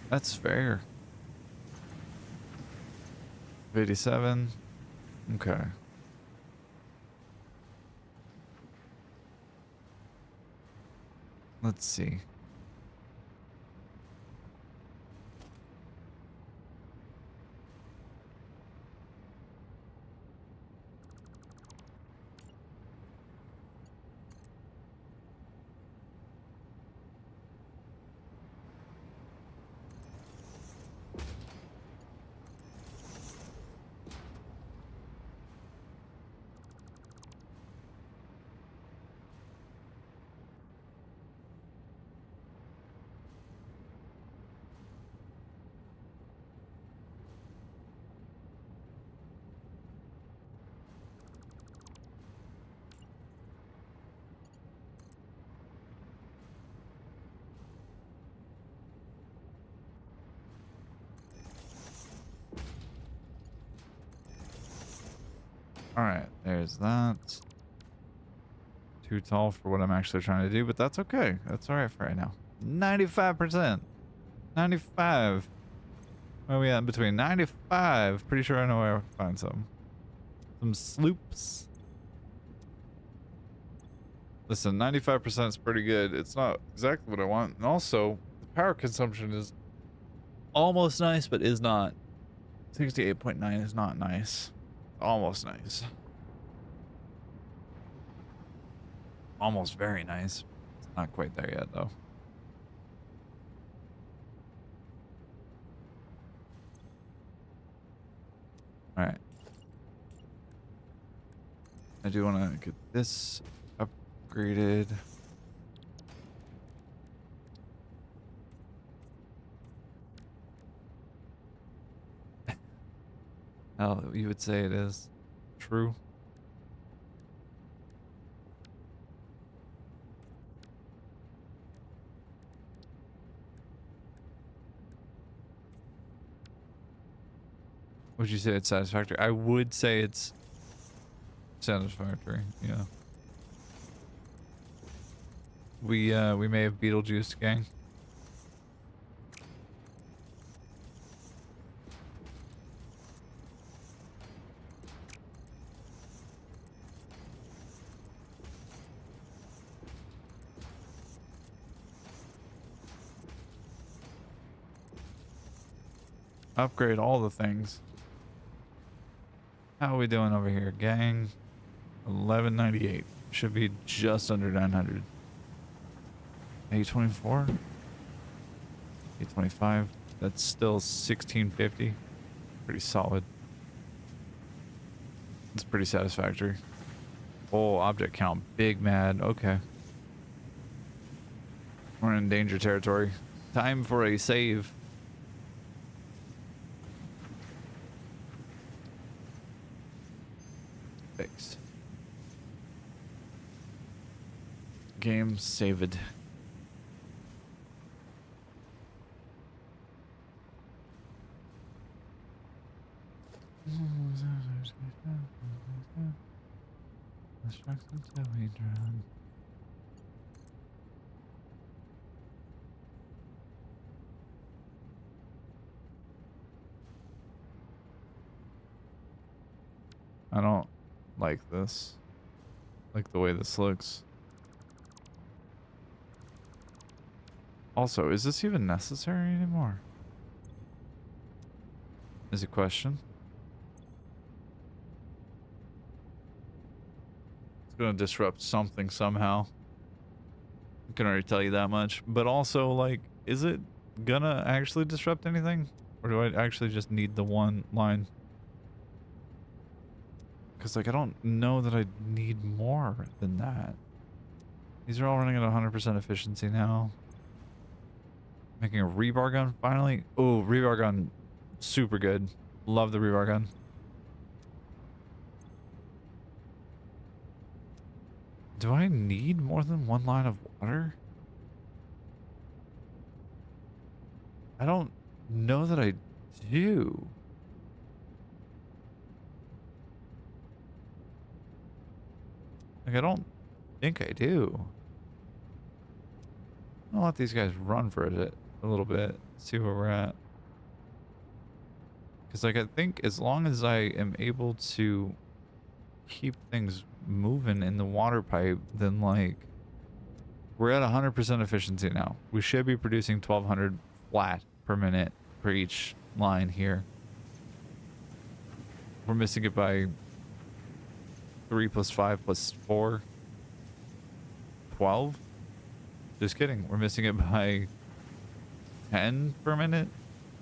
That's fair. 87. Okay. Let's see. All right, there's that. Too tall for what I'm actually trying to do, but that's okay. That's all right for right now. 95%. 95. Where are we at in between? 95. Pretty sure I know where I can find some. Some sloops. Listen, 95% is pretty good. It's not exactly what I want. And also, the power consumption is almost nice, but is not. 68.9 is not nice. Almost nice. Almost very nice. It's not quite there yet, though. All right. I do want to get this upgraded. How you would say it is true. Would you say it's satisfactory? I would say it's satisfactory. Yeah. We may have Beetlejuice, gang. Upgrade all the things. How are we doing over here, gang? 1198. Should be just under 900. 824. 825. That's still 1650. Pretty solid. It's pretty satisfactory. Oh, object count. Big mad. Okay. We're in danger territory. Time for a save. Fixed. Game saved. I don't like this. Like the way this looks. Also, is this even necessary anymore? Is a question. It's gonna disrupt something somehow. I can already tell you that much. But also, like, is it gonna actually disrupt anything? Or do I actually just need the one line? Because, like, I don't know that I need more than that. These are all running at 100% efficiency now. Making a rebar gun, finally. Oh, rebar gun. Super good. Love the rebar gun. Do I need more than one line of water? I don't know that I do. Like, I don't think I do. I'll let these guys run for a little bit, see where we're at. Because, like, I think as long as I am able to keep things moving in the water pipe, then, like, we're at 100% efficiency now. We should be producing 1,200 flat per minute for each line here. We're missing it by 3 plus 5 plus 4. 12? Just kidding. We're missing it by 10 per minute?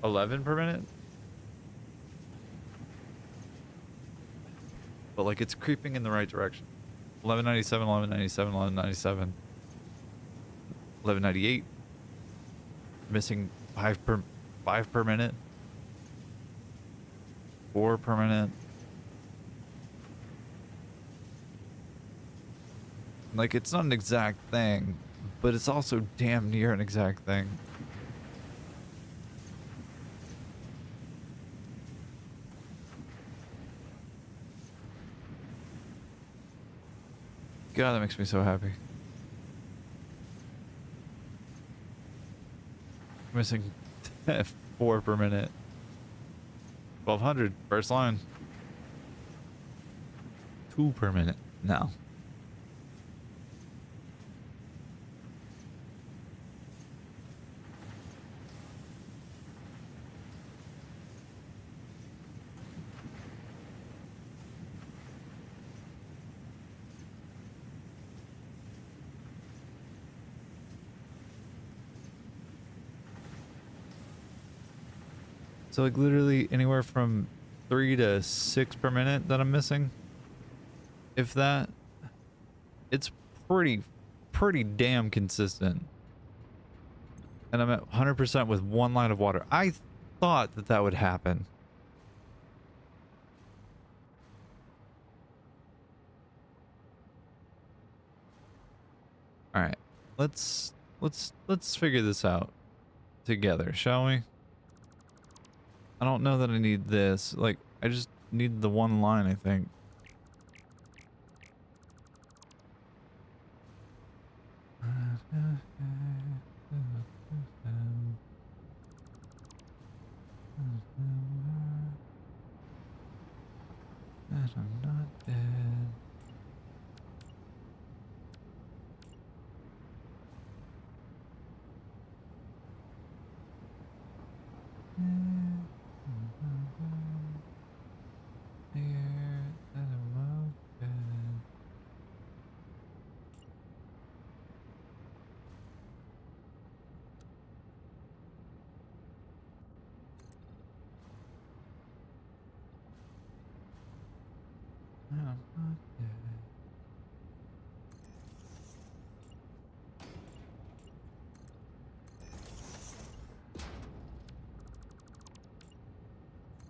11 per minute? But, like, it's creeping in the right direction. 1197, 1197, 1197. 1198. Missing 5 per minute. 4 per minute. Like, it's not an exact thing, but it's also damn near an exact thing. God, that makes me so happy. Missing 4 per minute. 1,200, first line. 2 per minute now. So, like, literally anywhere from 3 to 6 per minute that I'm missing. If that, it's pretty damn consistent. And I'm at 100% with 1 line of water. I thought that that would happen. All right, let's figure this out together, shall we? I don't know that I need this. Like, I just need the 1 line, I think. I'm not dead.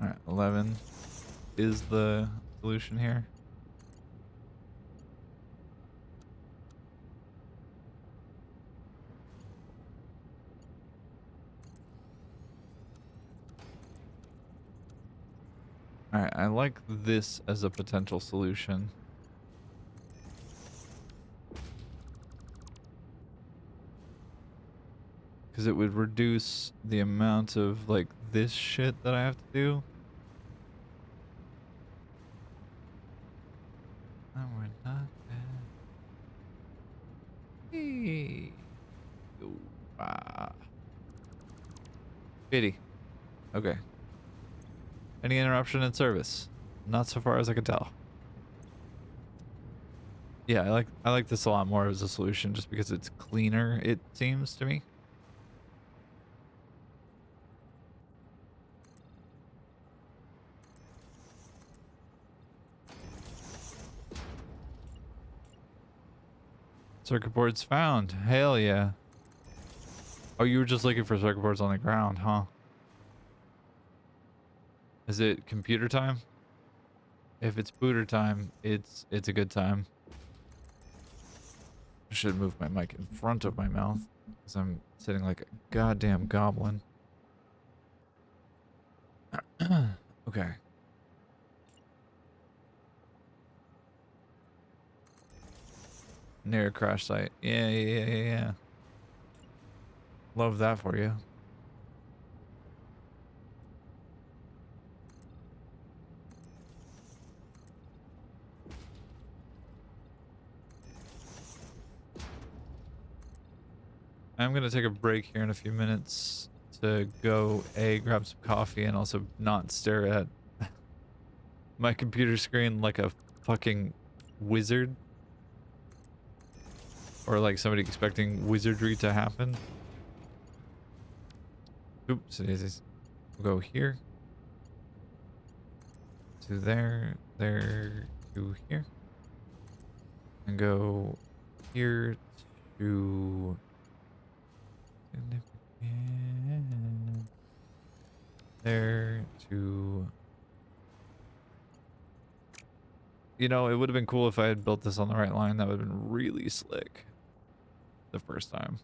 All right, 11 is the solution here. All right, I like this as a potential solution. Because it would reduce the amount of, like, this shit that I have to do. And we're not dead. Hey. Ooh, ah. Pity. Okay. Any interruption in service? Not so far as I can tell. Yeah, I like this a lot more as a solution just because it's cleaner, it seems to me. Circuit boards found. Hell yeah. Oh, you were just looking for circuit boards on the ground, huh? Is it computer time? If it's booter time, it's a good time. I should move my mic in front of my mouth because I'm sitting like a goddamn goblin. Okay. Near a crash site. Yeah. Love that for you. I'm going to take a break here in a few minutes to go grab some coffee and also not stare at my computer screen like a fucking wizard. Or like somebody expecting wizardry to happen. Oops, we'll go here. To there, to here. And go here to significant. There to... You know, it would have been cool if I had built this on the right line. That would have been really slick the first time.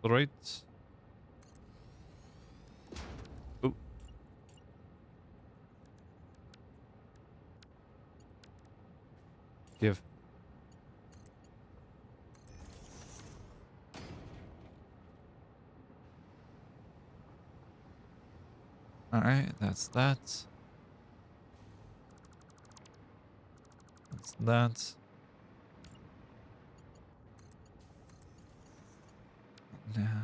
Straight. Oop. Give. Alright, that's that. That's that. Now.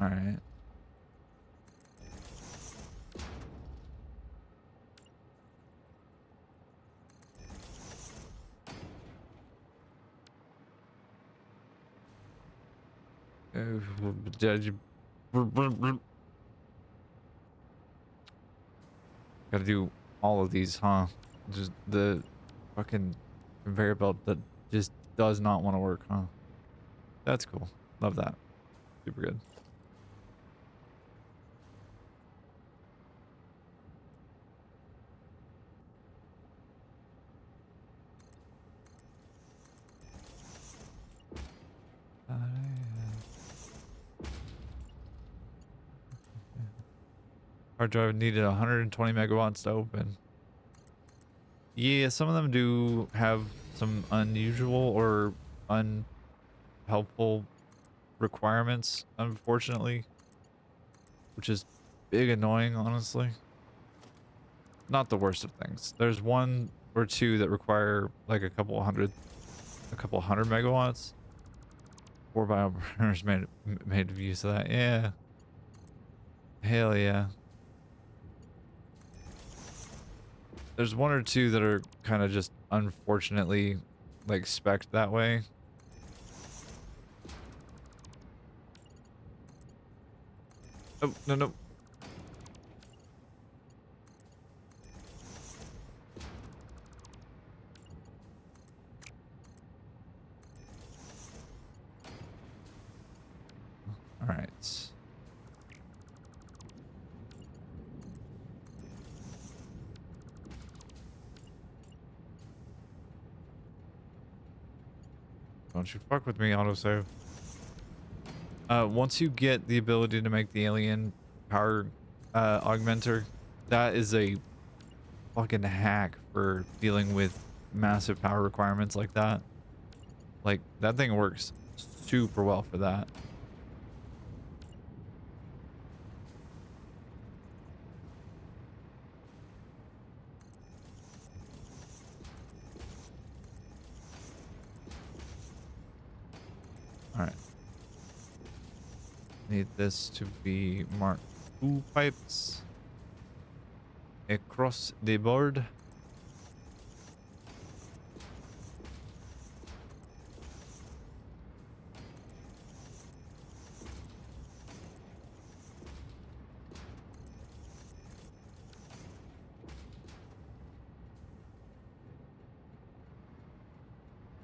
Alright. Gotta do all of these, huh? Just the fucking conveyor belt that just does not want to work, huh? That's cool. Love that. Super good. Hard drive needed 120 megawatts to open. Yeah, some of them do have some unusual or unhelpful requirements, unfortunately. Which is big annoying, honestly. Not the worst of things. There's one or two that require like a couple hundred megawatts. 4 bio burners made use of that. Yeah. Hell yeah. There's one or two that are kind of just unfortunately like spec'd that way. Oh, no. All right. Don't you fuck with me, autosave. Once you get the ability to make the alien power augmenter, that is a fucking hack for dealing with massive power requirements like that. Like, that thing works super well for that. Alright. Need this to be Mark II pipes across the board.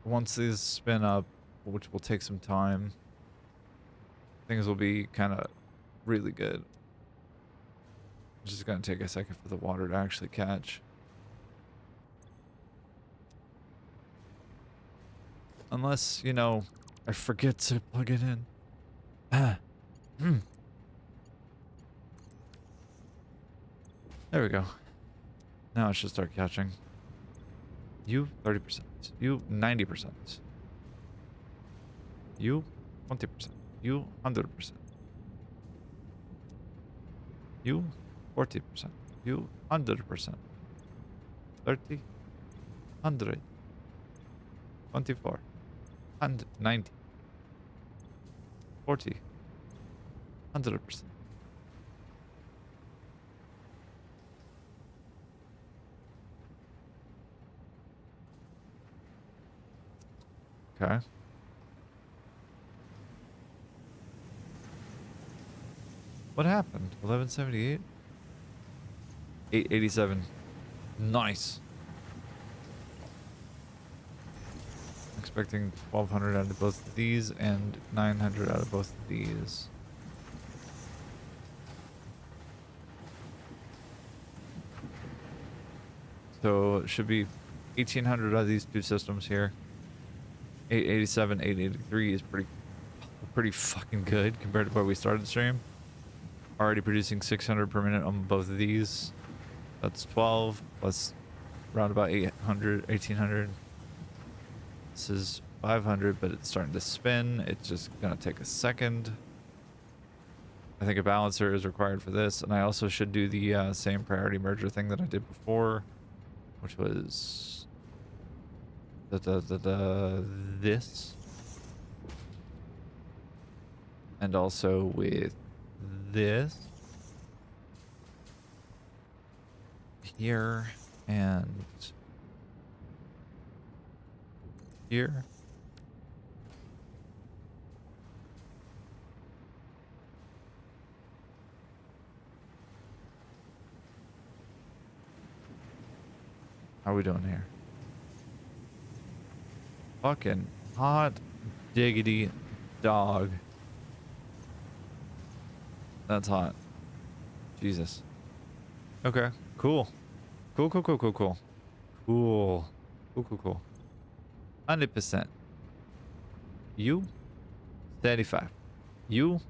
once these spin up, which will take some time, things will be kind of really good. It's just gonna take a second for the water to actually catch. Unless, you know, I forget to plug it in. There we go. Now it should start catching. You 30%. You 90%. You 20%. You 100%. You 40%. You 100%. 30, 100, 24, 90, 40, 100%. Okay. What happened? 1178? 887. Nice. Expecting 1200 out of both of these and 900 out of both of these. So it should be 1800 out of these two systems here. 887, 883 is pretty fucking good compared to where we started the stream. Already producing 600 per minute on both of these. That's 12 plus around about 800, 1800. This is 500, but it's starting to spin. It's just gonna take a second. I think a balancer is required for this, and I also should do the same priority merger thing that I did before, which was this, and also with this here and here. How are we doing here? Fucking hot diggity dog. That's hot. Jesus. Okay. Cool. Cool. 100%. You 35. You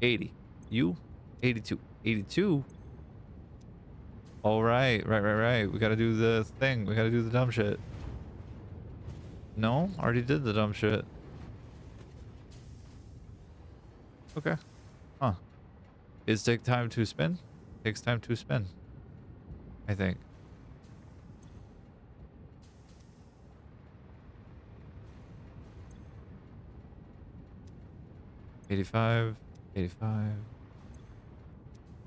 80. You 82. 82. All right. Right. We gotta do the thing. We gotta do the dumb shit. No, already did the dumb shit. Okay. Huh. Is take time to spin? Takes time to spin, I think. $85, 85,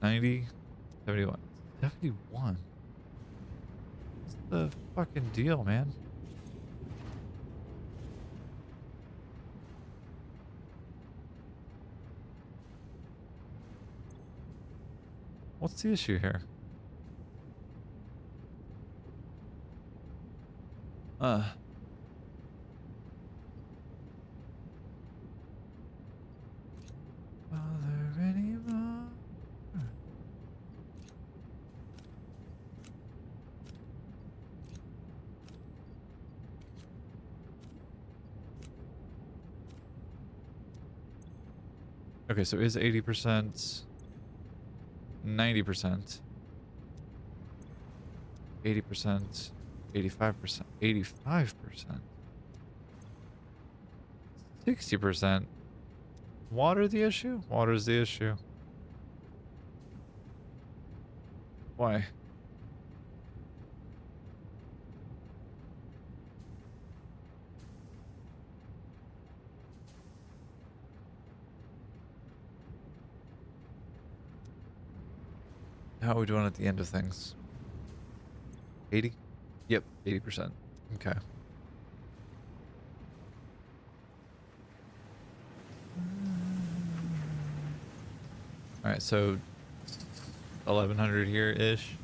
90, 71. 71? What's the fucking deal, man? What's the issue here? Are there any more? Okay, so is 80%, 90%, 80%, 85%, 85%, 60%. Water the issue? Water's the issue. Why? How are we doing at the end of things? 80? Yep, 80%. Okay. Alright, so 1100 here-ish.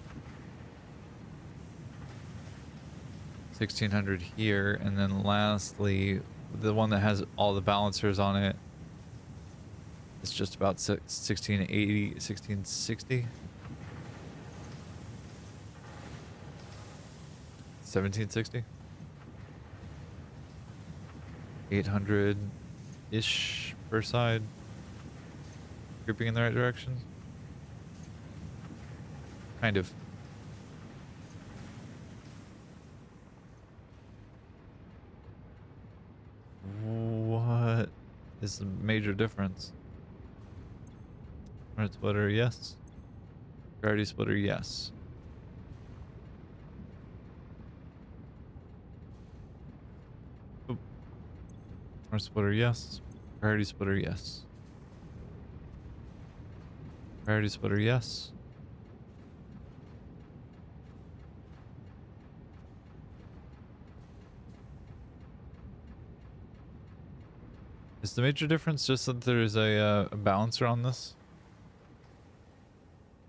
1600 here, and then lastly, the one that has all the balancers on it, it's just about 1680, 1660, 1760, 800-ish per side, creeping in the right direction. Kind of. What is the major difference? Red splitter, yes. Priority splitter, yes. Oop. Red splitter, yes. Priority splitter, yes. Priority splitter, yes. Is the major difference just that there's a balancer on this?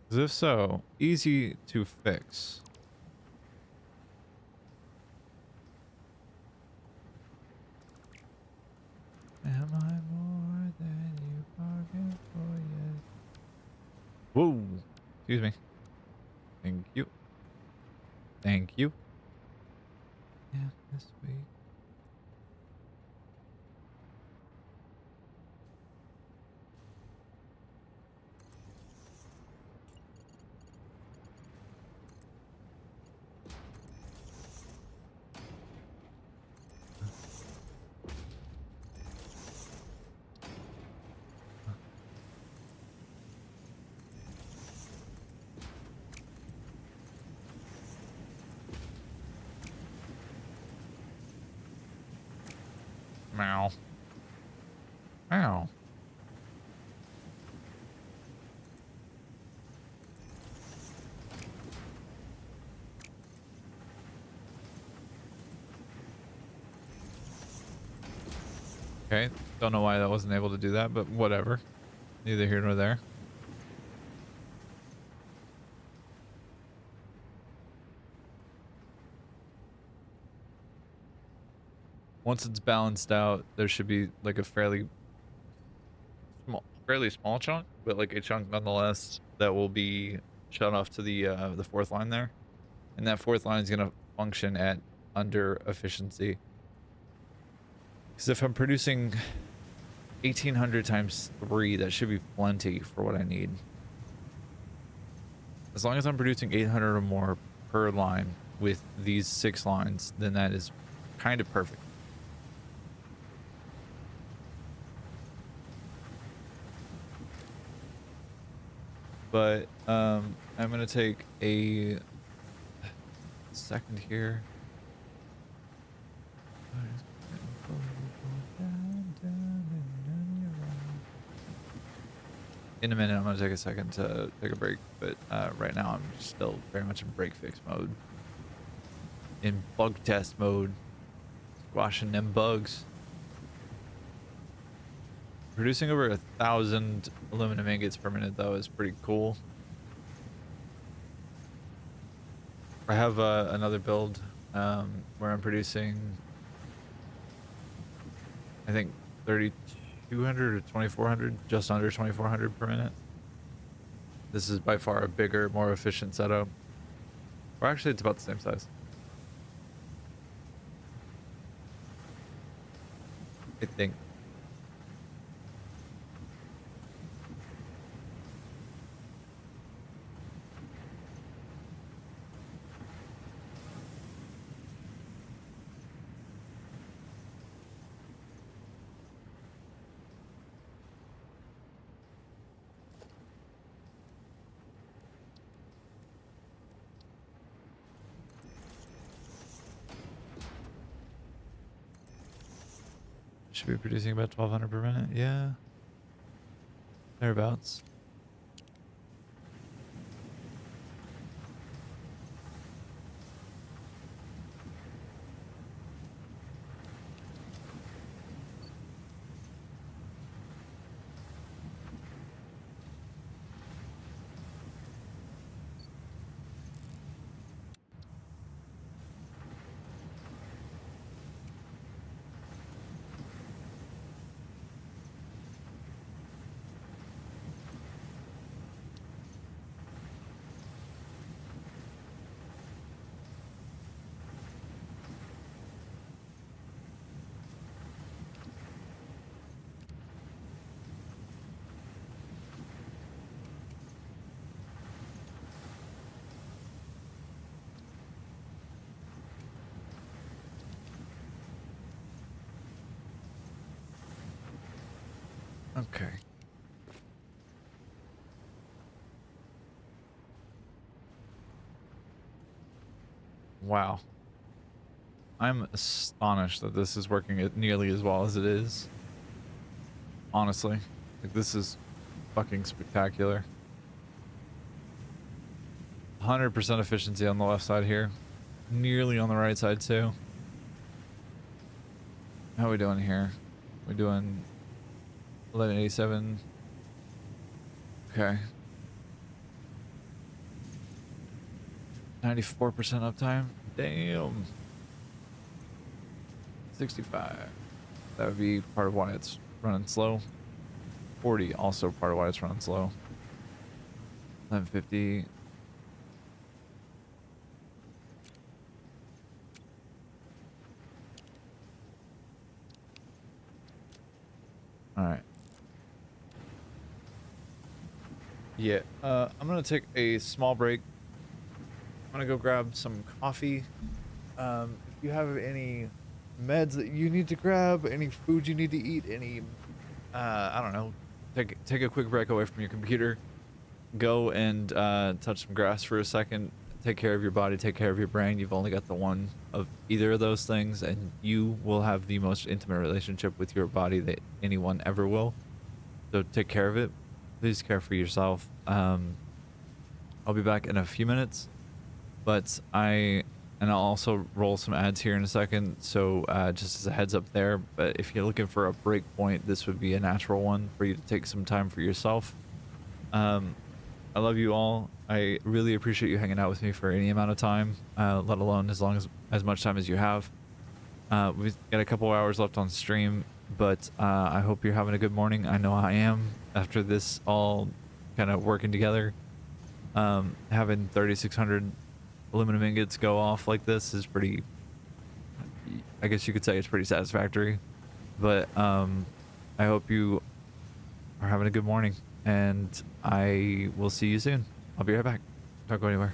Because if so, easy to fix. Am I more than you bargained for yet? Whoa! Excuse me. Thank you. Thank you. Yeah, this week. Meow. Meow. Okay, don't know why that wasn't able to do that, but whatever. Neither here nor there. Once it's balanced out, there should be like a fairly small chunk, but like a chunk nonetheless that will be shut off to the fourth line there. And that fourth line is going to function at under efficiency. Because if I'm producing 1800 times 3, that should be plenty for what I need. As long as I'm producing 800 or more per line with these 6 lines, then that is kind of perfect. But I'm going to take a second here. In a minute, I'm going to take a second to take a break, but right now I'm still very much in break fix mode. In bug test mode. Squashing them bugs. Producing over 1,000 aluminum ingots per minute, though, is pretty cool. I have another build where I'm producing, I think, 3,200 or 2,400, just under 2,400 per minute. This is by far a bigger, more efficient setup. Or actually, it's about the same size. I think. Should be producing about 1,200 per minute. Yeah. Thereabouts. Okay. Wow. I'm astonished that this is working nearly as well as it is. Honestly. Like, this is fucking spectacular. 100% efficiency on the left side here. Nearly on the right side too. How are we doing here? We're doing 1187. Okay. 94% uptime. Damn. 65. That would be part of why it's running slow. 40 also part of why it's running slow. 1150. All right. Yeah. I'm gonna take a small break. I'm gonna go grab some coffee. If you have any meds that you need to grab, any food you need to eat, any, I don't know, take a quick break away from your computer. Go and touch some grass for a second. Take care of your body. Take care of your brain. You've only got the one of either of those things, and you will have the most intimate relationship with your body that anyone ever will. So take care of it. Please care for yourself. I'll be back in a few minutes, but and I'll also roll some ads here in a second. So just as a heads up there, but if you're looking for a break point, this would be a natural one for you to take some time for yourself. I love you all. I really appreciate you hanging out with me for any amount of time, let alone as much time as you have. We've got a couple hours left on stream, but I hope you're having a good morning. I know I am after this all kind of working together. Having 3,600 aluminum ingots go off like this is pretty, I guess you could say it's pretty satisfactory. But I hope you are having a good morning, and I will see you soon. I'll be right back. Don't go anywhere.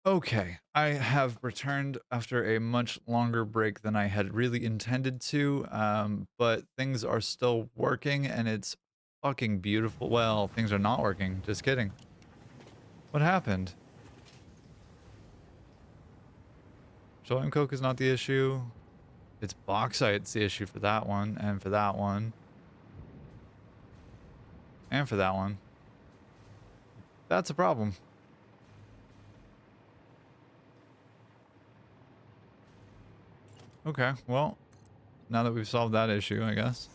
Okay, I have returned after a much longer break than I had really intended to, but things are still working and it's fucking beautiful. Well, things are not working. Just kidding. What happened? Petroleum coke is not the issue. It's bauxite's the issue for that one, and for that one, and for that one. That's a problem. Okay, well, now that we've solved that issue, I guess.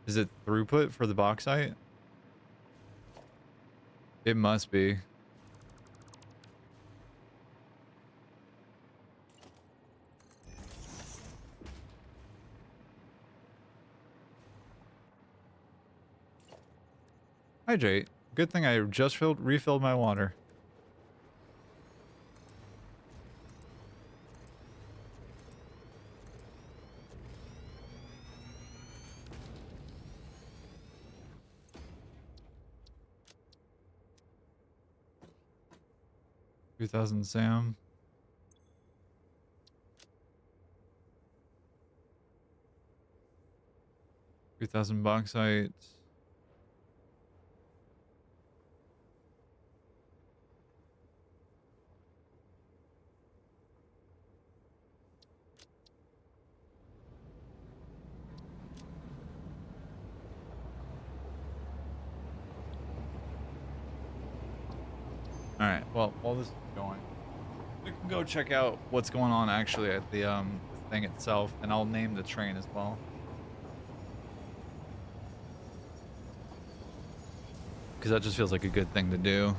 Is it throughput for the bauxite? It must be. Hydrate. Good thing I just refilled my water. $2,000 Sam. $2,000 bauxite. Alright, well, while this is going, we can go check out what's going on actually at the thing itself, and I'll name the train as well. Because that just feels like a good thing to do.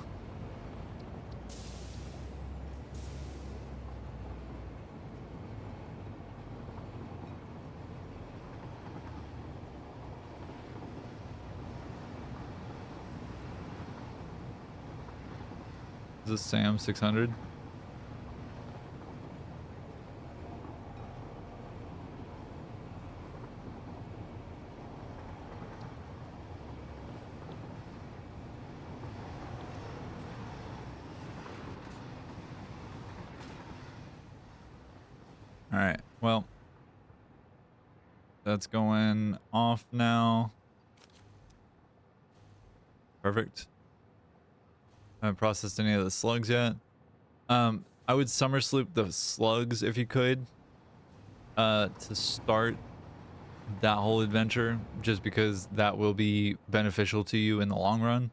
Is this Sam 600? Alright, well, that's going off now. Perfect. I haven't processed any of the slugs yet. I would summer sloop the slugs if you could, to start that whole adventure, just because that will be beneficial to you in the long run.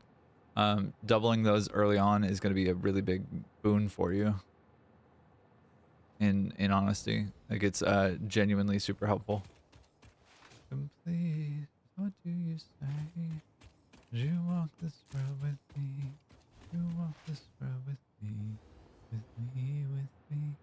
Doubling those early on is going to be a really big boon for you. In honesty, like it's genuinely super helpful. Complete. What do you say? You walk this road with me. You walk this road with me. With me, with me.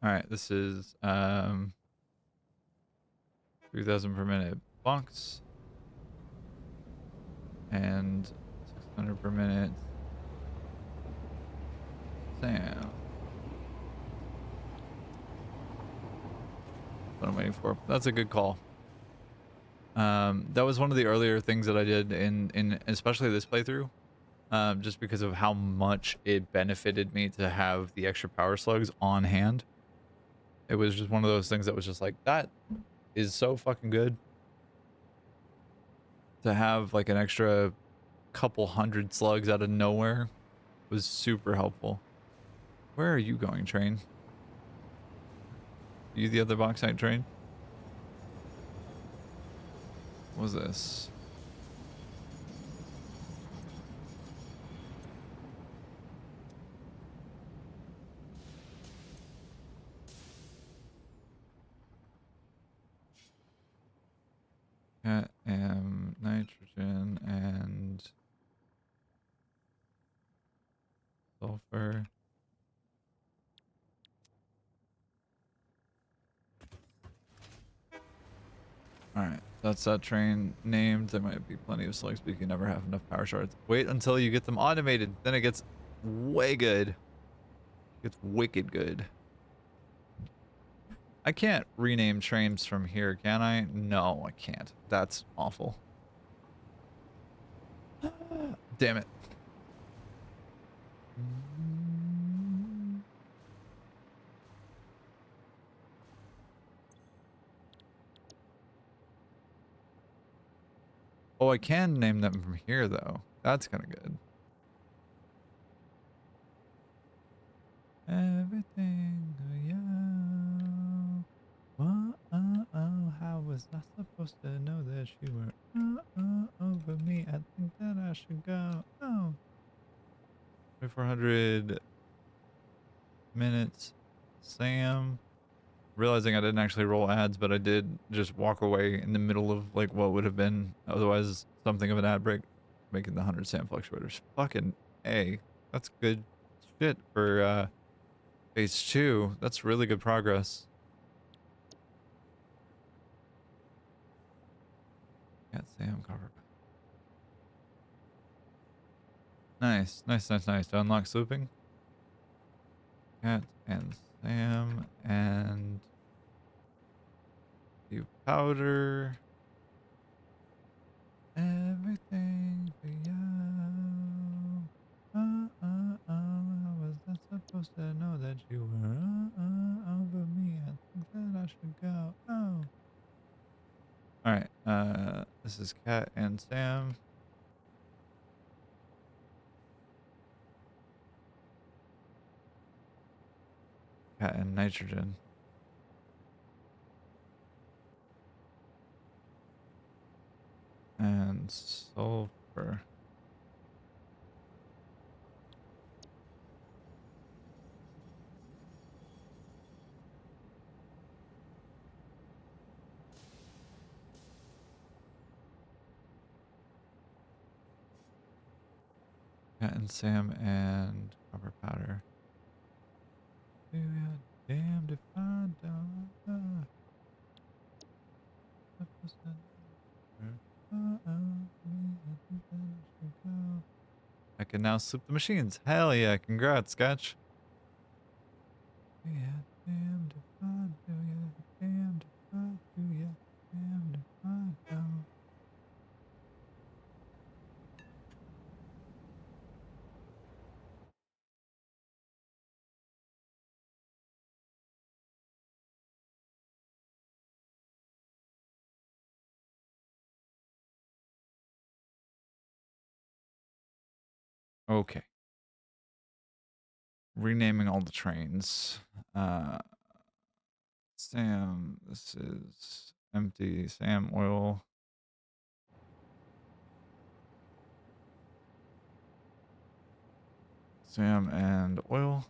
All right, this is 3,000 per minute box and 600 per minute Sam. What I'm waiting for. That's a good call. That was one of the earlier things that I did in especially this playthrough. Just because of how much it benefited me to have the extra power slugs on hand. It was just one of those things that was just like, that is so fucking good. To have like an extra couple hundred slugs out of nowhere was super helpful. Where are you going, train? Are you the other bauxite train? What was this? Nitrogen and sulfur. All right. That's that train named. There might be plenty of slugs, but you can never have enough power shards. Wait until you get them automated. Then it gets way good. It's wicked good. I can't rename trains from here, can I? No, I can't. That's awful. Damn it. Oh, I can name them from here, though. That's kind of good. Everything to you. How was I supposed to know that you were over me? I think that I should go. Oh. 2400 minutes. Sam. Realizing I didn't actually roll ads, but I did just walk away in the middle of like what would have been otherwise something of an ad break, making the 100 Sam fluctuators. Fucking A. That's good shit for phase 2. That's really good progress. Got Sam cover. Nice, nice, nice, nice. To unlock swooping. Cat and Sam and you powder. Everything for you. How was I supposed to know that you were over me? I think that I should go. Oh. Alright, this is Cat and Sam. Cat and nitrogen. And sulfur. Cat and Sam and copper powder. Do ya damned if I don't. I can now slip the machines. Hell yeah, congrats, Sketch. Yeah, damned if I do ya, damned if I do ya, damned if I don't. Okay. Renaming all the trains. Sam, this is empty. Sam oil. Sam and oil.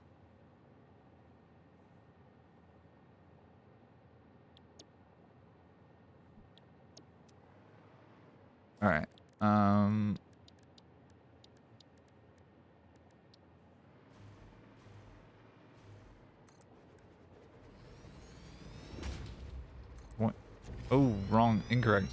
All right. What? Oh, wrong. Incorrect.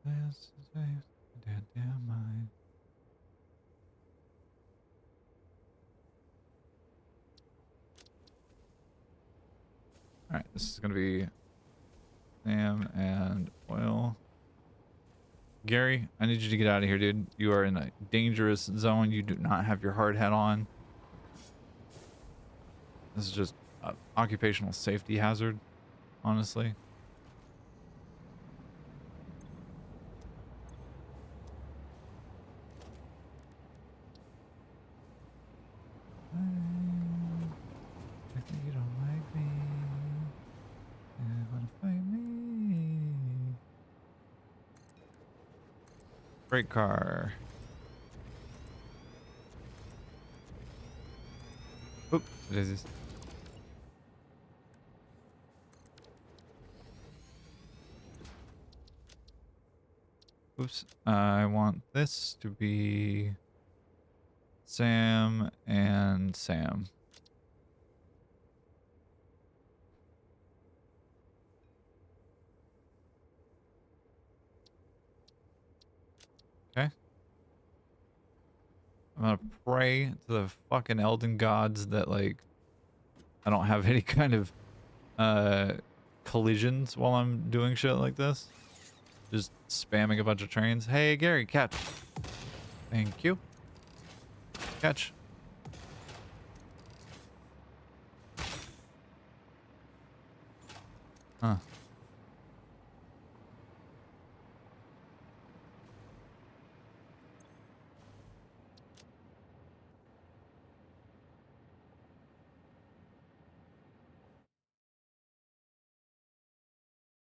This is a dead damn mind. All right, this is gonna be Sam and oil. Gary, I need you to get out of here, dude. You are in a dangerous zone. You do not have your hard hat on. This is just an occupational safety hazard, honestly. I think you don't like me. You wanna fight me? Freight car. Oop, daisies. Oops. I want this to be Sam and Sam. Okay. I'm gonna pray to the fucking Elden gods that, like, I don't have any kind of collisions while I'm doing shit like this. Just spamming a bunch of trains. Hey, Gary, catch. Thank you. Catch. Huh.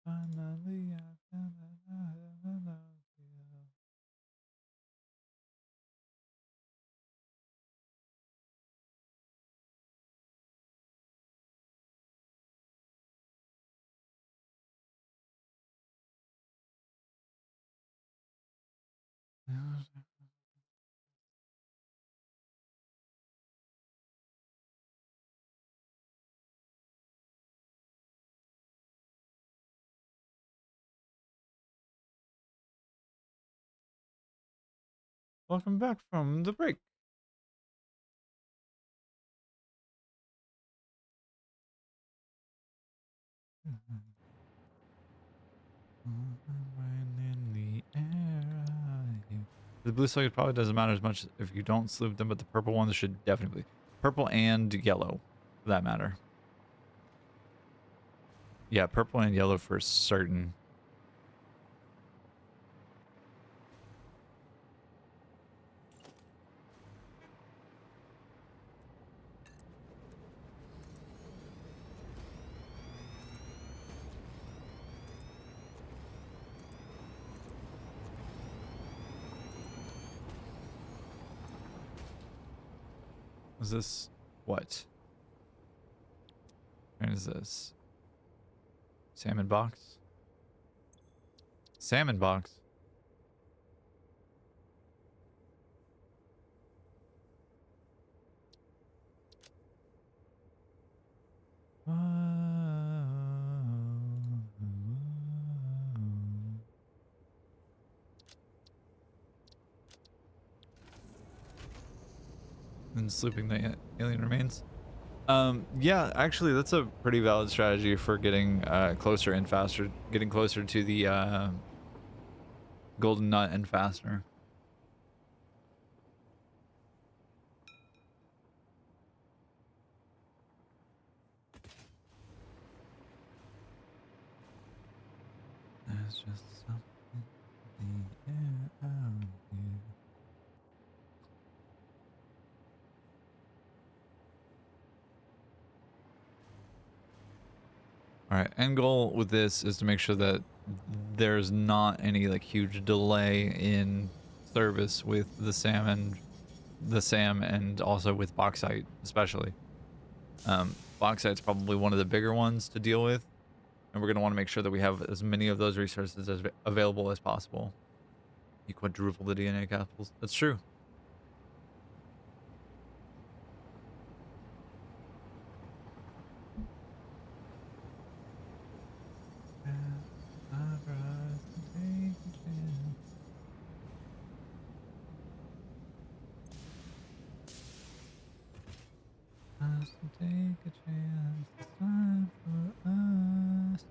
Finally, I found out. Welcome back from the break. The blue slug probably doesn't matter as much if you don't sloop them, but the purple ones should definitely. Purple and yellow, for that matter. Yeah, purple and yellow for certain. Is this what? Where is this? Salmon box? Salmon box? And slooping the alien remains. Yeah, actually, that's a pretty valid strategy for getting closer and faster, getting closer to the golden nut and faster. There's just something in the air out here. All right, end goal with this is to make sure that there's not any like huge delay in service with the SAM and also with bauxite especially. Bauxite's probably one of the bigger ones to deal with, and we're going to want to make sure that we have as many of those resources as available as possible. You quadruple the DNA capsules. That's true. Take a chance. It's time for us.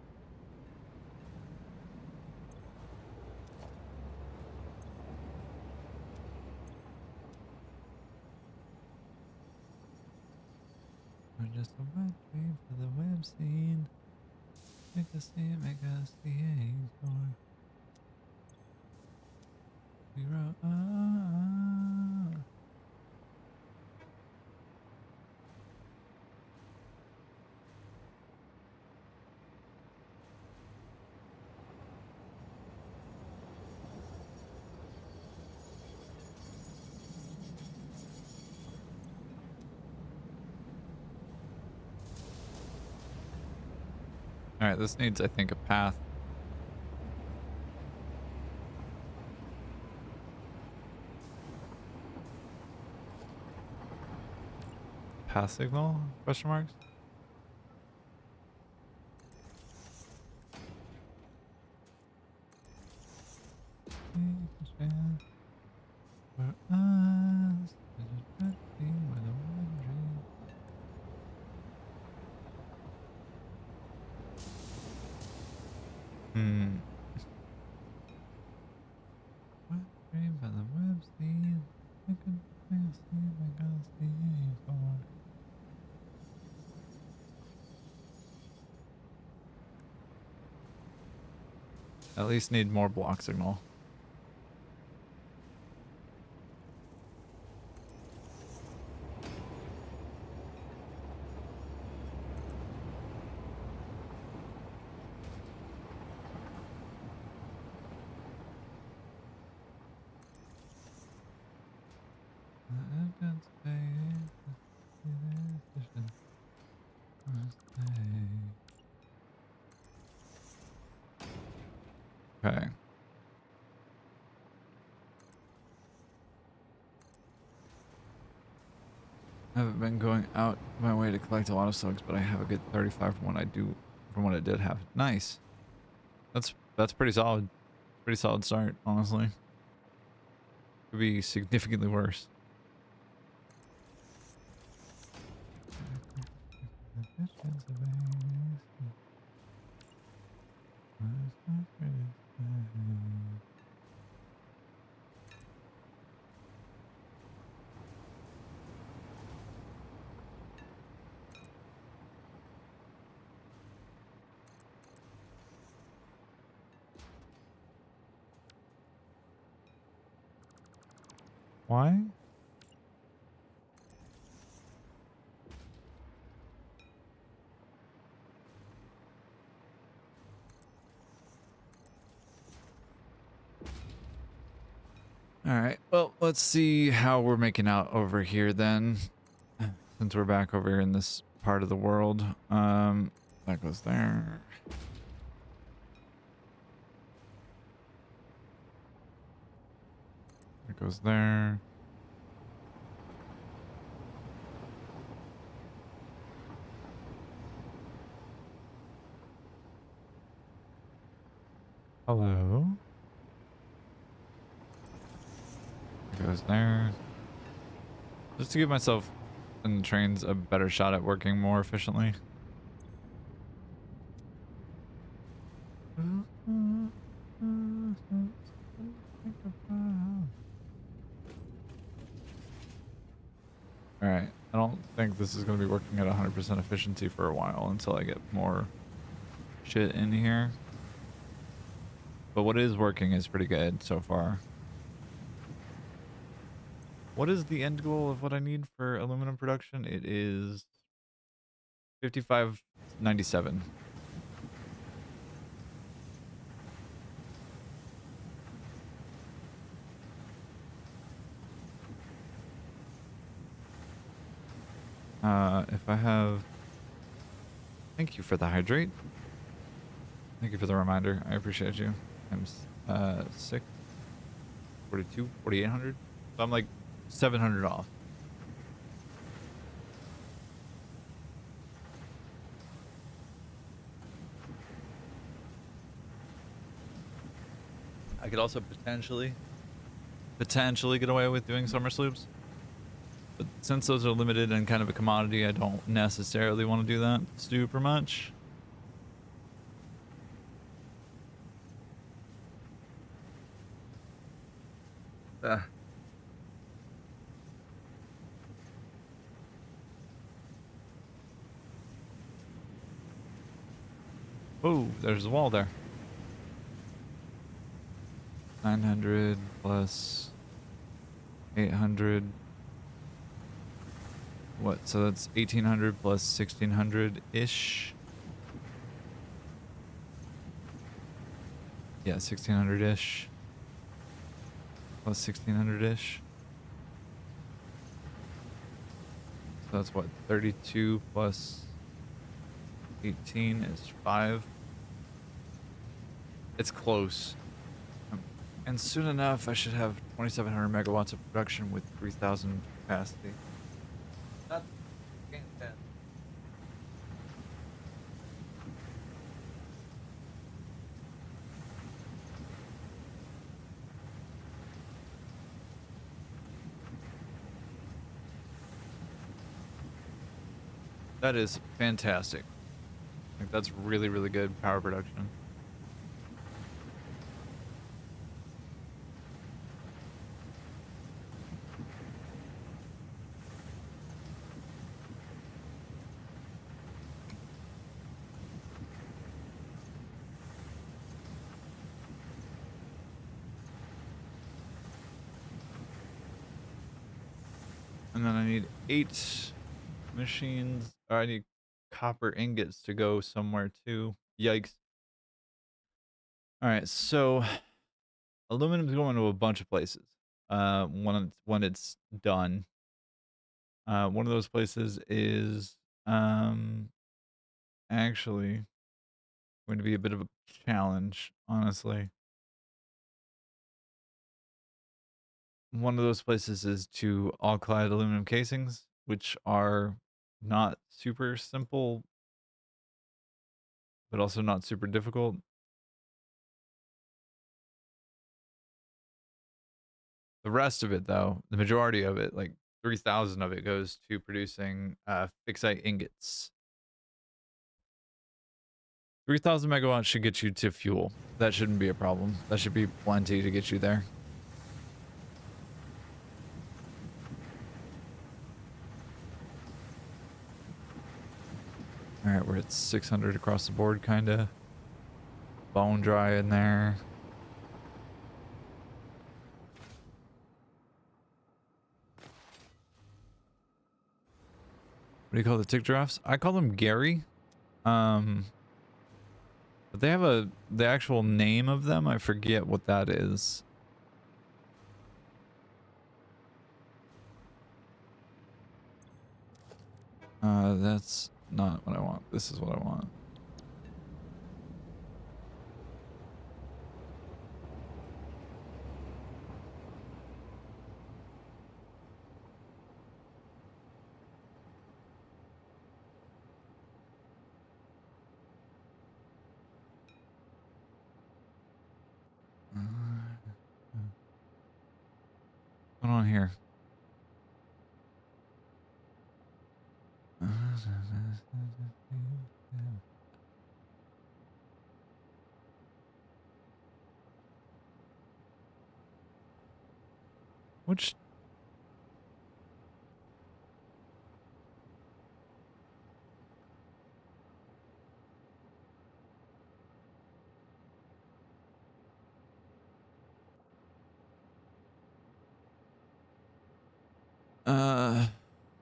We're just a wet dream for the web scene. Make us see it, make us the anchor. We wrote, All right, this needs, I think, a path. path signal? Question marks? Hmm. By the web speed. I could see my galaxy forward. At least need more block signal. Okay. I haven't been going out my way to collect a lot of slugs, but I have a good 35 from what I did have. Nice. That's pretty solid. Pretty solid start, honestly. Could be significantly worse. Why? All right. Well, let's see how we're making out over here then. Since we're back over here in this part of the world. That goes there. That goes there. Hello. That goes there. Just to give myself and the trains a better shot at working more efficiently. Alright, I don't think this is going to be working at 100% efficiency for a while until I get more shit in here. But what is working is pretty good so far. What is the end goal of what I need for aluminum production? It is 5597. If I have... Thank you for the hydrate. Thank you for the reminder. I appreciate you. I'm 6, 42, 4800. So I'm like 700 off. I could also potentially get away with doing summer sloops. But since those are limited and kind of a commodity, I don't necessarily want to do that super much. Oh, there's a wall there. 900 plus 800. What? So that's 1800 plus 1600-ish. Yeah, 1600-ish. Plus 1600-ish. So that's what? 32 plus 18 is 5. It's close. And soon enough, I should have 2700 megawatts of production with 3000 capacity. That's That is fantastic. Like, that's really, really good power production. And then I need 8 machines. Or I need copper ingots to go somewhere too. Yikes. All right, so aluminum's going to a bunch of places. When it's done. One of those places is actually going to be a bit of a challenge, honestly. One of those places is to all-clad aluminum casings, which are not super simple, but also not super difficult. The rest of it, though, the majority of it, like 3,000 of it, goes to producing fixite ingots. 3,000 megawatts should get you to fuel. That shouldn't be a problem. That should be plenty to get you there. All right, we're at 600 across the board, kind of. Bone dry in there. What do you call the tick giraffes? I call them Gary. But they have the actual name of them. I forget what that is. That's not what I want. This is what I want. What's going on here? Which...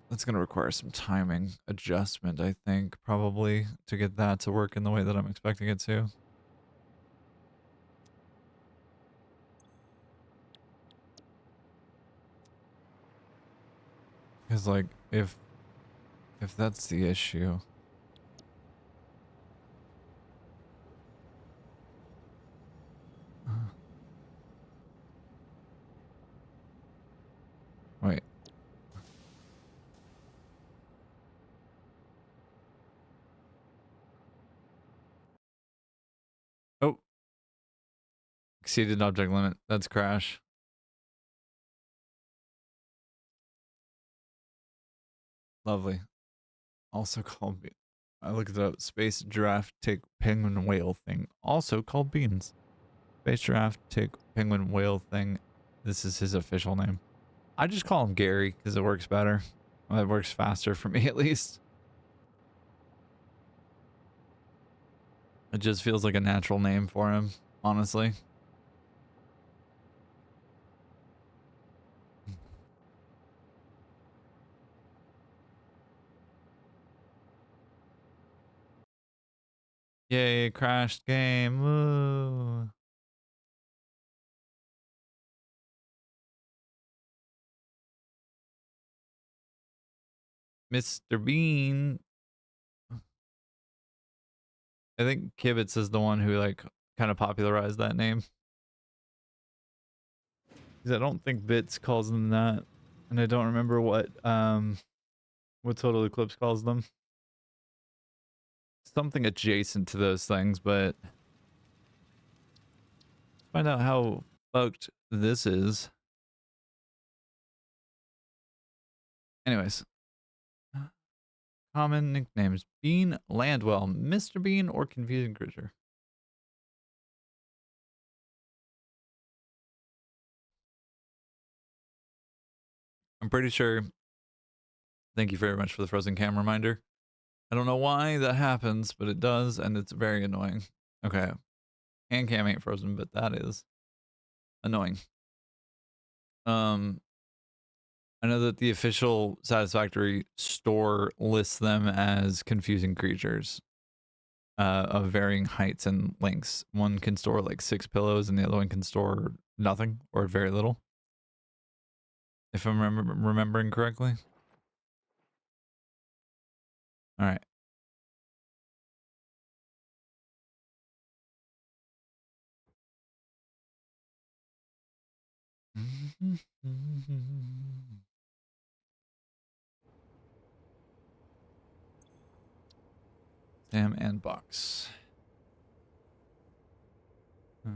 That's going to require some timing adjustment, I think, probably, to get that to work in the way that I'm expecting it to. Because, like, if that's the issue... Wait. Oh. Exceeded object limit. That's crash. Lovely. Also called... I looked it up. Space giraffe tick penguin whale thing. Also called beans. Space giraffe tick penguin whale thing. This is his official name. I just call him Gary because it works better. Well, it works faster for me, at least. It just feels like a natural name for him, honestly. Yay, crashed game. Woo. Mr. Bean. I think Kibitz is the one who, like, kind of popularized that name. Because I don't think Bits calls them that. And I don't remember what Total Eclipse calls them. Something adjacent to those things, but... Find out how fucked this is. Anyways. Common nicknames: Bean, Landwell, Mr. Bean, or Confusing Creature. I'm pretty sure. Thank you very much for the frozen cam reminder. I don't know why that happens, but it does, and it's very annoying. Okay. Hand cam ain't frozen, but that is annoying. I know that the official Satisfactory store lists them as confusing creatures of varying heights and lengths. One can store like 6 pillows, and the other one can store nothing or very little. If I'm remembering correctly. All right. Sam and Box. I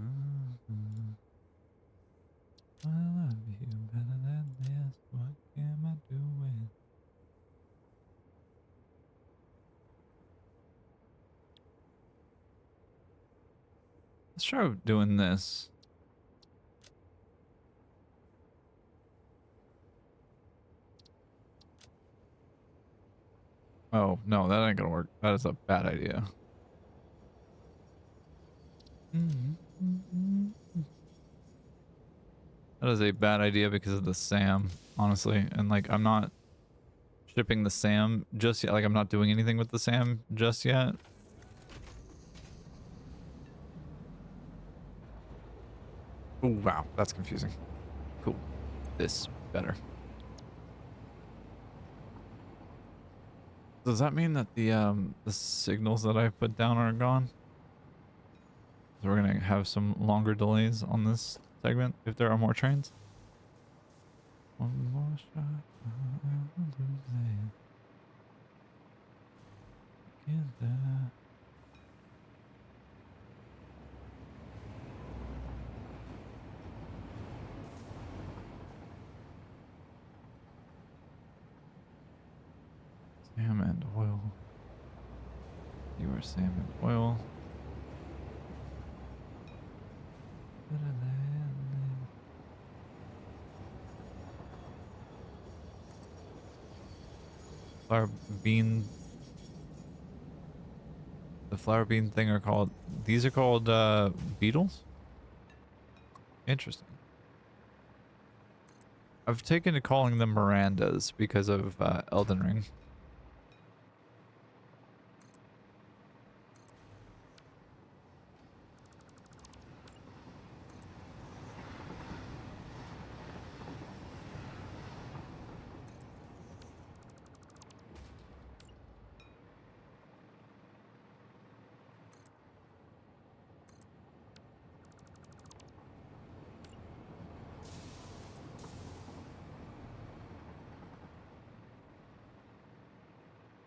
love you better than this. What am I doing? Let's try doing this. Oh, no, that ain't gonna work. That is a bad idea. That is a bad idea because of the SAM, honestly. And like, I'm not shipping the SAM just yet. Like, I'm not doing anything with the SAM just yet. Oh, wow. That's confusing. Cool. This better. Does that mean that the signals that I put down are gone? So we're gonna have some longer delays on this segment if there are more trains. One more shot. Sam and oil. You are Sam and oil. Flower bean. The flower bean thing are called. These are called beetles. Interesting. I've taken to calling them Mirandas because of Elden Ring.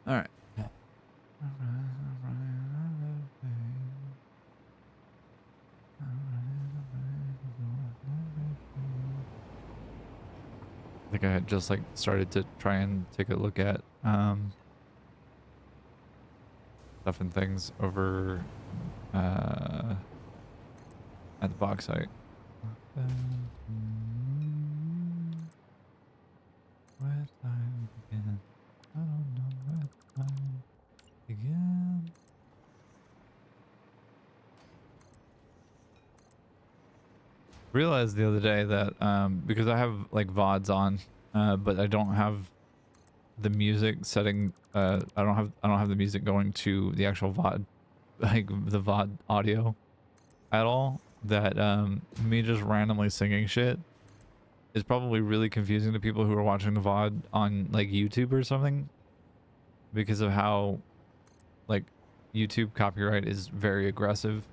All right. I think I had just like started to try and take a look at stuff and things over at the box site. Where time began. I don't know where time began. Realized the other day that because I have like VODs on, but I don't have the music setting. I don't have the music going to the actual VOD, like the VOD audio at all. That me just randomly singing shit is probably really confusing to people who are watching the VOD on like YouTube or something, because of how like YouTube copyright is very aggressive,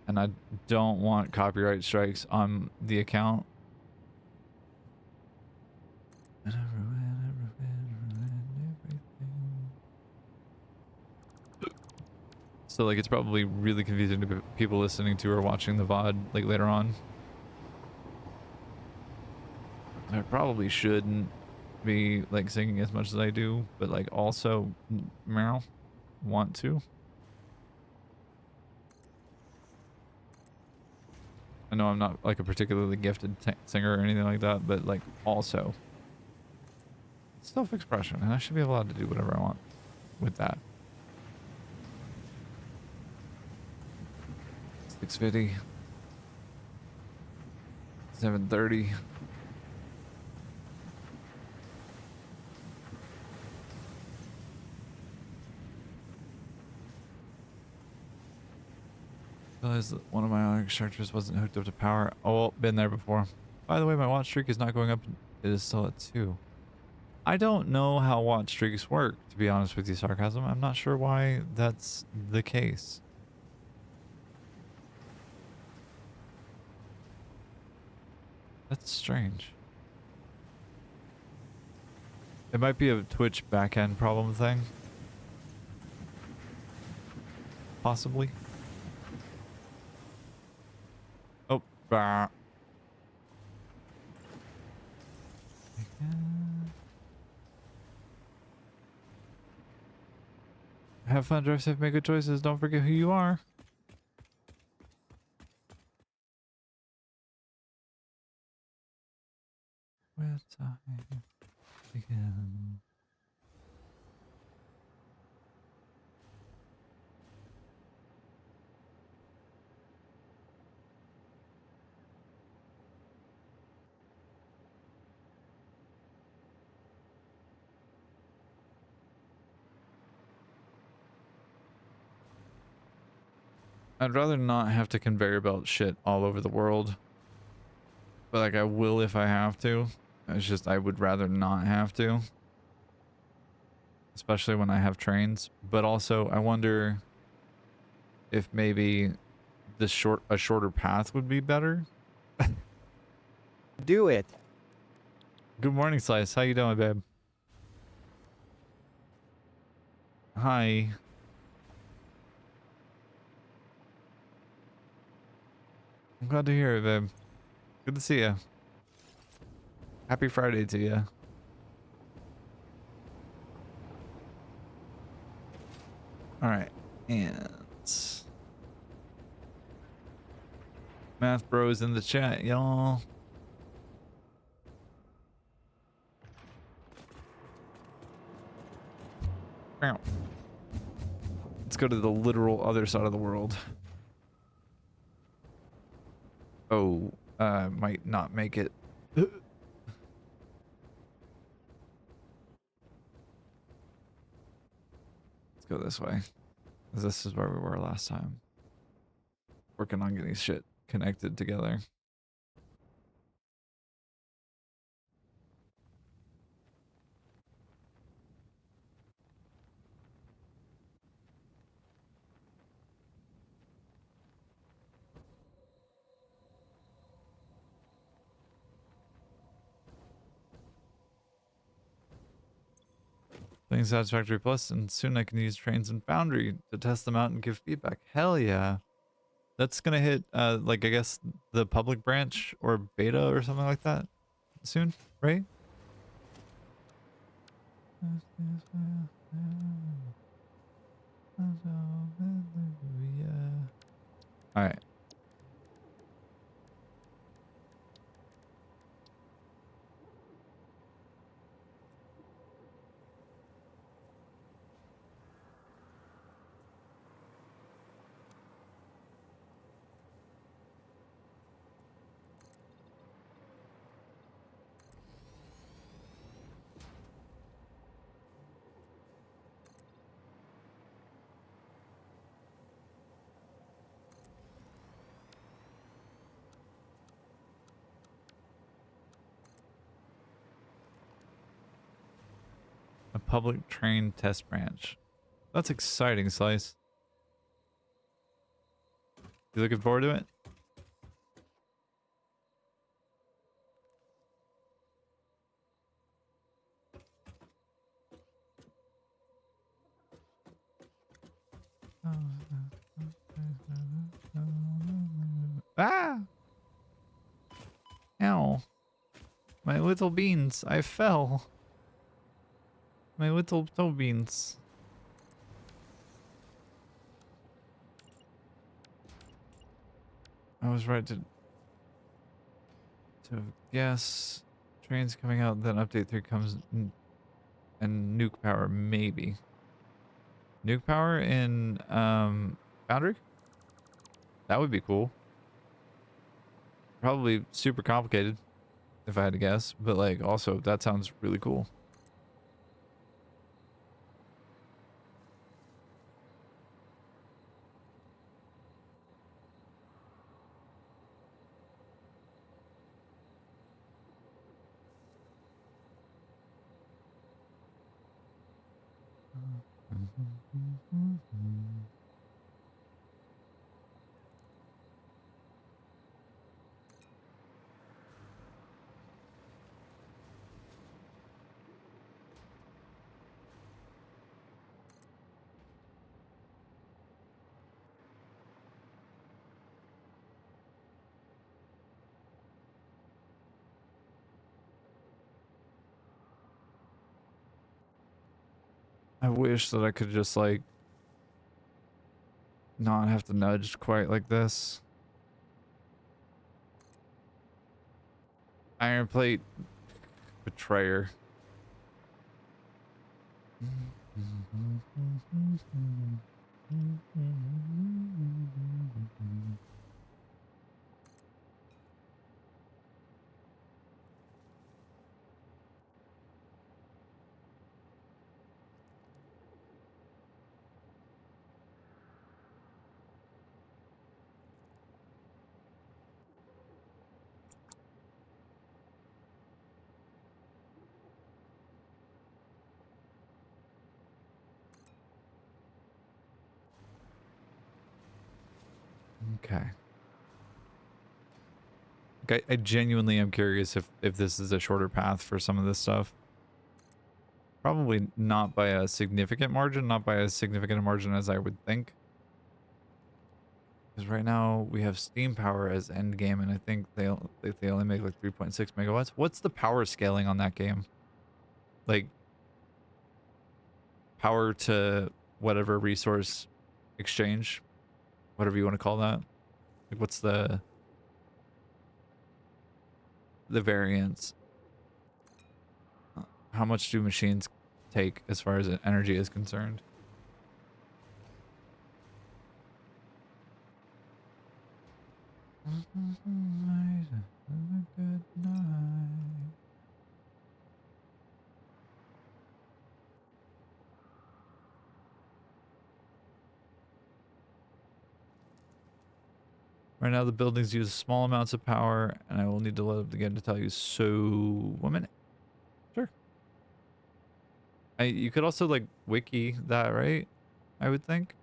and I don't want copyright strikes on the account. And I ruin everything. So like it's probably really confusing to people listening to or watching the VOD like later on. I probably shouldn't be like singing as much as I do, but like also meow want to. I know I'm not like a particularly gifted singer or anything like that, but like also self-expression, and I should be allowed to do whatever I want with that. 6:50, 7:30. Realized that one of my audio extractors wasn't hooked up to power. Oh, been there before. By the way, my watch streak is not going up. It is still at 2. I don't know how watch streaks work, to be honest with you, Sarcasm. I'm not sure why that's the case. That's strange. It might be a Twitch backend problem thing. Possibly. Oh, bah. Have fun, drive safe, make good choices. Don't forget who you are. Where time begin. I'd rather not have to conveyor belt shit all over the world. But like I will if I have to. It's just I would rather not have to. Especially when I have trains. But also I wonder if maybe a shorter path would be better. Do it. Good morning, Slice. How you doing, babe? Hi. I'm glad to hear it, babe. Good to see you. Happy Friday to you. All right. And Math Bros in the chat, y'all. Let's go to the literal other side of the world. Oh, might not make it. Let's go this way. This is where we were last time. Working on getting shit connected together. Playing Satisfactory Plus, and soon I can use Trains and Foundry to test them out and give feedback. Hell yeah. That's gonna hit, like, I guess, the public branch or beta or something like that soon, right? Alright. A public train test branch. That's exciting, Slice. You looking forward to it? Ah! Ow. My little beans, I fell. My little toe beans. I was right to guess. Trains coming out, then update 3 comes and nuke power, maybe. Nuke power in Boundary? That would be cool. Probably super complicated, if I had to guess, but like also that sounds really cool. I wish that I could just like not have to nudge quite like this. Iron plate betrayer. Okay. I genuinely am curious if this is a shorter path for some of this stuff. Probably not by a significant margin, not by as significant a margin as I would think. Because right now we have steam power as end game, and I think they only make like 3.6 megawatts. What's the power scaling on that game? Like power to whatever resource exchange, whatever you want to call that. Like what's the variance? How much do machines take as far as energy is concerned? Good night. Right now, the buildings use small amounts of power, and I will need to load up again to tell you. So, 1 minute. Sure. You could also like wiki that, right? I would think.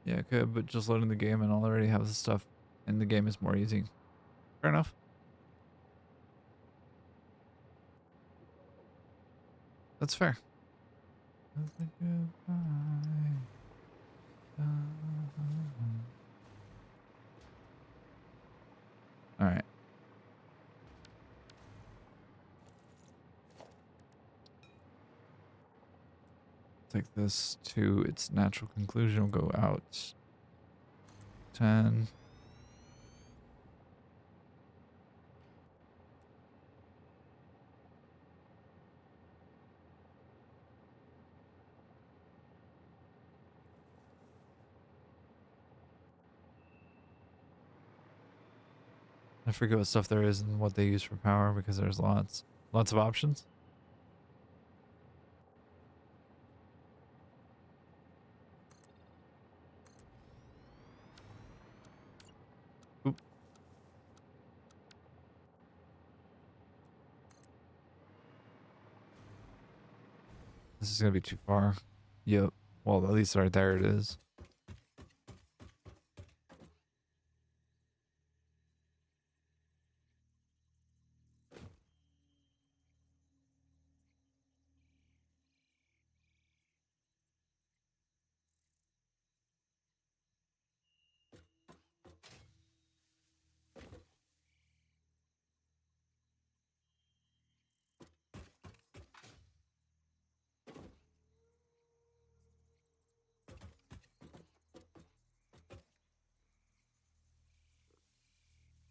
Yeah, I could, but just loading the game and already have the stuff in the game is more easy. Fair enough. That's fair. All right. Take this to its natural conclusion. We'll go out 10. I forget what stuff there is and what they use for power because there's lots of options. Oop. This is gonna be too far. Yep. Well, at least right there it is.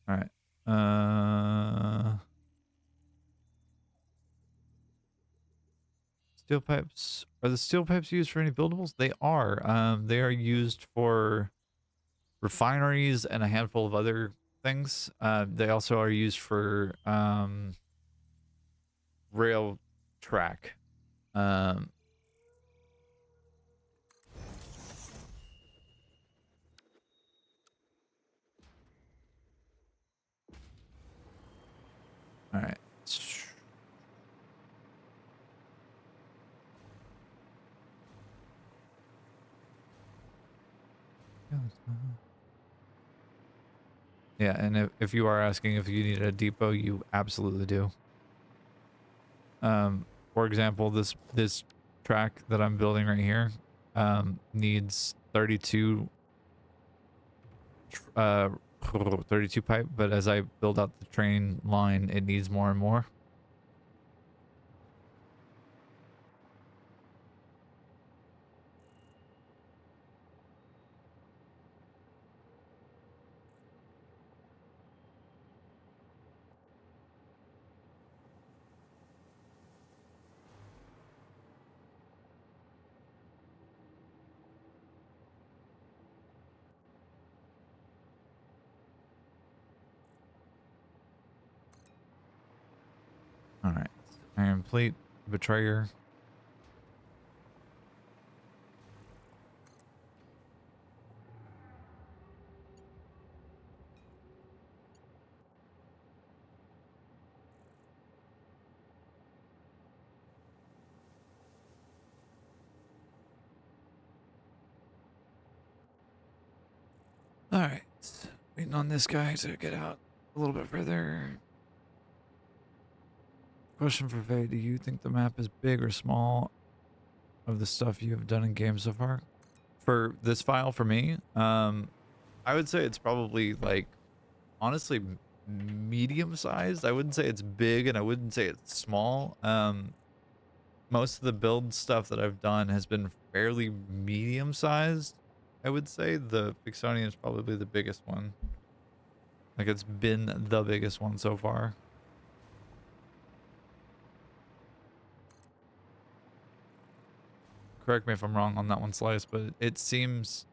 All right. Steel pipes. Are the steel pipes used for any buildables? They are. They are used for refineries and a handful of other things. They also are used for rail track. Um, all right. Yeah, and if you are asking if you need a depot, you absolutely do. For example, this track that I'm building right here needs 32 uh 32 pipe, but as I build out the train line, it needs more and more. All right. Iron plate, betrayer. All right. Waiting on this guy to get out a little bit further. Question for Faye, do you think the map is big or small of the stuff you have done in games so far? For this file for me, I would say it's probably like honestly medium sized. I wouldn't say it's big and I wouldn't say it's small. Most of the build stuff that I've done has been fairly medium sized. I would say the Fixonian is probably the biggest one. Like it's been the biggest one so far. Correct me if I'm wrong on that one, Slice, but it seems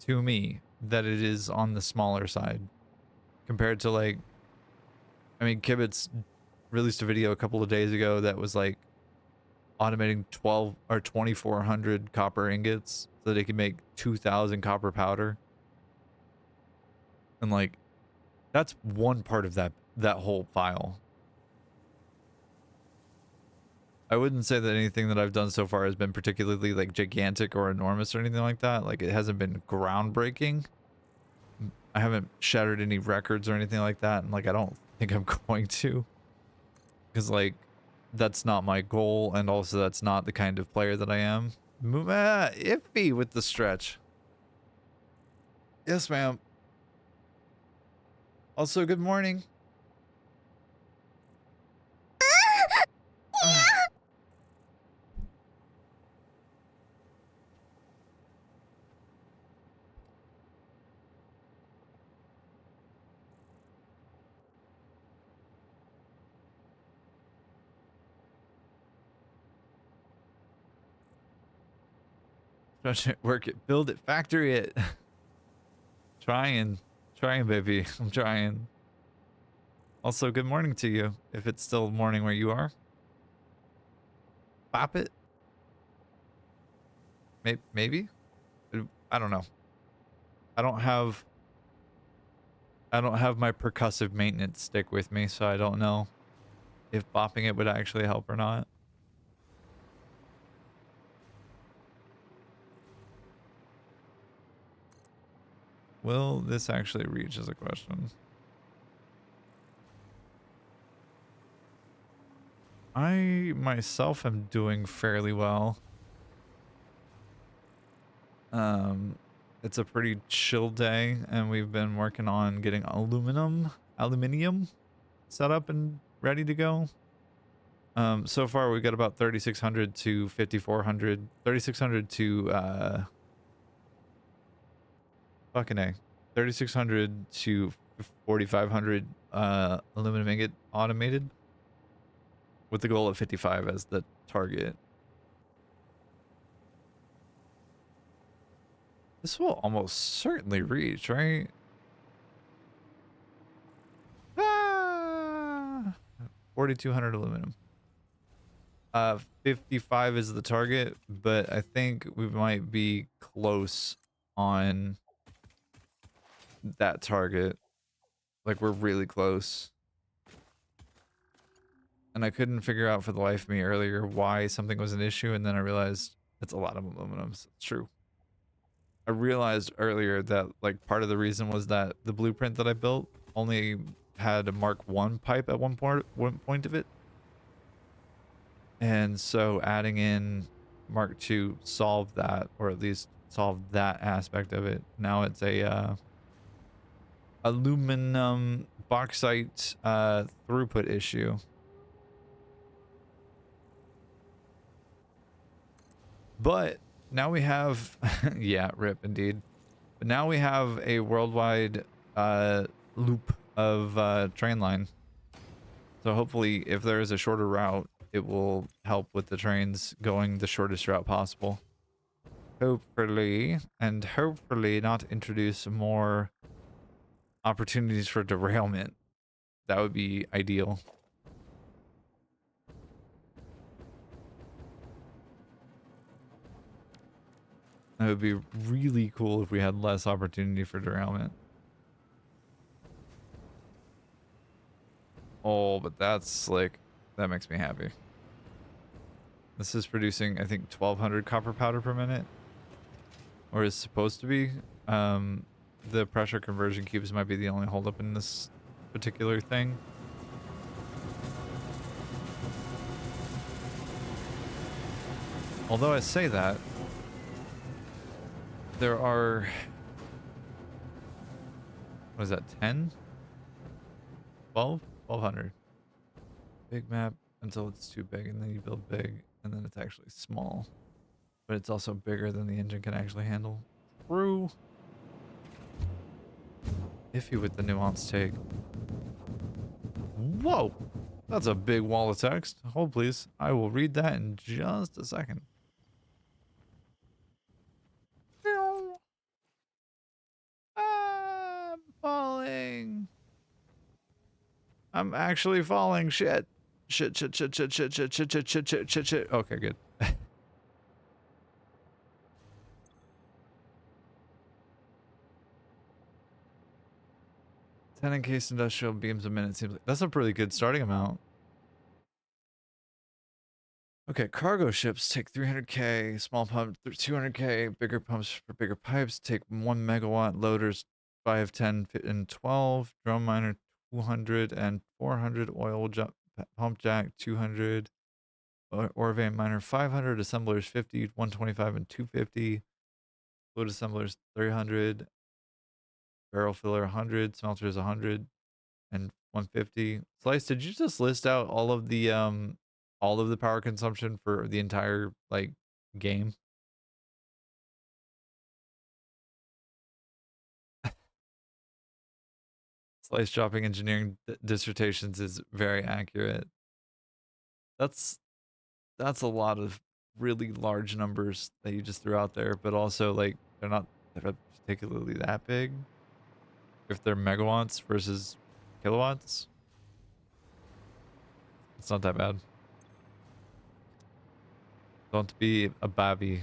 to me that it is on the smaller side compared to like, I mean, Kibitz released a video a couple of days ago that was like automating 12 or 2400 copper ingots so that it can make 2000 copper powder. And like, that's one part of that whole file. I wouldn't say that anything that I've done so far has been particularly like gigantic or enormous or anything like that. Like it hasn't been groundbreaking. I haven't shattered any records or anything like that, and like I don't think I'm going to, because like that's not my goal, and also that's not the kind of player that I am. Iffy with the stretch. Yes, ma'am. Also, good morning. Work it, build it, factory it. Trying, baby. I'm trying. Also, good morning to you, if it's still morning where you are. Pop it. Maybe? I don't know. I don't have my percussive maintenance stick with me, so I don't know if bopping it would actually help or not. Will this actually reach is a question. I myself am doing fairly well. It's a pretty chill day, and we've been working on getting aluminium set up and ready to go. So far we got about 3,600 to 5,400, 3,600 to fucking A, 3,600 to 4,500 aluminum ingot automated, with the goal of 55 as the target. This will almost certainly reach, right? Ah, 4,200 aluminum. 55 is the target, but I think we might be close on that target. Like, we're really close. And I couldn't figure out for the life of me earlier why something was an issue, and then I realized it's a lot of aluminum. So it's true. I realized earlier that like part of the reason was that the blueprint that I built only had a Mark 1 pipe at one point of it. And so adding in Mark 2 solved that, or at least solved that aspect of it. Now it's a aluminum bauxite throughput issue. But now we have yeah, rip indeed. But now we have a worldwide loop of train line. So hopefully if there is a shorter route, it will help with the trains going the shortest route possible. Hopefully, and hopefully not introduce more opportunities for derailment. That would be ideal. It would be really cool if we had less opportunity for derailment. Oh, but that's slick. That makes me happy. This is producing, I think, 1,200 copper powder per minute. Or is supposed to be. The pressure conversion cubes might be the only holdup in this particular thing. Although I say that, there are, what is that, 10? 12? 1,200. Big map until it's too big, and then you build big, and then it's actually small. But it's also bigger than the engine can actually handle. True. Iffy with the nuance take. Whoa! That's a big wall of text. Hold please. I will read that in just a second. I'm falling. I'm actually falling. Shit. Shit, shit, shit, shit, shit, shit, shit, shit, shit, shit, shit, shit. Okay, good. 10 encased industrial beams a minute seems like that's a pretty good starting amount. Okay, cargo ships take 300k, small pump 200k, bigger pumps for bigger pipes take 1 megawatt, loaders 5, 10, and 12, drum miner 200 and 400, oil pump jack 200, ore vein miner 500, assemblers 50, 125 and 250, load assemblers 300, barrel filler 100, smelters 100 and 150. Slice, did you just list out all of the power consumption for the entire like game? Slice dropping engineering dissertations is very accurate. That's a lot of really large numbers that you just threw out there, but also like they're not particularly that big. If they're megawatts versus kilowatts, it's not that bad. Don't be a babby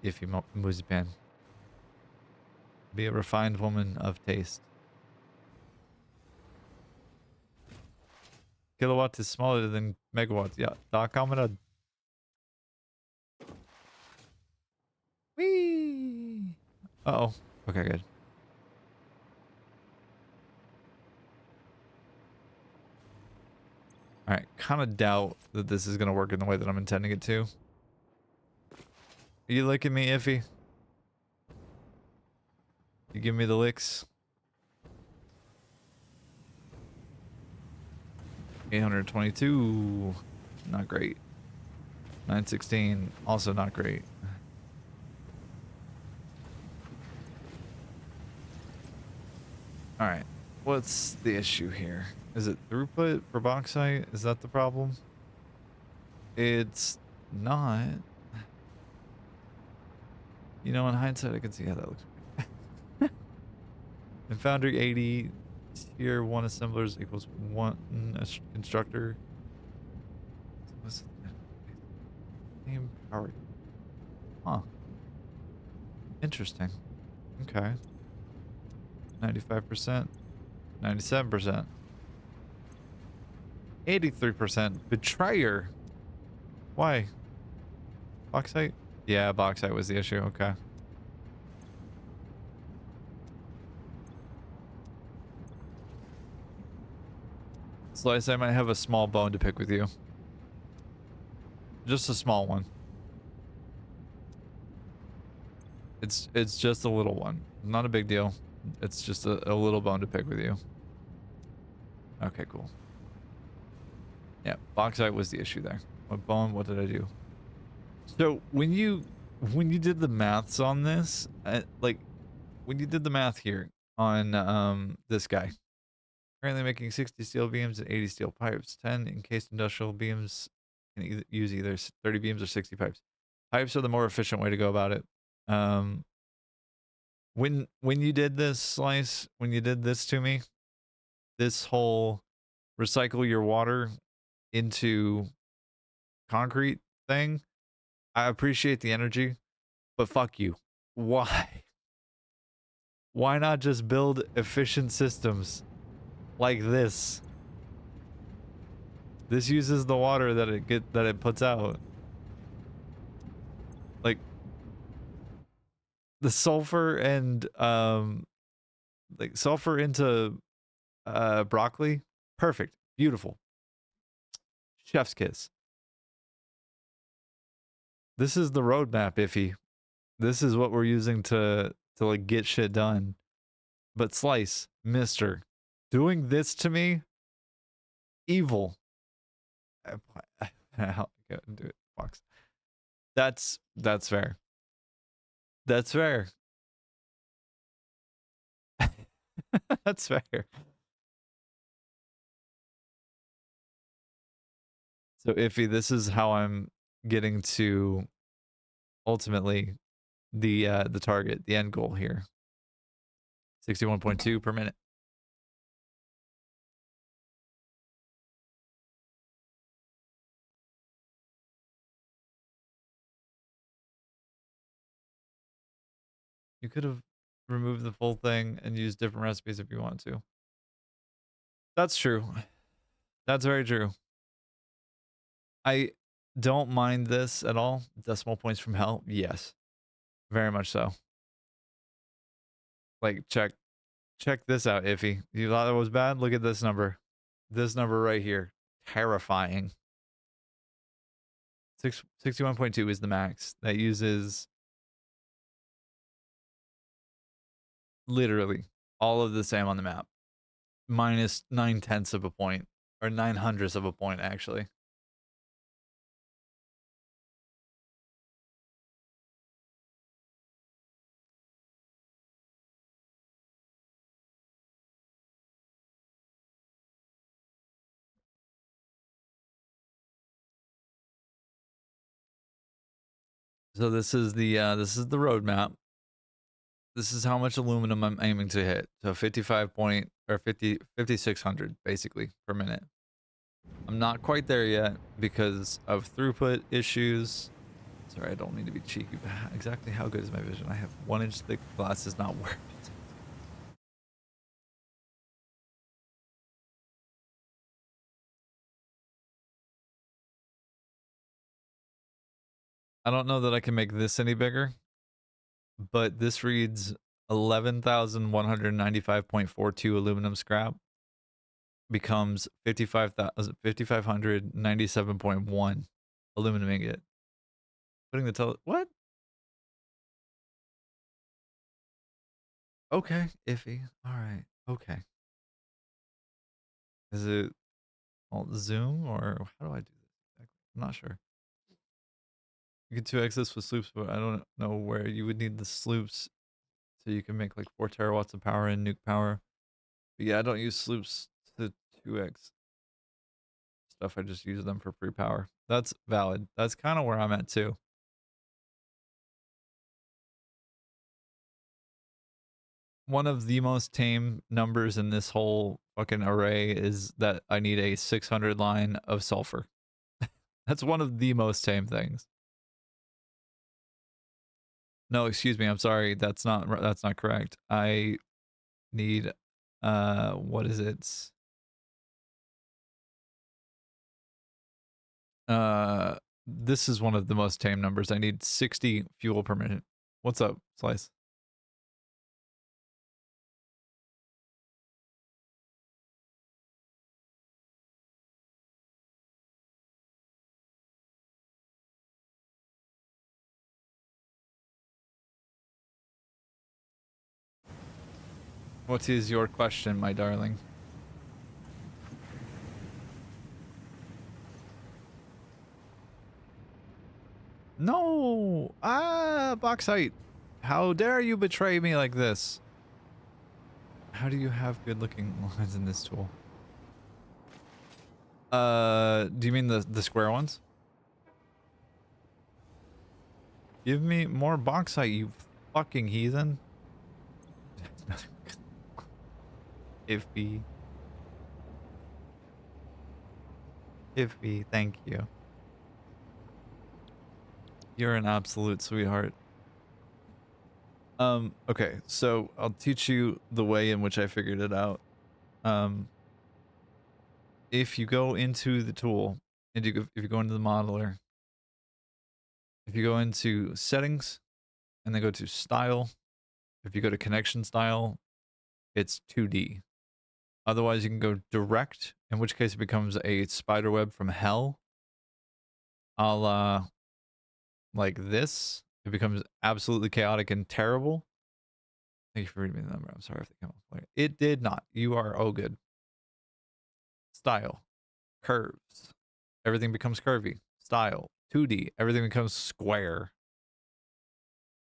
if you muzipan. Be a refined woman of taste. Kilowatt is smaller than megawatt. Yeah, Doc, I'm gonna. Whee! Uh oh. Okay, good. Alright, kind of doubt that this is going to work in the way that I'm intending it to. Are you looking at me, Iffy? You give me the licks? 822. Not great. 916. Also not great. Alright. What's the issue here? Is it throughput for bauxite? Is that the problem? It's not. You know, in hindsight, I can see how that looks. In Foundry 80, tier 1 assemblers equals 1 constructor. What's the name? Power. Huh. Interesting. Okay. 95%. 97%. 83%. Betrayer. Why? Bauxite? Yeah, bauxite was the issue. Okay. Slice, I might have a small bone to pick with you. Just a small one. It's just a little one. Not a big deal. It's just a little bone to pick with you. Okay, cool. Yeah, bauxite was the issue there. What bone? What did I do? So when you did the maths on this, like when you did the math here on this guy, currently making 60 steel beams and 80 steel pipes, 10 encased industrial beams, can use either 30 beams or 60 pipes. Pipes are the more efficient way to go about it. When you did this, Slice, when you did this to me, this whole recycle your water into concrete thing, I appreciate the energy, but fuck you. Why? Why not just build efficient systems like this? This uses the water that it puts out. Like the sulfur and like sulfur into broccoli, perfect, beautiful. Chef's kiss. This is the roadmap, Iffy. This is what we're using to like get shit done. But Slice, mister, doing this to me, evil. I'll go and do it, Fox. That's fair. That's fair. That's fair. So Iffy, this is how I'm getting to ultimately the target, the end goal here. 61.2 per minute. You could have removed the full thing and used different recipes if you want to. That's true. That's very true. I don't mind this at all. Decimal points from hell. Yes. Very much so. Like check this out, Iffy. You thought it was bad? Look at this number. This number right here. Terrifying. 61.2 is the max. That uses literally all of the same on the map. Minus 9/10 of a point. Or 9/100 of a point, actually. So this is the roadmap. This is how much aluminum I'm aiming to hit. So 5,600 basically per minute. I'm not quite there yet because of throughput issues. Sorry, I don't mean to be cheeky, but exactly how good is my vision? I have 1-inch thick glasses, not worth it. I don't know that I can make this any bigger, but this reads 11,195.42 aluminum scrap. becomes 5597.1 aluminum ingot. Putting the what? Okay, iffy. All right. Okay. Is it alt zoom or how do I do this? I'm not sure. You can 2x this with sloops, but I don't know where you would need the sloops so you can make like 4 terawatts of power and nuke power. But yeah, I don't use sloops to 2x stuff. I just use them for free power. That's valid. That's kind of where I'm at too. One of the most tame numbers in this whole fucking array is that I need a 600 line of sulfur. That's one of the most tame things. No, excuse me. I'm sorry. That's not correct. I need what is it? This is one of the most tame numbers. I need 60 fuel per minute. What's up, Slice? What is your question, my darling? No! Ah, bauxite. How dare you betray me like this? How do you have good looking lines in this tool? Do you mean the square ones? Give me more bauxite, you fucking heathen. Iffy. Iffy, thank you. You're an absolute sweetheart. Okay, so I'll teach you the way in which I figured it out. If you go into the tool, and if you go into the modeler, if you go into settings, and then go to style, if you go to connection style, it's 2D. Otherwise, you can go direct, in which case it becomes a spider web from hell. A la like this. It becomes absolutely chaotic and terrible. Thank you for reading me the number. I'm sorry if they come up later. It did not. You are oh good. Style. Curves. Everything becomes curvy. Style. 2D. Everything becomes square.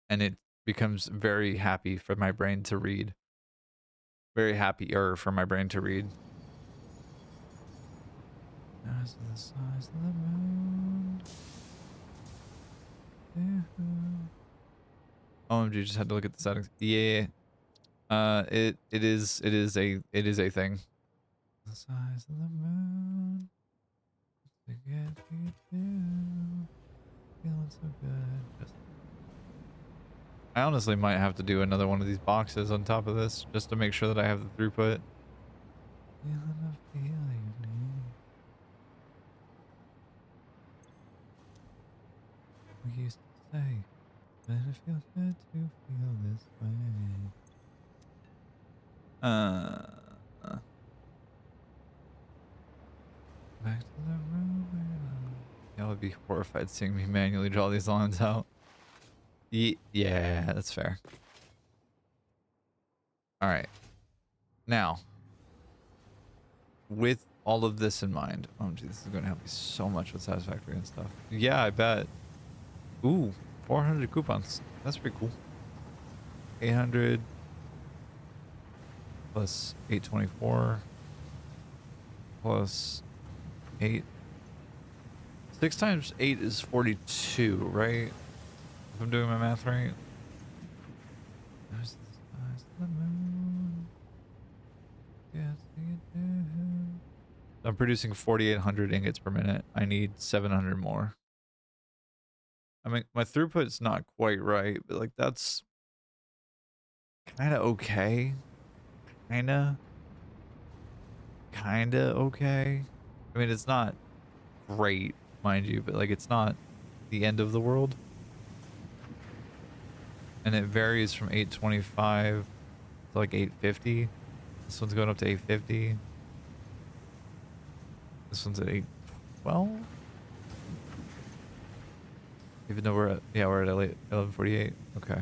And it becomes very happy for my brain to read. Very happier for my brain to read. As the size of the moon. OMG, just had to look at the settings. Yeah. It is a thing. The size of the moon. To get me to feeling so good. I honestly might have to do another one of these boxes on top of this just to make sure that I have the throughput. We used to say that it feels good to feel this way. Back to the room. Y'all would be horrified seeing me manually draw these lines out. Yeah, that's fair. All right. Now, with all of this in mind, oh geez, this is going to help me so much with Satisfactory and stuff. Yeah, I bet. Ooh, 400 coupons. That's pretty cool. 800 plus 824 plus 8. 6 times 8 is 42, right? If I'm doing my math right. There's the size of the moon. Yes, you do. I'm producing 4,800 ingots per minute. I need 700 more. I mean, my throughput's not quite right, but like that's kind of okay. Kinda okay. I mean, it's not great, mind you, but like it's not the end of the world. And it varies from 825 to like 850. This one's going up to 850. This one's at 8:12. Even though we're at, yeah, we're at 11:48. Okay.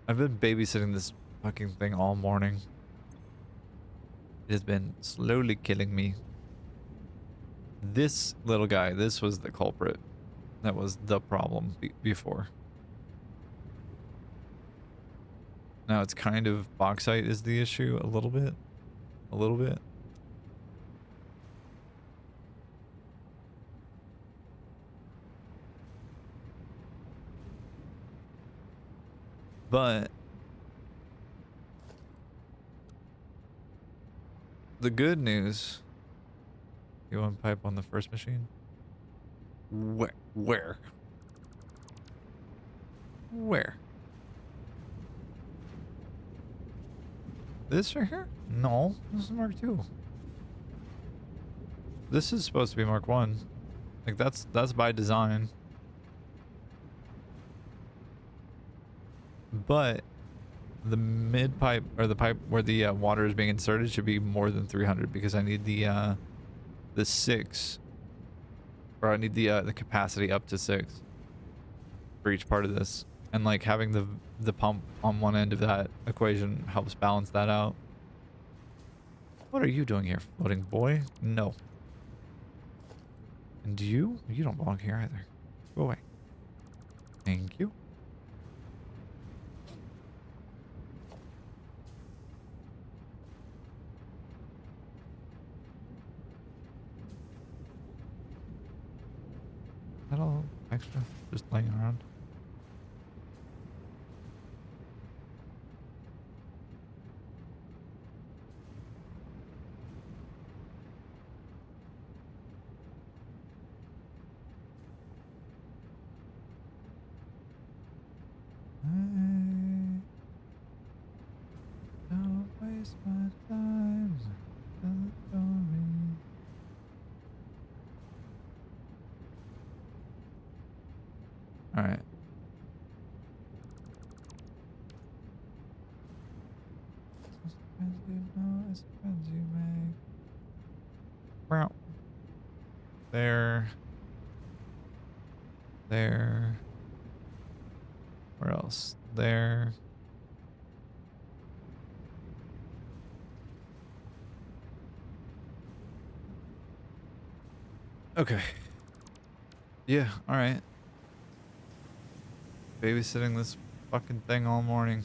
I've been babysitting this fucking thing all morning. It has been slowly killing me. This little guy, this was the culprit. That was the problem before. Now it's kind of bauxite is the issue a little bit. A little bit. But the good news, you want pipe on the first machine? Where? Where? Where? This right here? No, this is Mark II. This is supposed to be Mark I. Like that's by design. But the mid pipe or the pipe where the water is being inserted should be more than 300 because I need the 6, or I need the capacity up to 6 for each part of this, and like having the pump on one end of that equation helps balance that out. What are you doing here, floating boy? No. And you don't belong here either. Go away. Thank you. Is that all extra just laying around? Don't waste my time. All right. There. There. Where else? There. Okay. Yeah, alright. Babysitting this fucking thing all morning.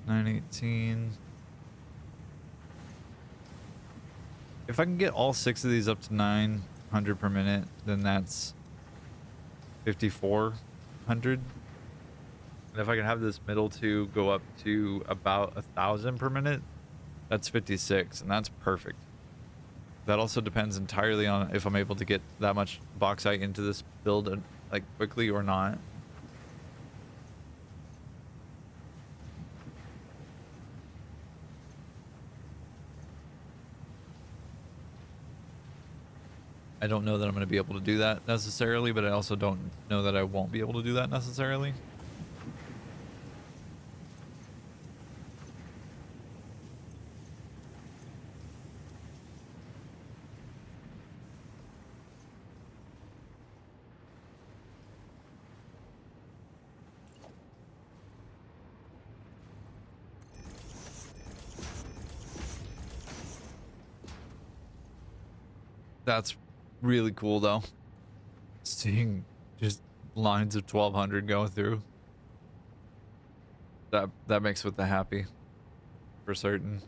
$9.18. If I can get all 6 of these up to 900 per minute, then that's 5,400. And if I can have this middle 2 go up to about 1,000 per minute, that's 56, and that's perfect. That also depends entirely on if I'm able to get that much bauxite into this build like quickly or not. I don't know that I'm going to be able to do that necessarily, but I also don't know that I won't be able to do that necessarily. That's really cool though. Seeing just lines of 1,200 going through. That makes with the happy. For certain.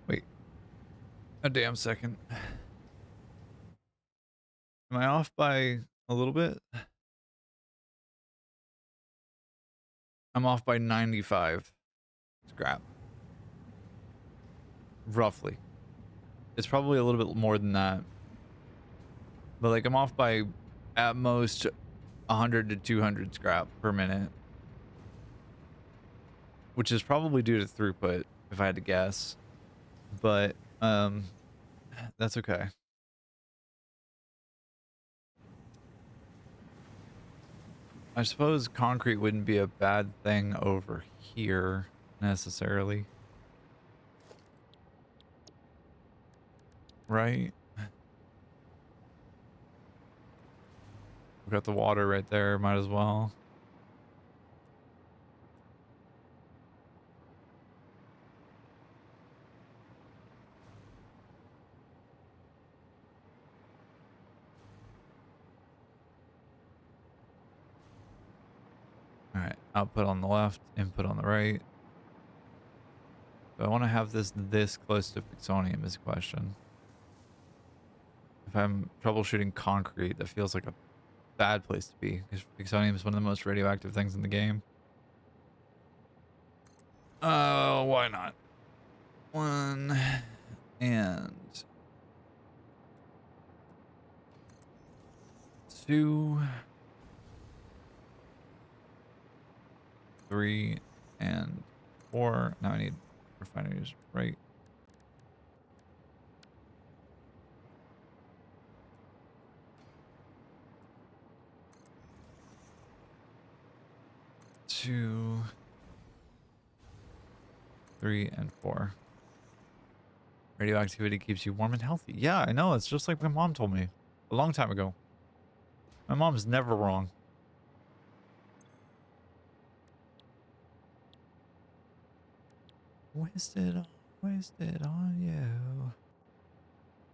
Wait. A damn second. Am I off by a little bit? I'm off by 95 scrap. Roughly. It's probably a little bit more than that. But like I'm off by at most 100 to 200 scrap per minute, which is probably due to throughput if I had to guess. But that's okay. I suppose concrete wouldn't be a bad thing over here necessarily. Right? We've got the water right there, might as well. All right, output on the left, input on the right. Do I want to have this close to Fixonium is a question. If I'm troubleshooting concrete, that feels like a bad place to be because Fixonium is one of the most radioactive things in the game. Why not? 1 and 2, 3 and 4. Now I need refineries, right? 2, 3 and 4. Radioactivity keeps you warm and healthy. Yeah, I know. It's just like my mom told me a long time ago. My mom's never wrong. Wasted on you.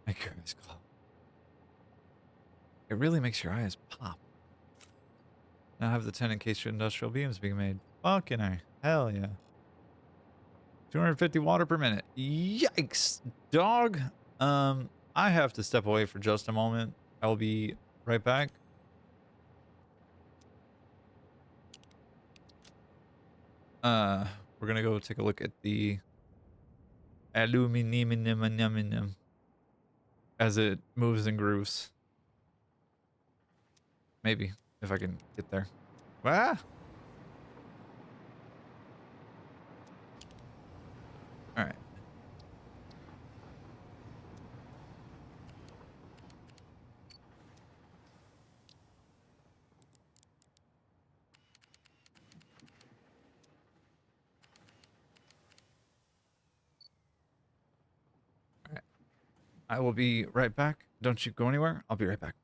Make your eyes glow. It really makes your eyes pop. Now have the 10 in case your industrial beams being made. Fucking A. Hell yeah. 250 water per minute. Yikes, dog. I have to step away for just a moment. I will be right back. We're gonna go take a look at the aluminum as it moves and grooves. Maybe if I can get there. Ah! All right. All right. I will be right back. Don't you go anywhere. I'll be right back.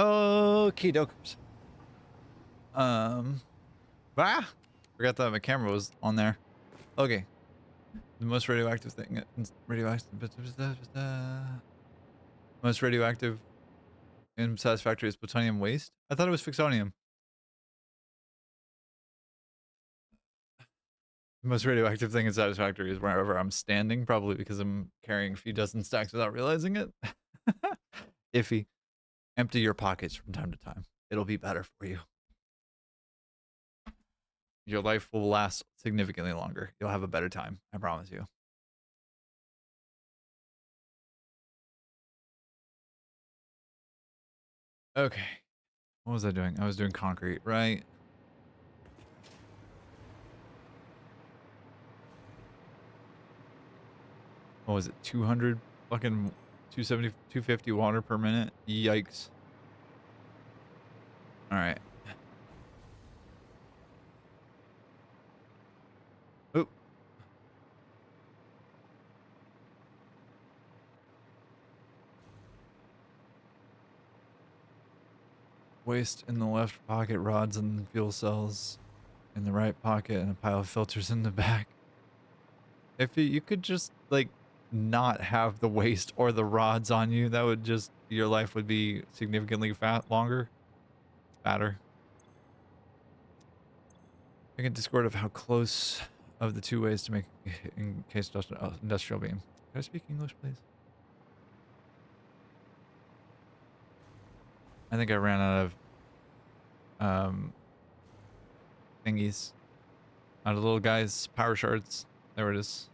Okay, dokers. Forgot that my camera was on there. Okay. The most radioactive thing. Most radioactive in Satisfactory is plutonium waste? I thought it was fixonium. The most radioactive thing in Satisfactory is wherever I'm standing, probably because I'm carrying a few dozen stacks without realizing it. Iffy. Empty your pockets from time to time. It'll be better for you. Your life will last significantly longer. You'll have a better time. I promise you. Okay. What was I doing? I was doing concrete, right? What was it? 200 fucking 270, 250 water per minute? Yikes. All right. Oop. Waste in the left pocket, rods and fuel cells in the right pocket, and a pile of filters in the back. If you could just, like, not have the waste or the rods on you, that would just, your life would be significantly fatter. Make a Discord of how close of the two ways to make in case industrial beam. Can I speak English, please? I think I ran out of thingies. Out of little guys, power shards. There it is.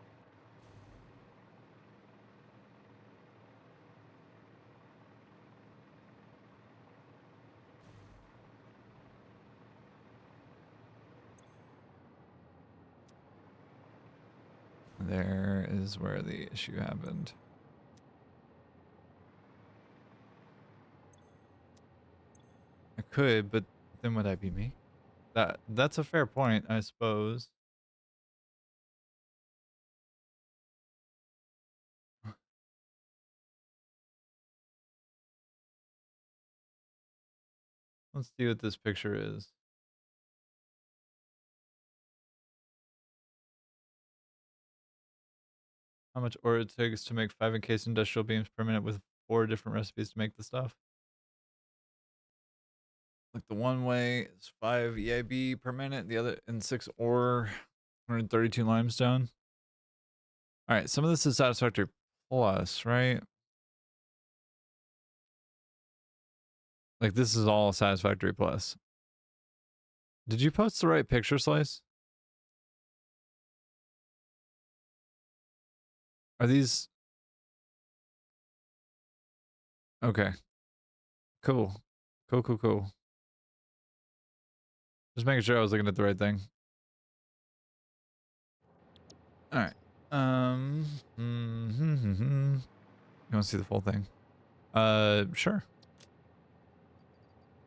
There is where the issue happened. I could, but then would I be me? That's a fair point, I suppose. Let's see what this picture is. How much ore it takes to make 5 encased industrial beams per minute with 4 different recipes to make the stuff. Like the one way is 5 EIB per minute, the other and 6 ore, 132 limestone. All right, some of this is Satisfactory plus, right? Like this is all Satisfactory plus. Did you post the right picture, Slice? Are these okay? Cool, cool. Just making sure I was looking at the right thing. All right. You want to see the full thing? Sure.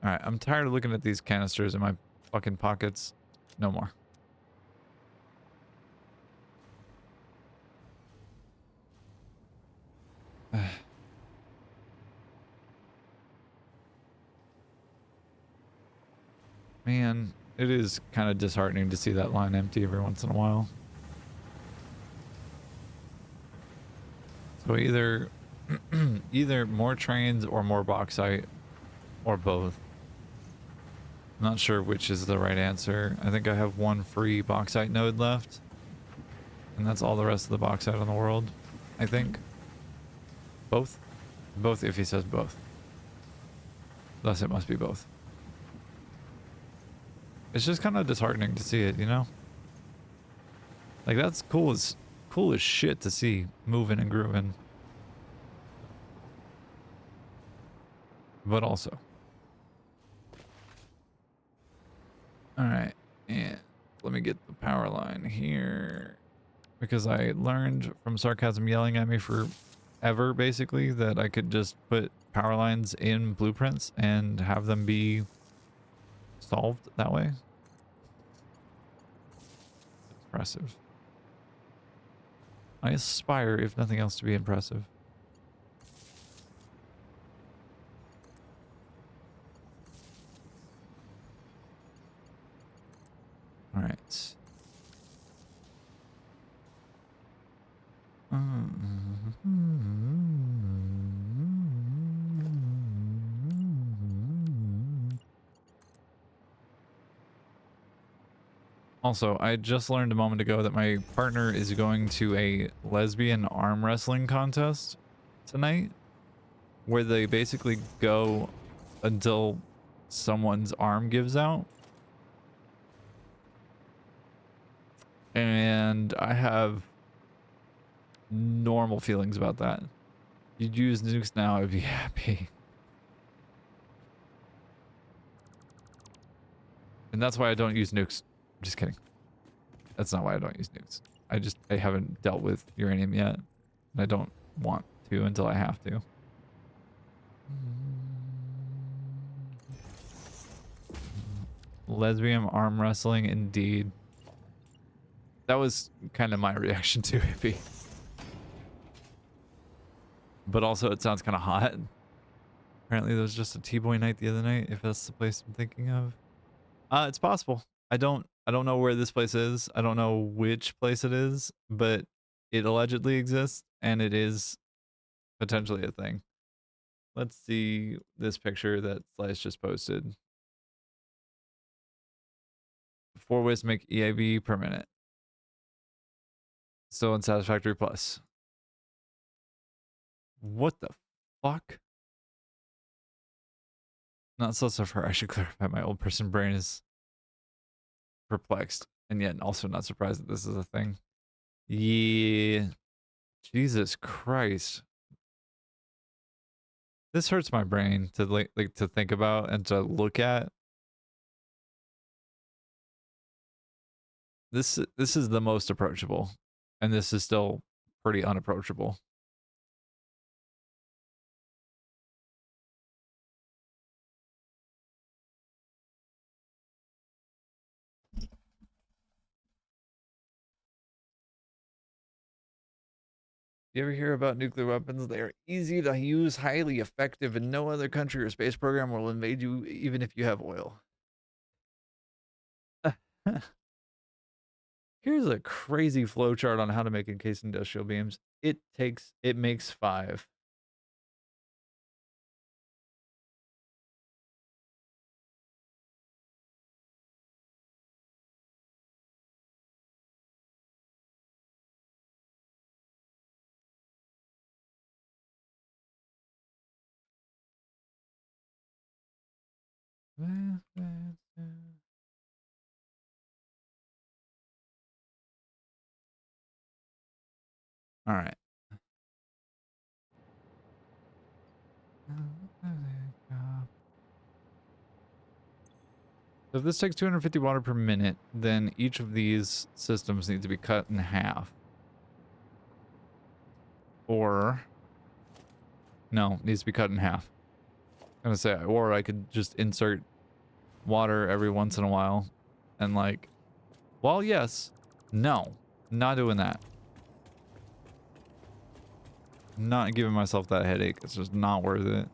All right. I'm tired of looking at these canisters in my fucking pockets. No more. Man, it is kind of disheartening to see that line empty every once in a while. So either either more trains or more bauxite or both. I'm not sure which is the right answer. I think I have one free bauxite node left. And that's all the rest of the bauxite in the world, I think. Both? Both if he says both. Thus it must be both. It's just kind of disheartening to see it, you know? Like that's cool as shit to see moving and grooving. But also. Alright, and let me get the power line here. Because I learned from Sarcasm yelling at me forever, basically, that I could just put power lines in blueprints and have them be solved that way. Impressive. I aspire, if nothing else, to be impressive. Also, I just learned a moment ago that my partner is going to a lesbian arm wrestling contest tonight, where they basically go until someone's arm gives out. And I have normal feelings about that. You'd use nukes now, I'd be happy. And that's why I don't use nukes. I'm just kidding. That's not why I don't use nukes. I haven't dealt with uranium yet. And I don't want to until I have to. Lesbian arm wrestling, indeed. That was kind of my reaction to hippie. But also it sounds kind of hot. Apparently there was just a T-boy night the other night, if that's the place I'm thinking of. It's possible. I don't know where this place is. I don't know which place it is, but it allegedly exists and it is potentially a thing. Let's see this picture that Slice just posted. 4 Wismic EAB per minute. Still in Satisfactory Plus. What the fuck? Not so far. I should clarify my old person brain is perplexed and yet also not surprised that this is a thing. Yeah. Jesus Christ. This hurts my brain to like to think about and to look at. This is the most approachable, and this is still pretty unapproachable. You ever hear about nuclear weapons? They are easy to use, highly effective, and no other country or space program will invade you even if you have oil. Here's a crazy flowchart on how to make encased industrial beams. It makes 5. All right. So if this takes 250 water per minute, then each of these systems need to be cut in half. Or, no, needs to be cut in half. I'm gonna say, or I could just insert water every once in a while. And like, well, yes, no, not doing that. Not giving myself that headache. It's just not worth it.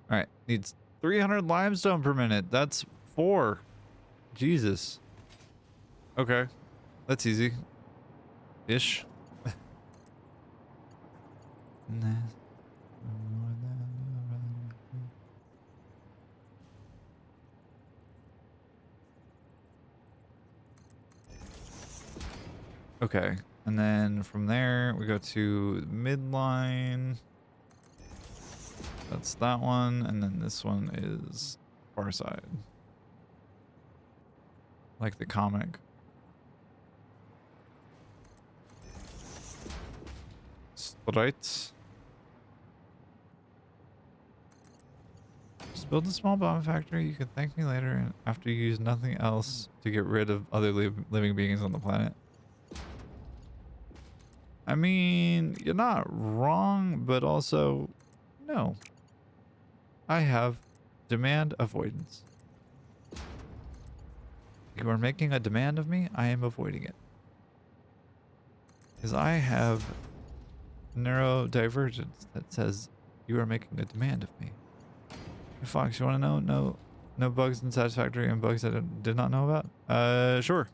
All right, needs 300 limestone per minute. That's 4. Jesus. Okay, that's easy. Ish. Okay, and then from there we go to midline. That's that one, and then this one is far side. Like the comic. Right. Just build a small bomb factory. You can thank me later after you use nothing else to get rid of other living beings on the planet. I mean, you're not wrong, but also, no. I have demand avoidance. You are making a demand of me? I am avoiding it. Because I have neurodivergence that says you are making a demand of me. Hey, Fox, you want to know? No bugs in Satisfactory and bugs that I did not know about? Sure.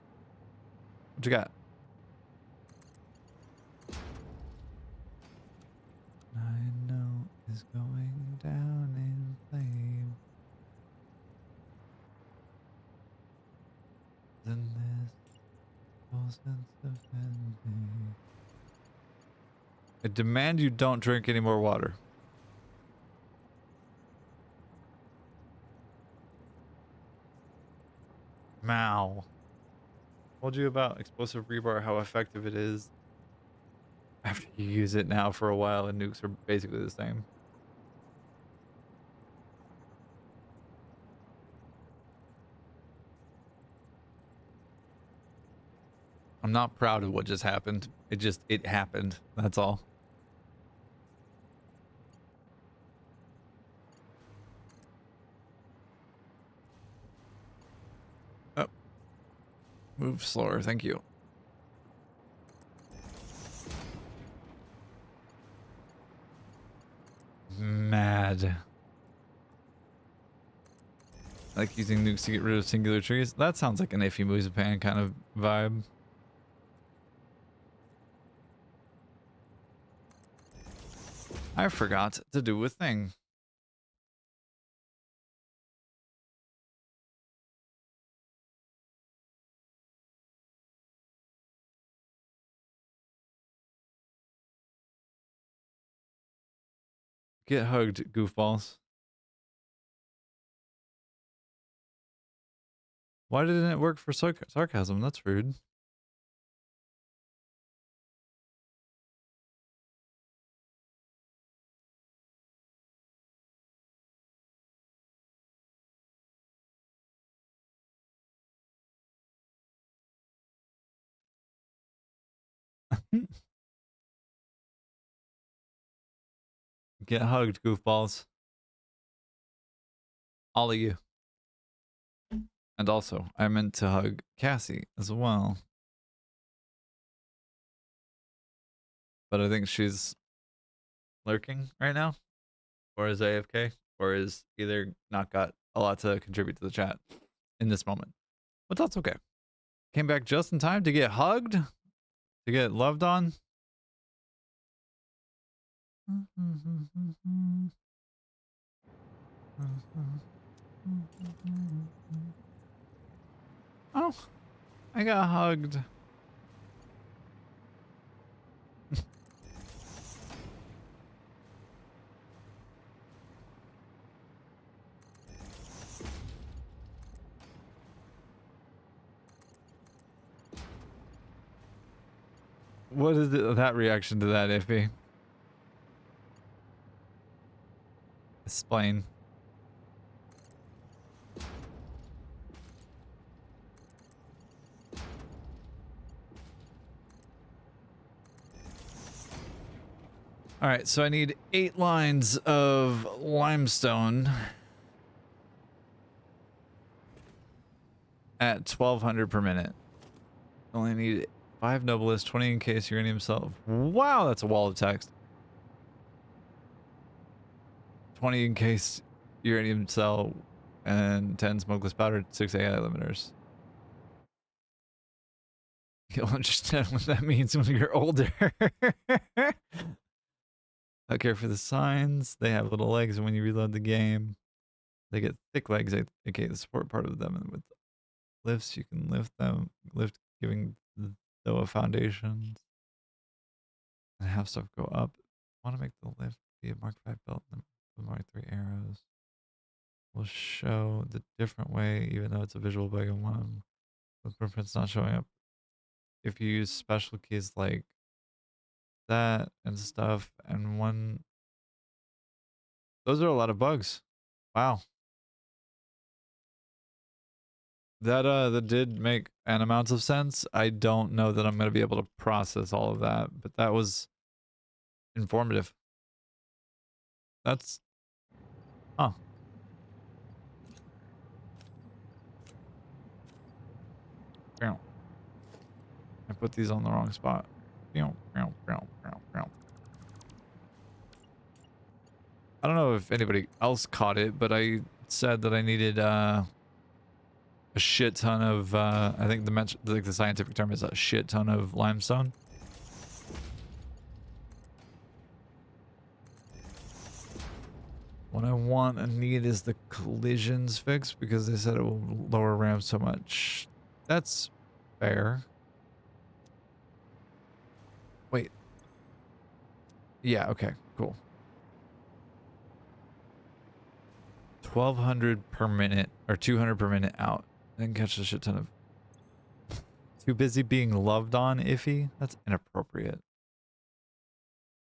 What you got? I know is going down in flames. In this whole sense of ending. I demand you don't drink any more water. Mal. Told you about explosive rebar, how effective it is after you use it now for a while, and nukes are basically the same. I'm not proud of what just happened. It happened. That's all. Oh. Move slower, thank you. Mad. Like using nukes to get rid of singular trees? That sounds like an iffy Musapan kind of vibe. I forgot to do a thing. Get hugged, goofballs. Why didn't it work for sarcasm? That's rude. Get hugged, goofballs. All of you. And also, I meant to hug Cassie as well. But I think she's lurking right now. Or is AFK. Or is either not got a lot to contribute to the chat in this moment. But that's okay. Came back just in time to get hugged. To get loved on. Oh, I got hugged. What is that reaction to that, Iffy? Explain. All right, so I need 8 lines of limestone at 1200 per minute. Only need 5 noblest, 20 in case uranium cell. Wow, that's a wall of text. 20 in case uranium cell and 10 smokeless powder, 6 AI limiters. You'll understand what that means when you're older. I care for the signs. They have little legs, and when you reload the game, they get thick legs, aka the support part of them. And with lifts, you can lift them, giving the foundations, and have stuff go up. I want to make the lift be a Mark V belt and the Mark III arrows. Will show the different way, even though it's a visual bug in one. With blueprints not showing up. If you use special keys like that and stuff, and one. Those are a lot of bugs. Wow. That did make an amount of sense. I don't know that I'm going to be able to process all of that, but that was informative. That's... Huh. I put these on the wrong spot. I don't know if anybody else caught it, but I said that I needed a shit ton of I think the scientific term is a shit ton of limestone. What I want and need is the collisions fixed because they said it will lower RAM so much. That's fair. Wait. Yeah, okay, cool. 1200 per minute or 200 per minute out. Then catch a shit ton of. Too busy being loved on, iffy? That's inappropriate.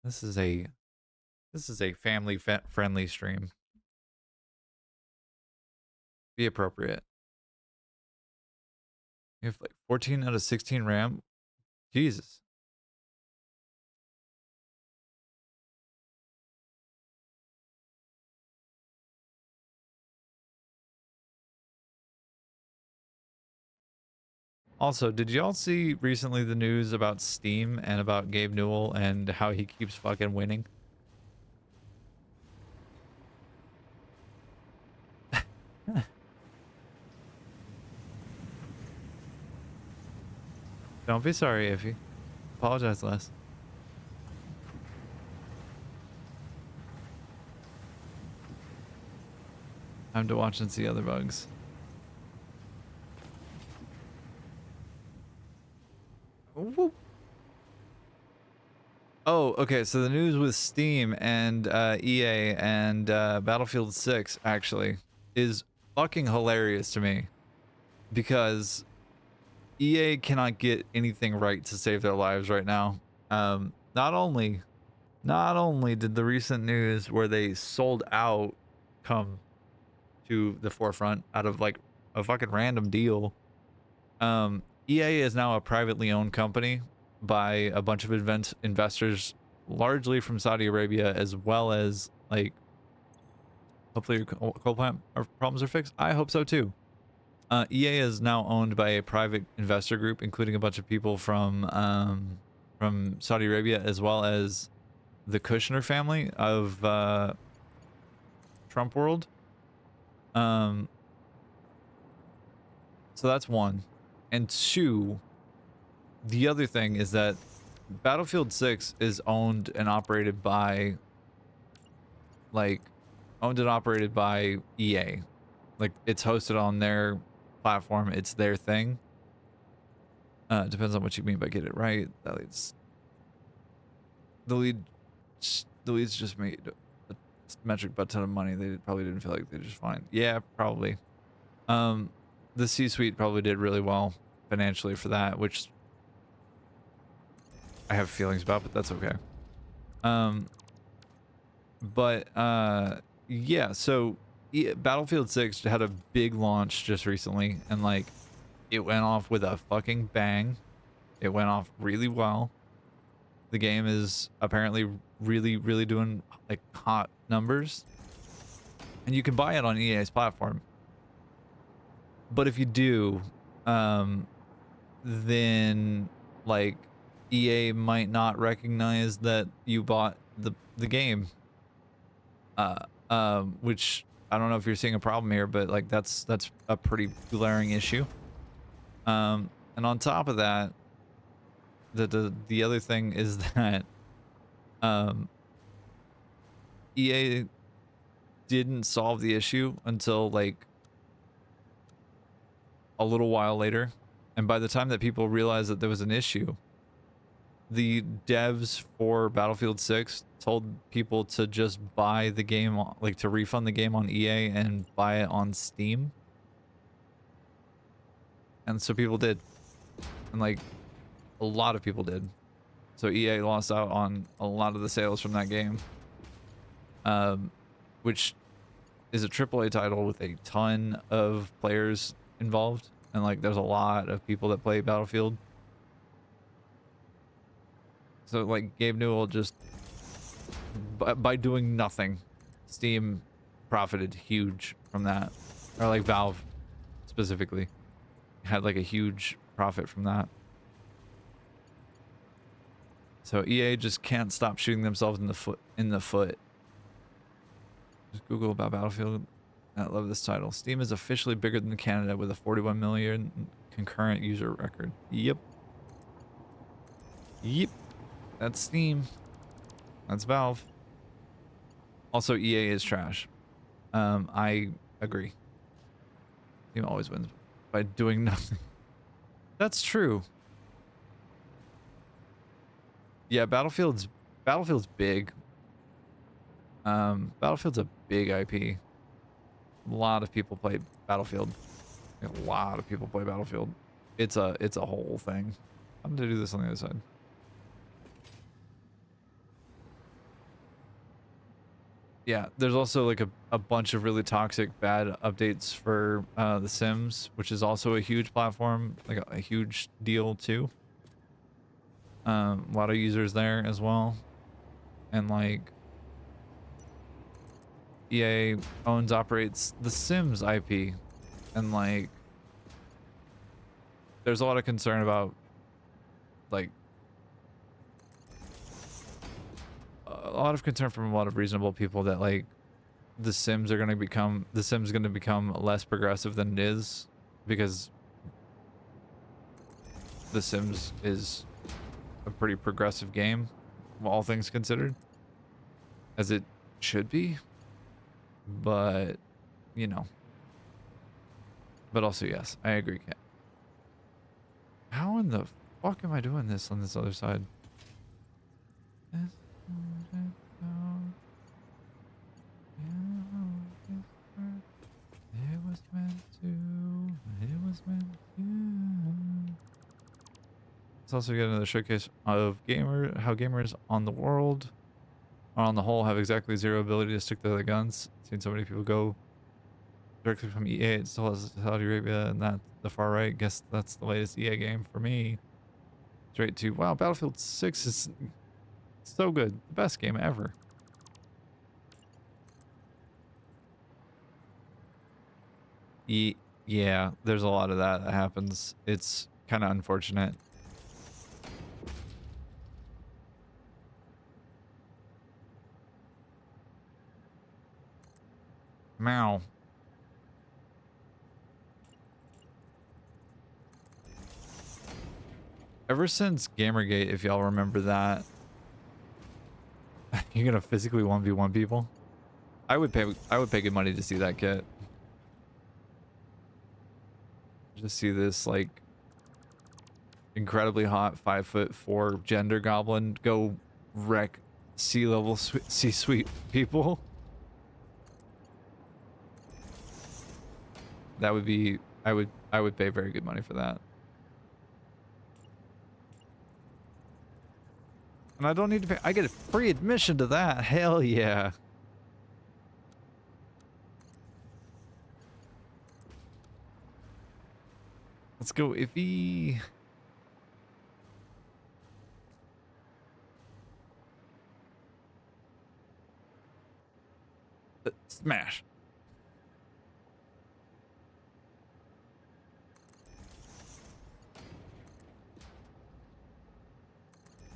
This is a family friendly stream. Be appropriate. You have like 14 out of 16 RAM. Jesus. Also, did y'all see recently the news about Steam and about Gabe Newell and how he keeps fucking winning? Don't be sorry, Iffy. Apologize less. Time to watch and see other bugs. Whoop. Oh, okay. So the news with Steam and EA and Battlefield 6 actually is fucking hilarious to me because EA cannot get anything right to save their lives right now. Not only did the recent news where they sold out come to the forefront out of like a fucking random deal. EA is now a privately owned company by a bunch of investors, largely from Saudi Arabia, as well as like hopefully your coal plant problems are fixed. I hope so too. EA is now owned by a private investor group, including a bunch of people from Saudi Arabia, as well as the Kushner family of Trump world. So that's one. And two, the other thing is that Battlefield 6 is owned and operated by EA. Like it's hosted on their platform. It's their thing. Depends on what you mean by get it right. That leads the leads just made a metric butt ton of money. They probably didn't feel like they just fine. Yeah, probably. The C-suite probably did really well financially for that, which I have feelings about, but that's okay. Yeah, so Battlefield 6 had a big launch just recently, and like it went off with a fucking bang. It went off really well. The game is apparently really doing like hot numbers, and you can buy it on EA's platform. But if you do, then like EA might not recognize that you bought the game. Which I don't know if you're seeing a problem here, but like that's a pretty glaring issue. And on top of that, the other thing is that EA didn't solve the issue until like a little while later, and by the time that people realized that there was an issue, the devs for Battlefield 6 told people to just buy the game, like to refund the game on EA and buy it on Steam. And so people did, and like a lot of people did. So EA lost out on a lot of the sales from that game, which is a AAA title with a ton of players involved, and like there's a lot of people that play Battlefield. So like Gabe Newell just by doing nothing, Steam profited huge from that, or like Valve specifically had like a huge profit from that. So EA just can't stop shooting themselves in the foot. Just Google about Battlefield. I love this title. Steam is officially bigger than Canada with a 41 million concurrent user record. Yep. Yep. That's Steam. That's Valve. Also, EA is trash. I agree. Team always wins by doing nothing. That's true. Yeah, Battlefield's big. Battlefield's a big IP. A lot of people play Battlefield. A lot of people play Battlefield. It's a whole thing. I'm gonna do this on the other side. Yeah, there's also like a bunch of really toxic bad updates for The Sims, which is also a huge platform, like a huge deal too. A lot of users there as well. And like EA operates The Sims IP, and like there's a lot of concern about like a lot of concern from a lot of reasonable people that like The Sims is going to become less progressive than it is, because The Sims is a pretty progressive game, all things considered, as it should be. But you know, but also yes, I agree, Kat. How in the fuck am I doing this on this other side? It was meant to. It was meant to. Let's also get another showcase of how gamers on the world, or on the whole, have exactly zero ability to stick to their guns. Seen so many people go directly from EA to Saudi Arabia, and that the far right. Guess that's the latest EA game for me. Straight to wow, Battlefield 6 is so good, the best game ever. Yeah, there's a lot of that happens. It's kind of unfortunate. Meow. Ever since Gamergate, if y'all remember that, you're gonna physically 1v1 people. I would pay good money to see that kit. Just see this like incredibly hot 5'4" gender goblin go wreck C-level C-suite people. That would be I would pay very good money for that. And I don't need to pay. I get a free admission to that. Hell yeah. Let's go, Iffy. Smash.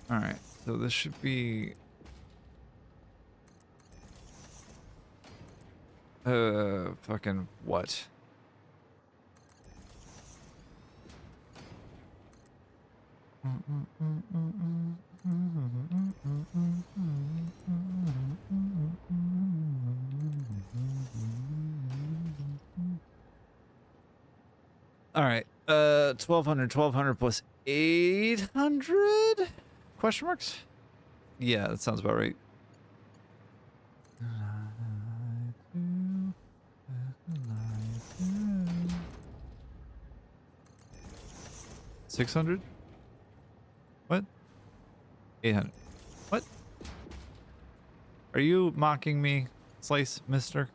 All right, so this should be fucking what? All right, 1200 plus 800 question marks? Yeah, that sounds about right. 600? What? 800. What? Are you mocking me, Slice, mister?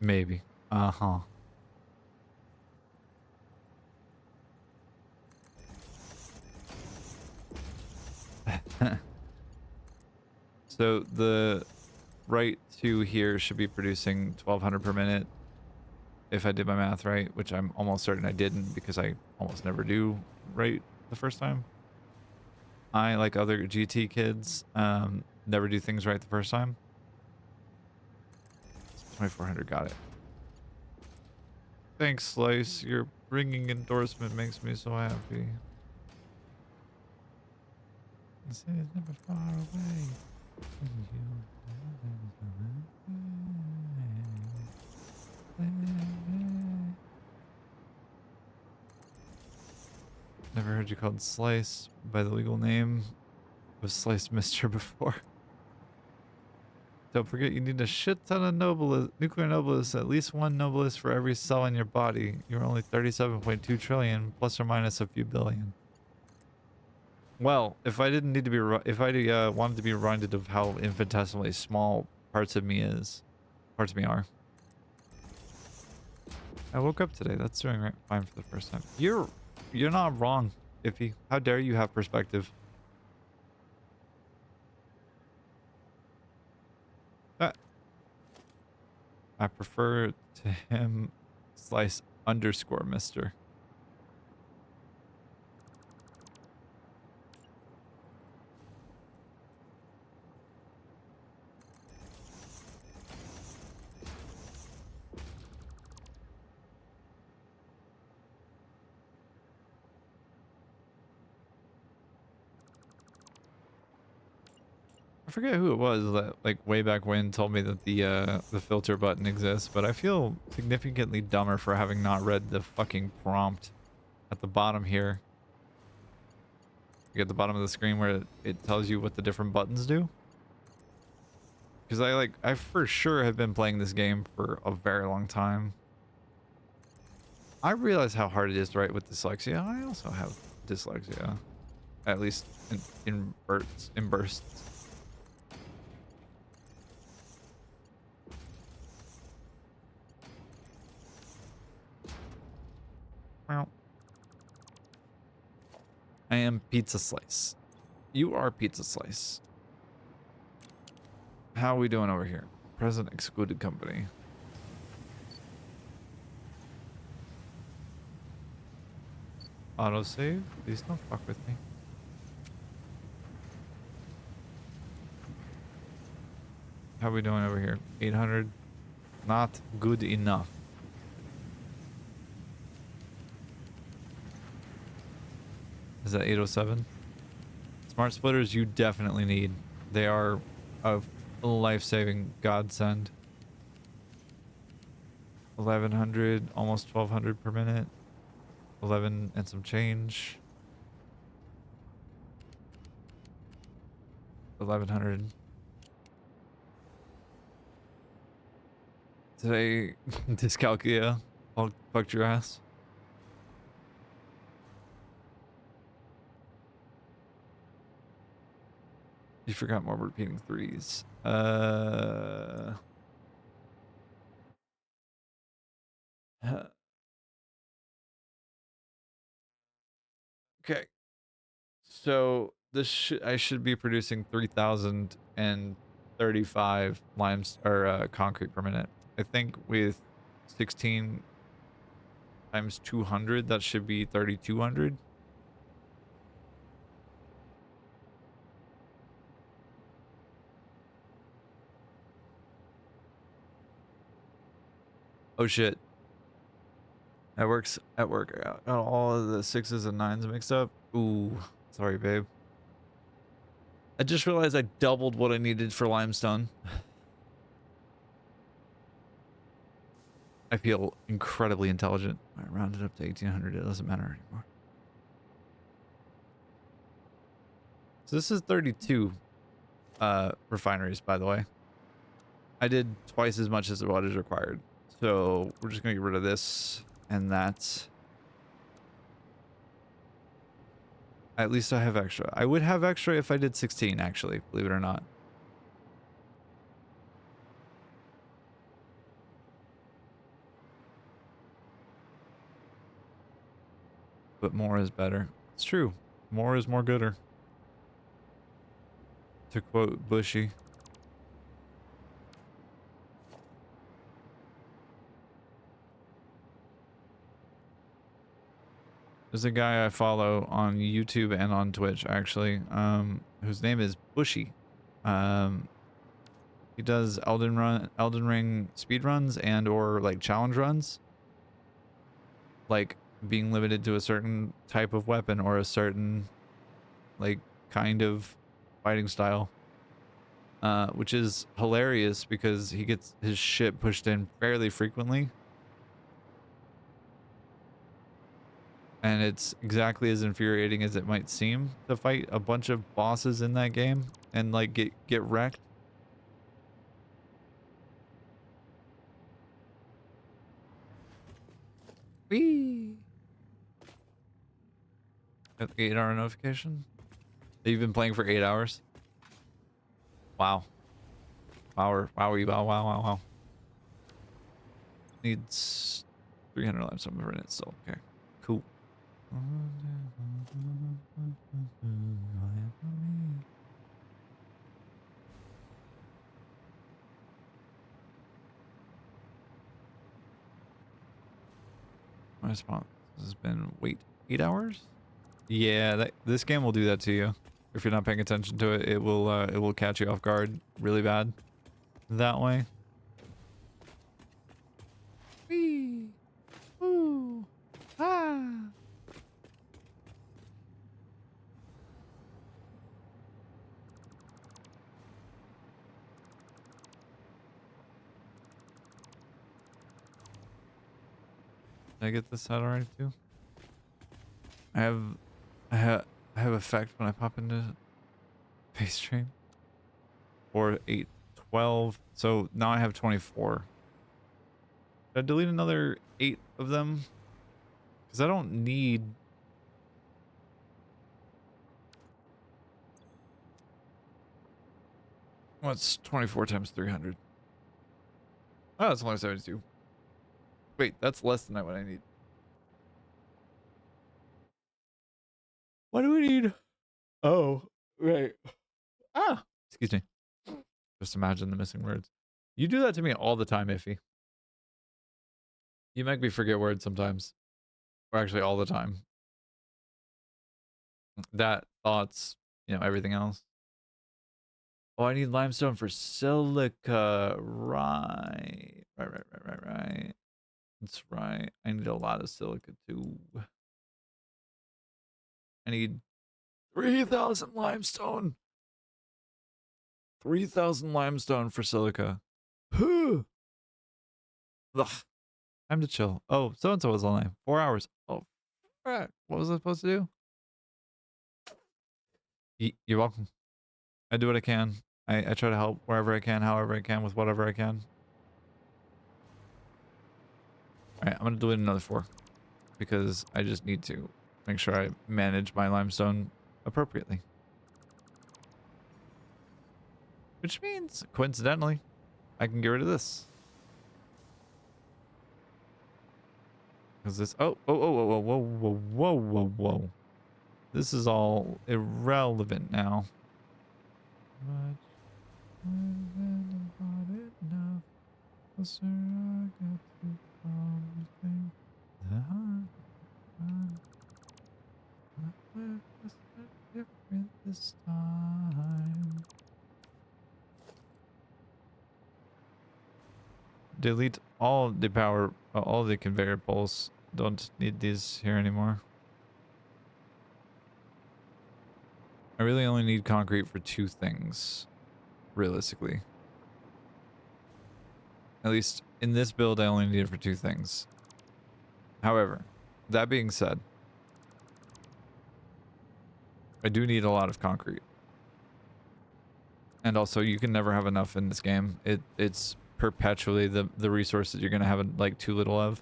Maybe. Uh-huh. So the right two here should be producing 1200 per minute if I did my math right, which I'm almost certain I didn't because I almost never do right the first time. I, like other GT kids, never do things right the first time. 2400, got it. Thanks, Slice. Your ringing endorsement makes me so happy. The city's never far away. Never heard you called Slice by the legal name of Slice Mister before. Don't forget you need a shit ton of nuclear nobles, at least one noblest for every cell in your body. You're only 37.2 trillion, plus or minus a few billion. Well, if I didn't need to be, if I wanted to be reminded of how infinitesimally small parts of me are. I woke up today. That's doing right, fine for the first time. You're not wrong, Iffy. How dare you have perspective? I prefer to him Slice underscore Mister. I forget who it was that, like, way back when told me that the filter button exists, but I feel significantly dumber for having not read the fucking prompt at the bottom here. You at the bottom of the screen where it tells you what the different buttons do. Because I for sure have been playing this game for a very long time. I realize how hard it is to write with dyslexia. I also have dyslexia, at least in bursts. Well, I am Pizza Slice. You are Pizza Slice. How are we doing over here? Present excluded company. Autosave? Please don't fuck with me. How are we doing over here? 800. Not good enough. Is that 807? Smart splitters you definitely need. They are a life-saving godsend. 1100, almost 1200 per minute. 11 and some change. 1100. Today, dyscalculia. I'll fuck your ass. You forgot more repeating threes. Okay. So this I should be producing 3,035 limes or concrete per minute. I think with 16 times 200, that should be 3,200. Oh shit. That works at work. I got all of the sixes and nines mixed up. Ooh, sorry, babe. I just realized I doubled what I needed for limestone. I feel incredibly intelligent. I rounded up to 1,800. It doesn't matter anymore. So this is 32 refineries, by the way. I did twice as much as what is required. So we're just gonna get rid of this and that. At least I have extra. I would have extra if I did 16, actually, believe it or not. But more is better. It's true. More is more gooder. To quote Bushy. There's a guy I follow on YouTube and on Twitch, actually, whose name is Bushy. He does Elden Ring speed runs and or like challenge runs, like being limited to a certain type of weapon or a certain like kind of fighting style, which is hilarious because he gets his shit pushed in fairly frequently. And it's exactly as infuriating as it might seem to fight a bunch of bosses in that game and like get wrecked. Whee! Got the 8-hour notification. You've been playing for 8 hours? Wow. Wowie, wow, wow, wow, wow. Needs 300 limestone per minute, so okay. Cool. My response has been wait 8 hours? Yeah, this game will do that to you. If you're not paying attention to it, it will catch you off guard really bad that way. Whee! Ooh! Ah! Did I get this out already too? I have effect when I pop into face stream. 4, 8, 12. So now I have 24. Should I delete another 8 of them? Because I don't need... What's 24 times 300? Oh, it's only 72. Wait, that's less than what I need. What do we need? Oh, right. Ah! Excuse me. Just imagine the missing words. You do that to me all the time, Iffy. You make me forget words sometimes. Or actually all the time. That, thoughts, you know, everything else. Oh, I need limestone for silica. Right. Right. That's right. I need a lot of silica too. I need 3,000 limestone. 3,000 limestone for silica. Ugh. Time to chill. Oh, so-and-so was online. 4 hours. Oh, crap. What was I supposed to do? You're welcome. I do what I can. I try to help wherever I can, however I can, with whatever I can. Alright, I'm gonna delete another 4. Because I just need to make sure I manage my limestone appropriately. Which means, coincidentally, I can get rid of this. Because this... Whoa. This is all irrelevant now. Much about it now. Closer I got to something. The heart was different this time. Delete all the power, all the conveyor poles. Don't need these here anymore. I really only need concrete for 2 things, realistically. At least in this build, I only need it for 2 things. However, that being said, I do need a lot of concrete. And also, you can never have enough in this game. It's perpetually the resource that you're going to have like too little of.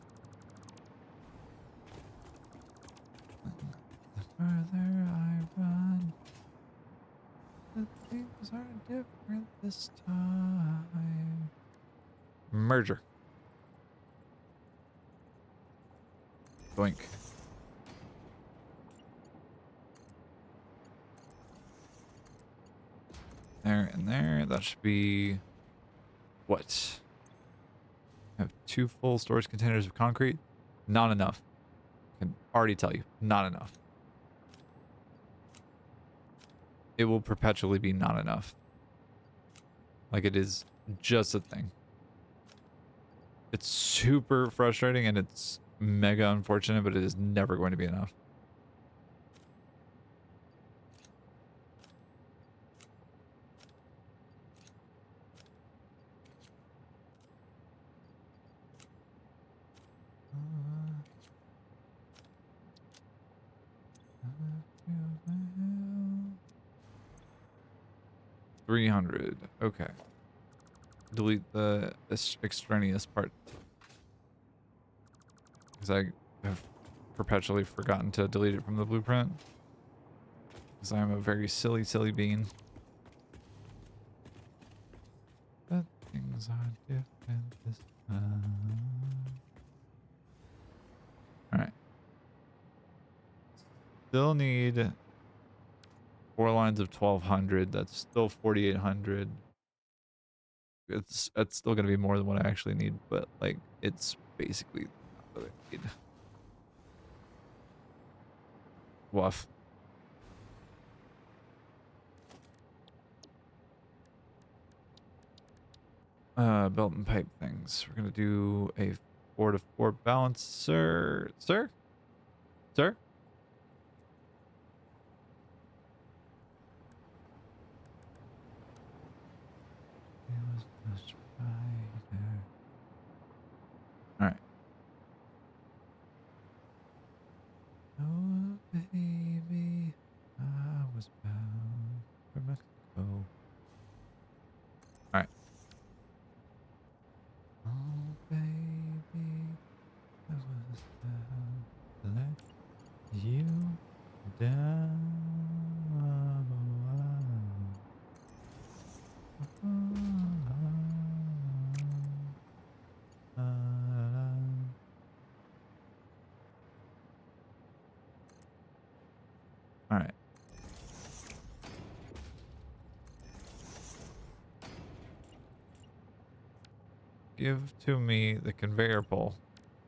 The further I run, the things are different this time. Merger. Boink. There and there. That should be... What? I have 2 full storage containers of concrete? Not enough. can already tell you, not enough. It will perpetually be not enough. Like, it is just a thing. It's super frustrating and it's mega unfortunate, but it is never going to be enough. $300. Okay. Delete the extraneous part. Because I have perpetually forgotten to delete it from the blueprint. Because I am a very silly, silly bean. But things are different this time. Alright. Still need 4 lines of 1200. That's still 4800. It's still gonna be more than what I actually need, but like it's basically what I need. Woof. Belt and pipe things. We're gonna do a 4-to-4 balancer. Sir? Sir? Alright. Oh, baby, I was bound for Mexico. Alright. Oh, baby, I was bound to let you down. All right. Give to me the conveyor pole.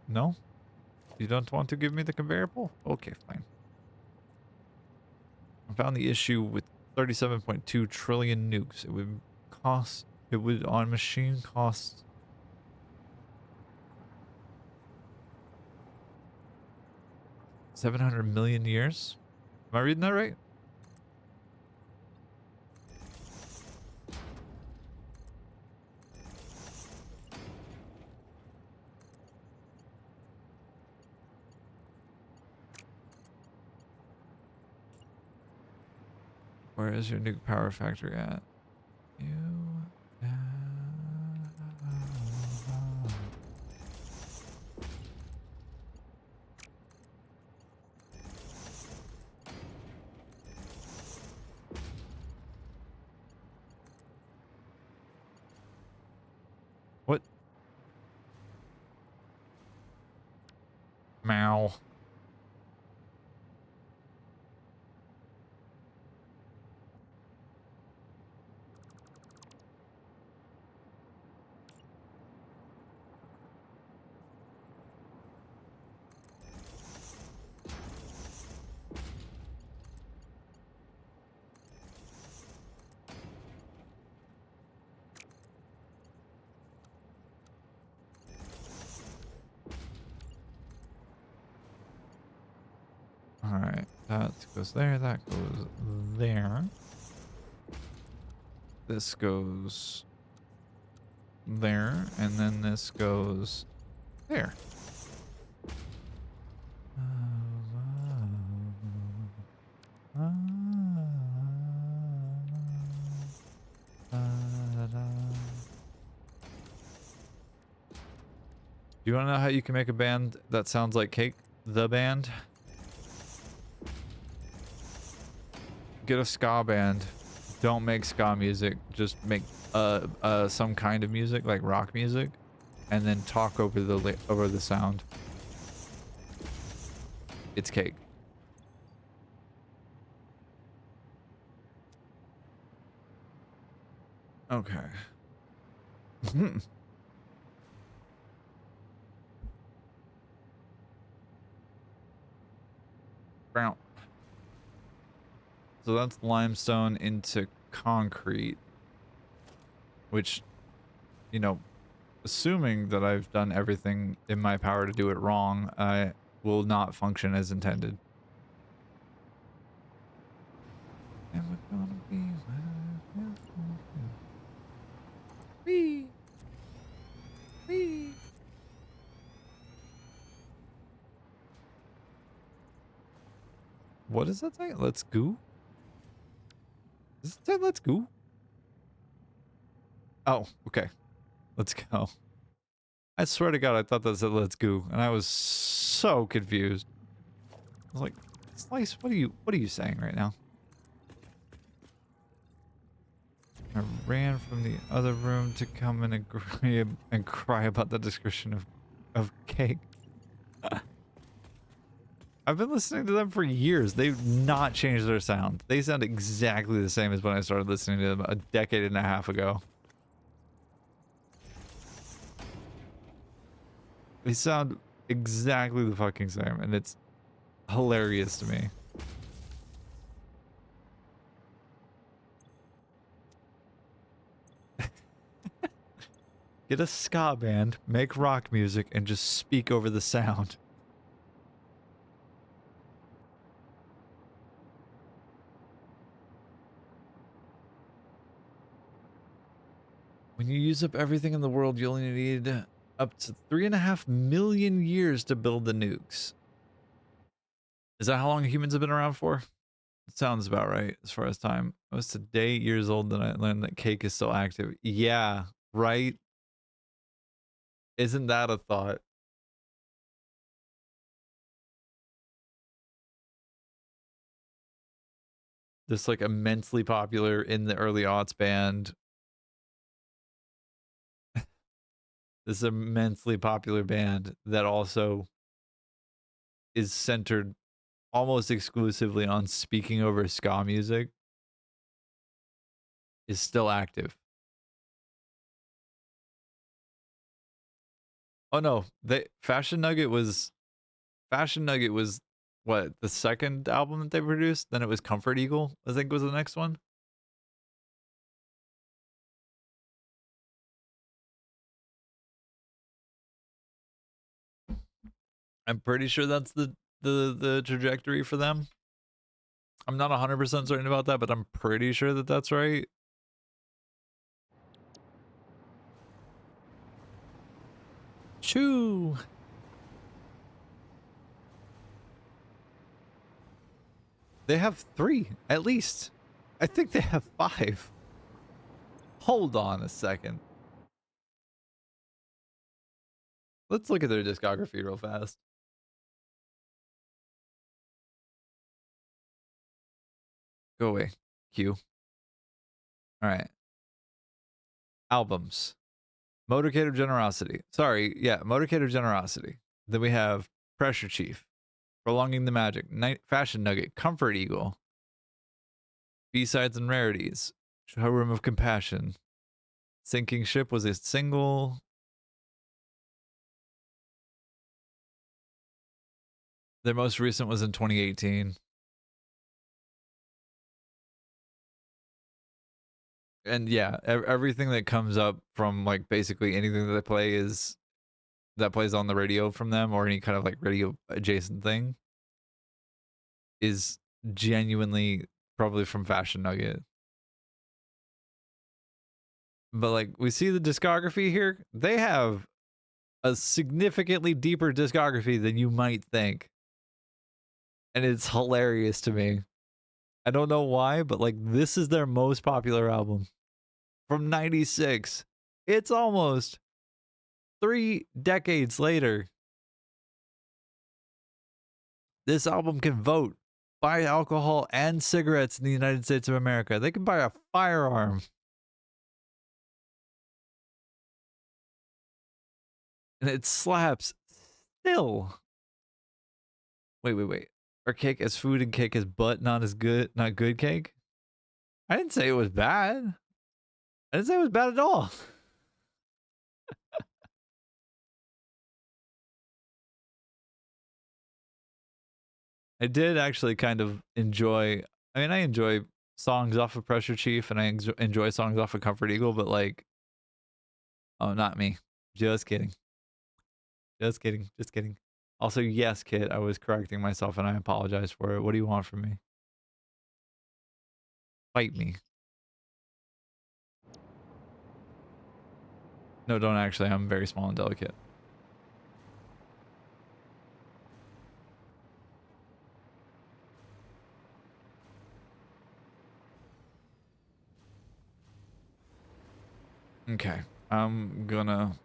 No? You don't want to give me the conveyor pole? Okay, fine. I found the issue with 37.2 trillion nukes. It would on machine cost 700 million years. Am I reading that right? Where is your nuke power factory at? You. What? Meow. Alright, that goes there, that goes there. This goes there, and then this goes there. Do you want to know how you can make a band that sounds like cake? The band? Get a ska band. Don't make ska music. Just make some kind of music, like rock music, and then talk over the sound. It's cake. Okay. Brown. So that's limestone into concrete, which, you know, assuming that I've done everything in my power to do it wrong, I will not function as intended. And we're gonna be wee, wee. What does that say? Let's go? Does it say let's go? Oh, okay. Let's go. I swear to God, I thought that said let's go, and I was so confused. I was like, Slice, what are you saying right now? I ran from the other room to come and agree and cry about the description of cake. I've been listening to them for years. They've not changed their sound. They sound exactly the same as when I started listening to them a decade and a half ago. They sound exactly the fucking same, and it's hilarious to me. Get a ska band, make rock music, and just speak over the sound. When you use up everything in the world, you only need up to 3.5 million years to build the nukes. Is that how long humans have been around for? It sounds about right as far as time. I was today 8 years old and I learned that cake is still active. Yeah, right? Isn't that a thought? This like immensely popular in the early aughts band. This immensely popular band that also is centered almost exclusively on speaking over ska music is still active. Oh no, Fashion Nugget was what, the second album that they produced? Then it was Comfort Eagle, I think was the next one. I'm pretty sure that's the trajectory for them. I'm not 100% certain about that, but I'm pretty sure that that's right. Choo. They have 3, at least. I think they have 5. Hold on a second. Let's look at their discography real fast. Go away, Q. All right. Albums. Motorcade of Generosity. Sorry, yeah, Motorcade of Generosity. Then we have Pressure Chief, Prolonging the Magic, Fashion Nugget, Comfort Eagle, B-Sides and Rarities, Showroom of Compassion, Sinking Ship was a single. Their most recent was in 2018. And yeah, everything that comes up from like basically anything that they play is that plays on the radio from them or any kind of like radio adjacent thing is genuinely probably from Fashion Nugget. But like we see the discography here, they have a significantly deeper discography than you might think. And it's hilarious to me. I don't know why, but like this is their most popular album from 96. It's almost 3 decades later. This album can vote, buy alcohol and cigarettes in the United States of America. They can buy a firearm. And it slaps still. Wait. Are cake as food and cake as butt not as good, not good cake? I didn't say it was bad. I didn't say it was bad at all. I did actually kind of enjoy. I mean, I enjoy songs off of Pressure Chief, and I enjoy songs off of Comfort Eagle, but like, oh, not me. Just kidding. Just kidding. Just kidding. Also, yes, kid, I was correcting myself, and I apologize for it. What do you want from me? Fight me. No, don't actually. I'm very small and delicate. Okay. I'm gonna...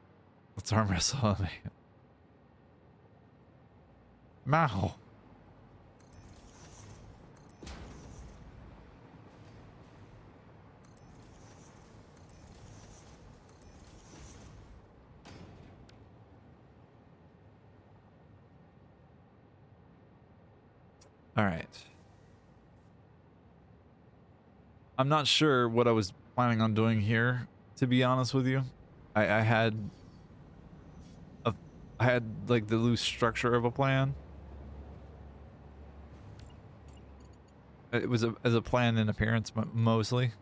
Let's arm wrestle. Mao. All right. I'm not sure what I was planning on doing here, to be honest with you. I had I had like the loose structure of a plan. It was as a plan in appearance, mostly.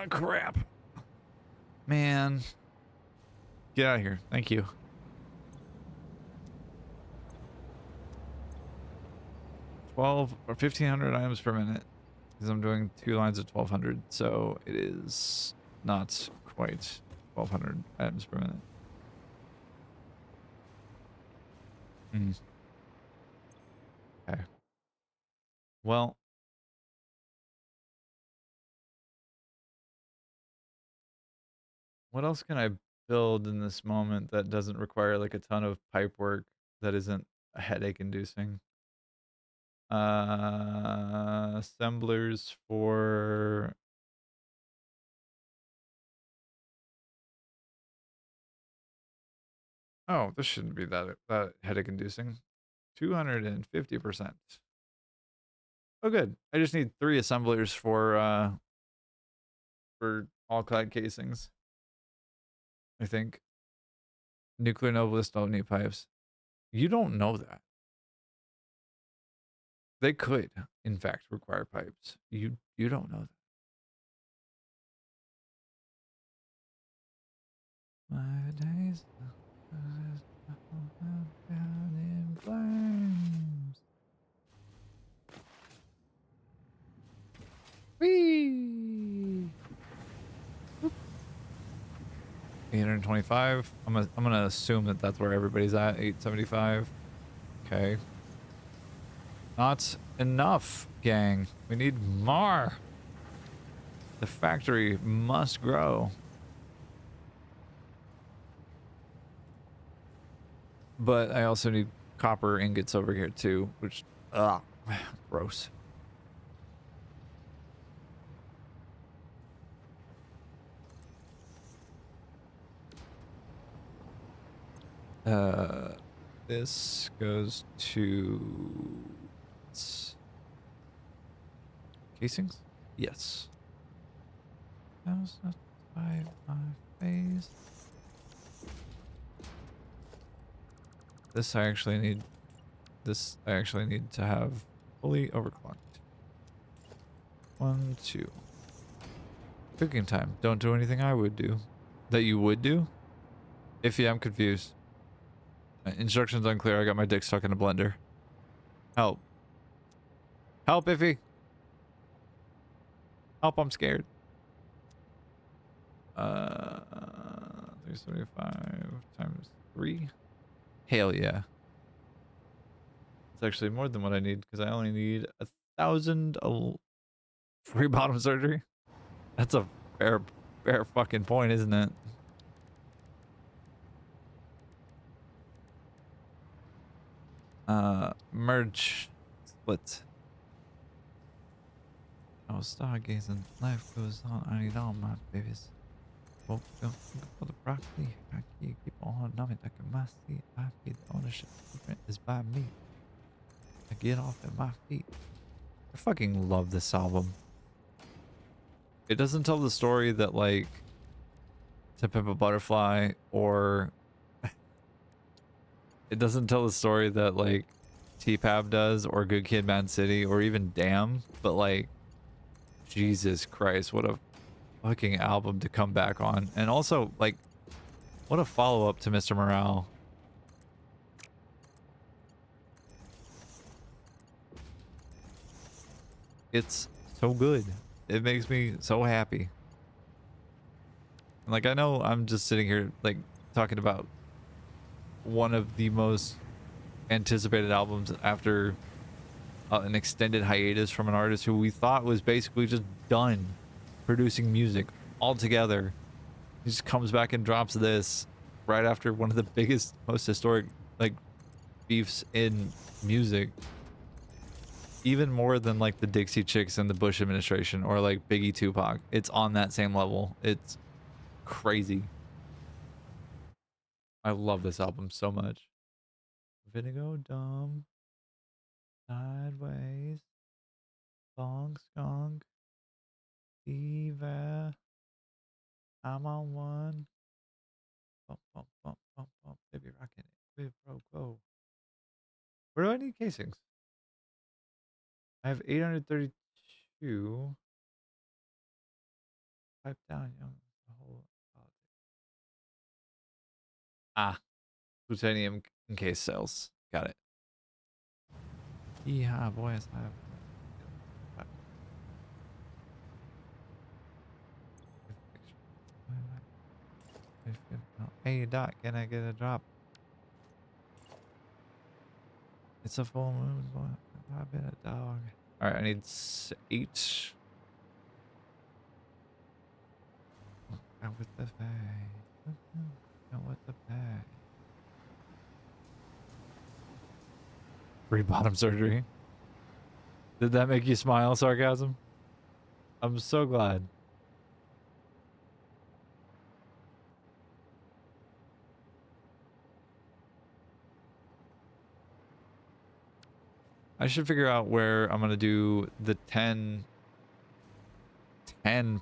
Crap. Man. Get out of here. Thank you. 12 or 1500 items per minute. Because I'm doing 2 lines of 1200. So it is not quite 1200 items per minute. Okay. Well. What else can I build in this moment that doesn't require like a ton of pipe work that isn't a headache inducing? Assemblers for... Oh, this shouldn't be that headache inducing. 250%. Oh good. I just need 3 assemblers for all clad casings. I think. Nuclear Novelist don't need pipes. You don't know that. They could, in fact, require pipes. You don't know that. My days down in flames. Whee! 825. I'm gonna assume that that's where everybody's at. 875. Okay. Not enough, gang. We need more. The factory must grow. But I also need copper ingots over here too, which, gross. This goes to casings? Yes. How's that by my face? This I actually need to have fully overclocked. 1, 2. Cooking time. Don't do anything I would do. That you would do? Iffy, I'm confused. Instructions unclear. I got my dick stuck in a blender. Help. Help, Iffy. Help, I'm scared. 375 times 3. Hell yeah. It's actually more than what I need because I only need 1,000 free bottom surgery. That's a fair fucking point, isn't it? Merge. Split. I was stargazing. Life goes on. I need all my babies. Woke up for the broccoli. I keep on numbing like a messy. I feed the ownership. The print is by me. I get off at my feet. I fucking love this album. It doesn't tell the story that, like, To Pimp a Butterfly, or it doesn't tell the story that like T-Pab does, or Good Kid, Mad City, or even Damn, but like Jesus Christ, what a fucking album to come back on. And also like what a follow-up to Mr. Morale. It's so good. It makes me so happy. Like, I know I'm just sitting here like talking about one of the most anticipated albums after an extended hiatus from an artist who we thought was basically just done producing music altogether. He just comes back and drops this right after one of the biggest, most historic like beefs in music. Even more than like the Dixie Chicks and the Bush administration, or like Biggie Tupac. It's on that same level. It's crazy. I love this album so much. Vinegar Dumb, Sideways, Song Skunk, Eva, I'm on one. Bump, bump, bump, bump, bump. Baby rocking it. Baby bro, go. Where do I need casings? I have 832. Pipe down, young. Ah, plutonium encased cells. Got it. Yeah, boys. Hey, Doc, can I get a drop? It's a full moon, boy. I've been a dog. All right, I need 8. Out with the pay. Out with the pay. Free bottom surgery. Did that make you smile, sarcasm? I'm so glad. I should figure out where I'm gonna do the 10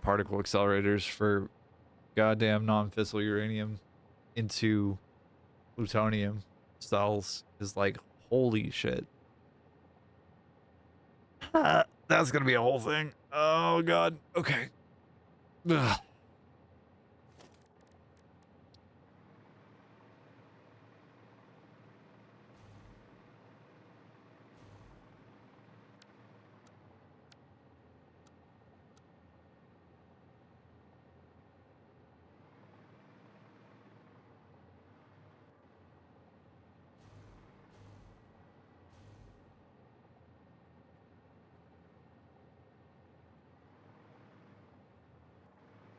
particle accelerators for goddamn non-fissile uranium into plutonium cells. Is like, holy shit. That's gonna be a whole thing. Oh god. Okay. Ugh.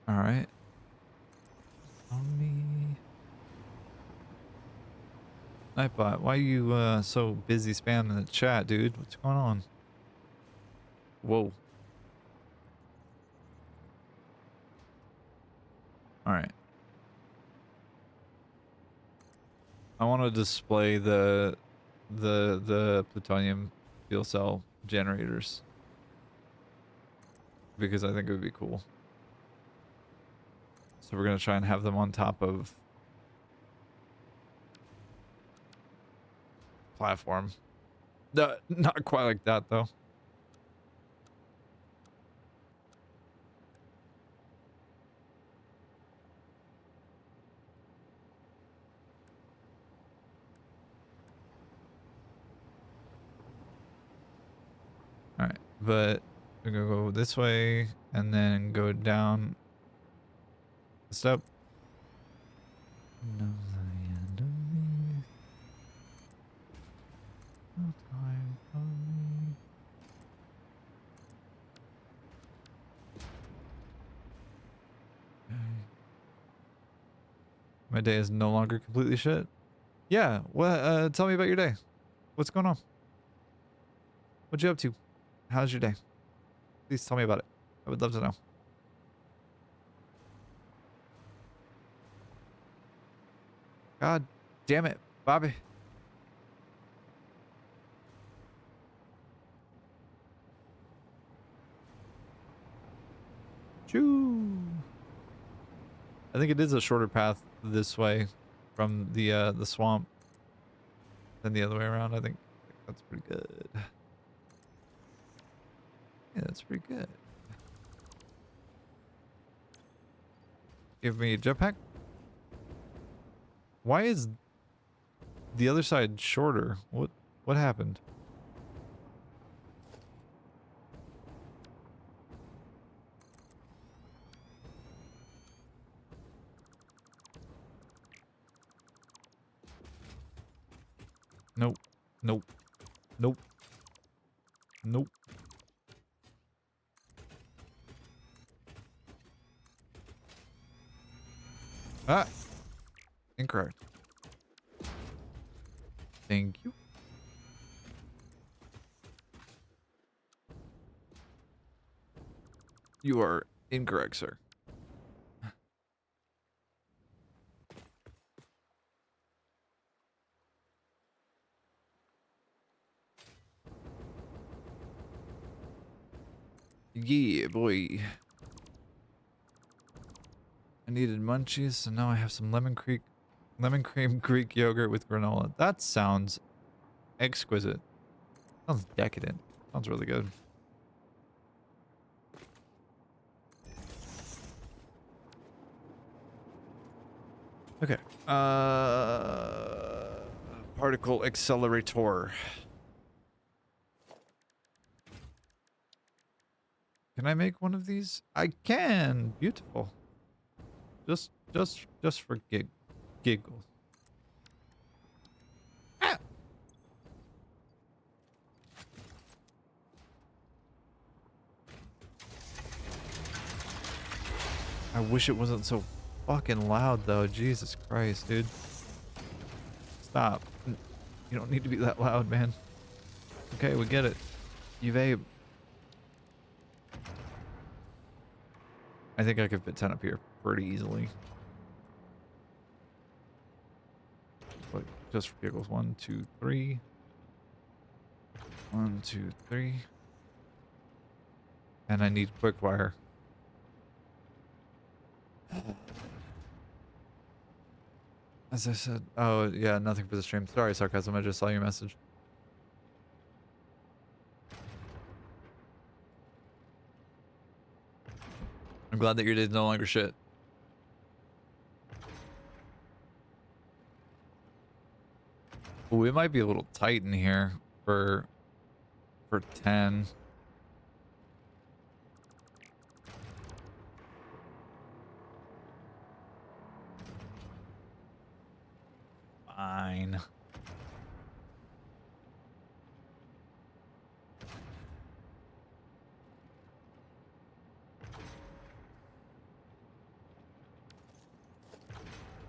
All right. On me. Nightbot, why are you so busy spamming the chat, dude? What's going on? Whoa. All right. I want to display the plutonium fuel cell generators because I think it would be cool. So we're gonna try and have them on top of platform. No, not quite like that though. All right, but we're gonna go this way and then go down the step. No, no time for me. Okay. My day is no longer completely shit. Yeah, what? Tell me about your day. What's going on? What you up to? How's your day? Please tell me about it. I would love to know. God damn it, Bobby. Choo. I think it is a shorter path this way from the swamp than the other way around. I think that's pretty good. Yeah, that's pretty good. Give me a jetpack. Why is the other side shorter? What happened? Nope. Nope. Nope. Nope. Ah! Incorrect. Thank you. You are incorrect, sir. Yeah, boy. I needed munchies, so now I have some lemon cream Greek yogurt with granola. That sounds exquisite. Sounds decadent. Sounds really good. Okay. Particle accelerator. Can I make one of these? I can. Beautiful. Just for giggles. Ah! I wish it wasn't so fucking loud though. Jesus Christ, dude. Stop. You don't need to be that loud, man. Okay, we get it. You vape. I think I could fit 10 up here pretty easily. But just for giggles. 1, 2, 3. 1, 2, 3. And I need quick wire. As I said, oh yeah, nothing for the stream. Sorry, sarcasm. I just saw your message. I'm glad that your day's no longer shit. We might be a little tight in here for 10. Fine.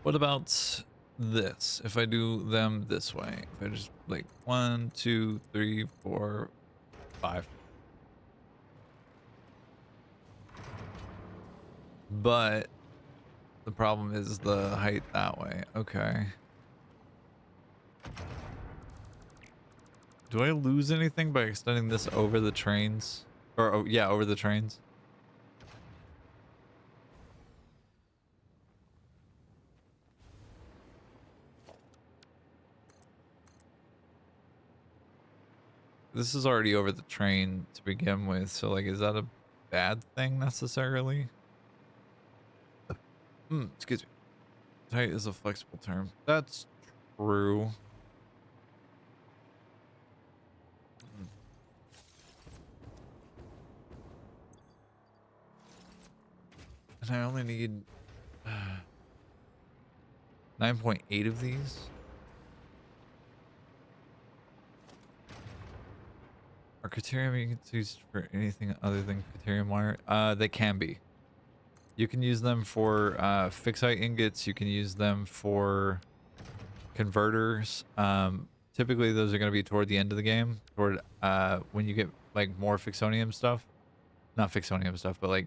What about this? If I do them this way, if I just like 1, 2, 3, 4, 5. But the problem is the height that way. Okay. Do I lose anything by extending this over the trains? Or, oh, yeah, over the trains? This is already over the train to begin with, so like, is that a bad thing necessarily? Excuse me. Tight is a flexible term. That's true. And I only need 9.8 of these. Are Caterium used for anything other than Caterium wire? They can be. You can use them for fixed height ingots. You can use them for converters. Typically those are going to be toward the end of the game, toward when you get like more Fixonium stuff. Not Fixonium stuff, but like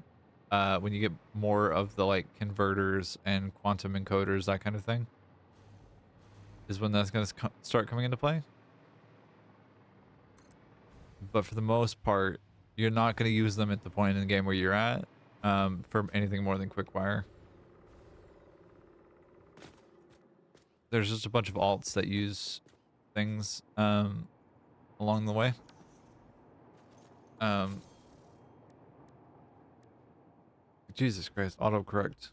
when you get more of the like converters and quantum encoders, that kind of thing, is when that's going to start coming into play. But for the most part, you're not going to use them at the point in the game where you're at for anything more than quick wire. there's just a bunch of alts that use things along the way. Jesus Christ, autocorrect.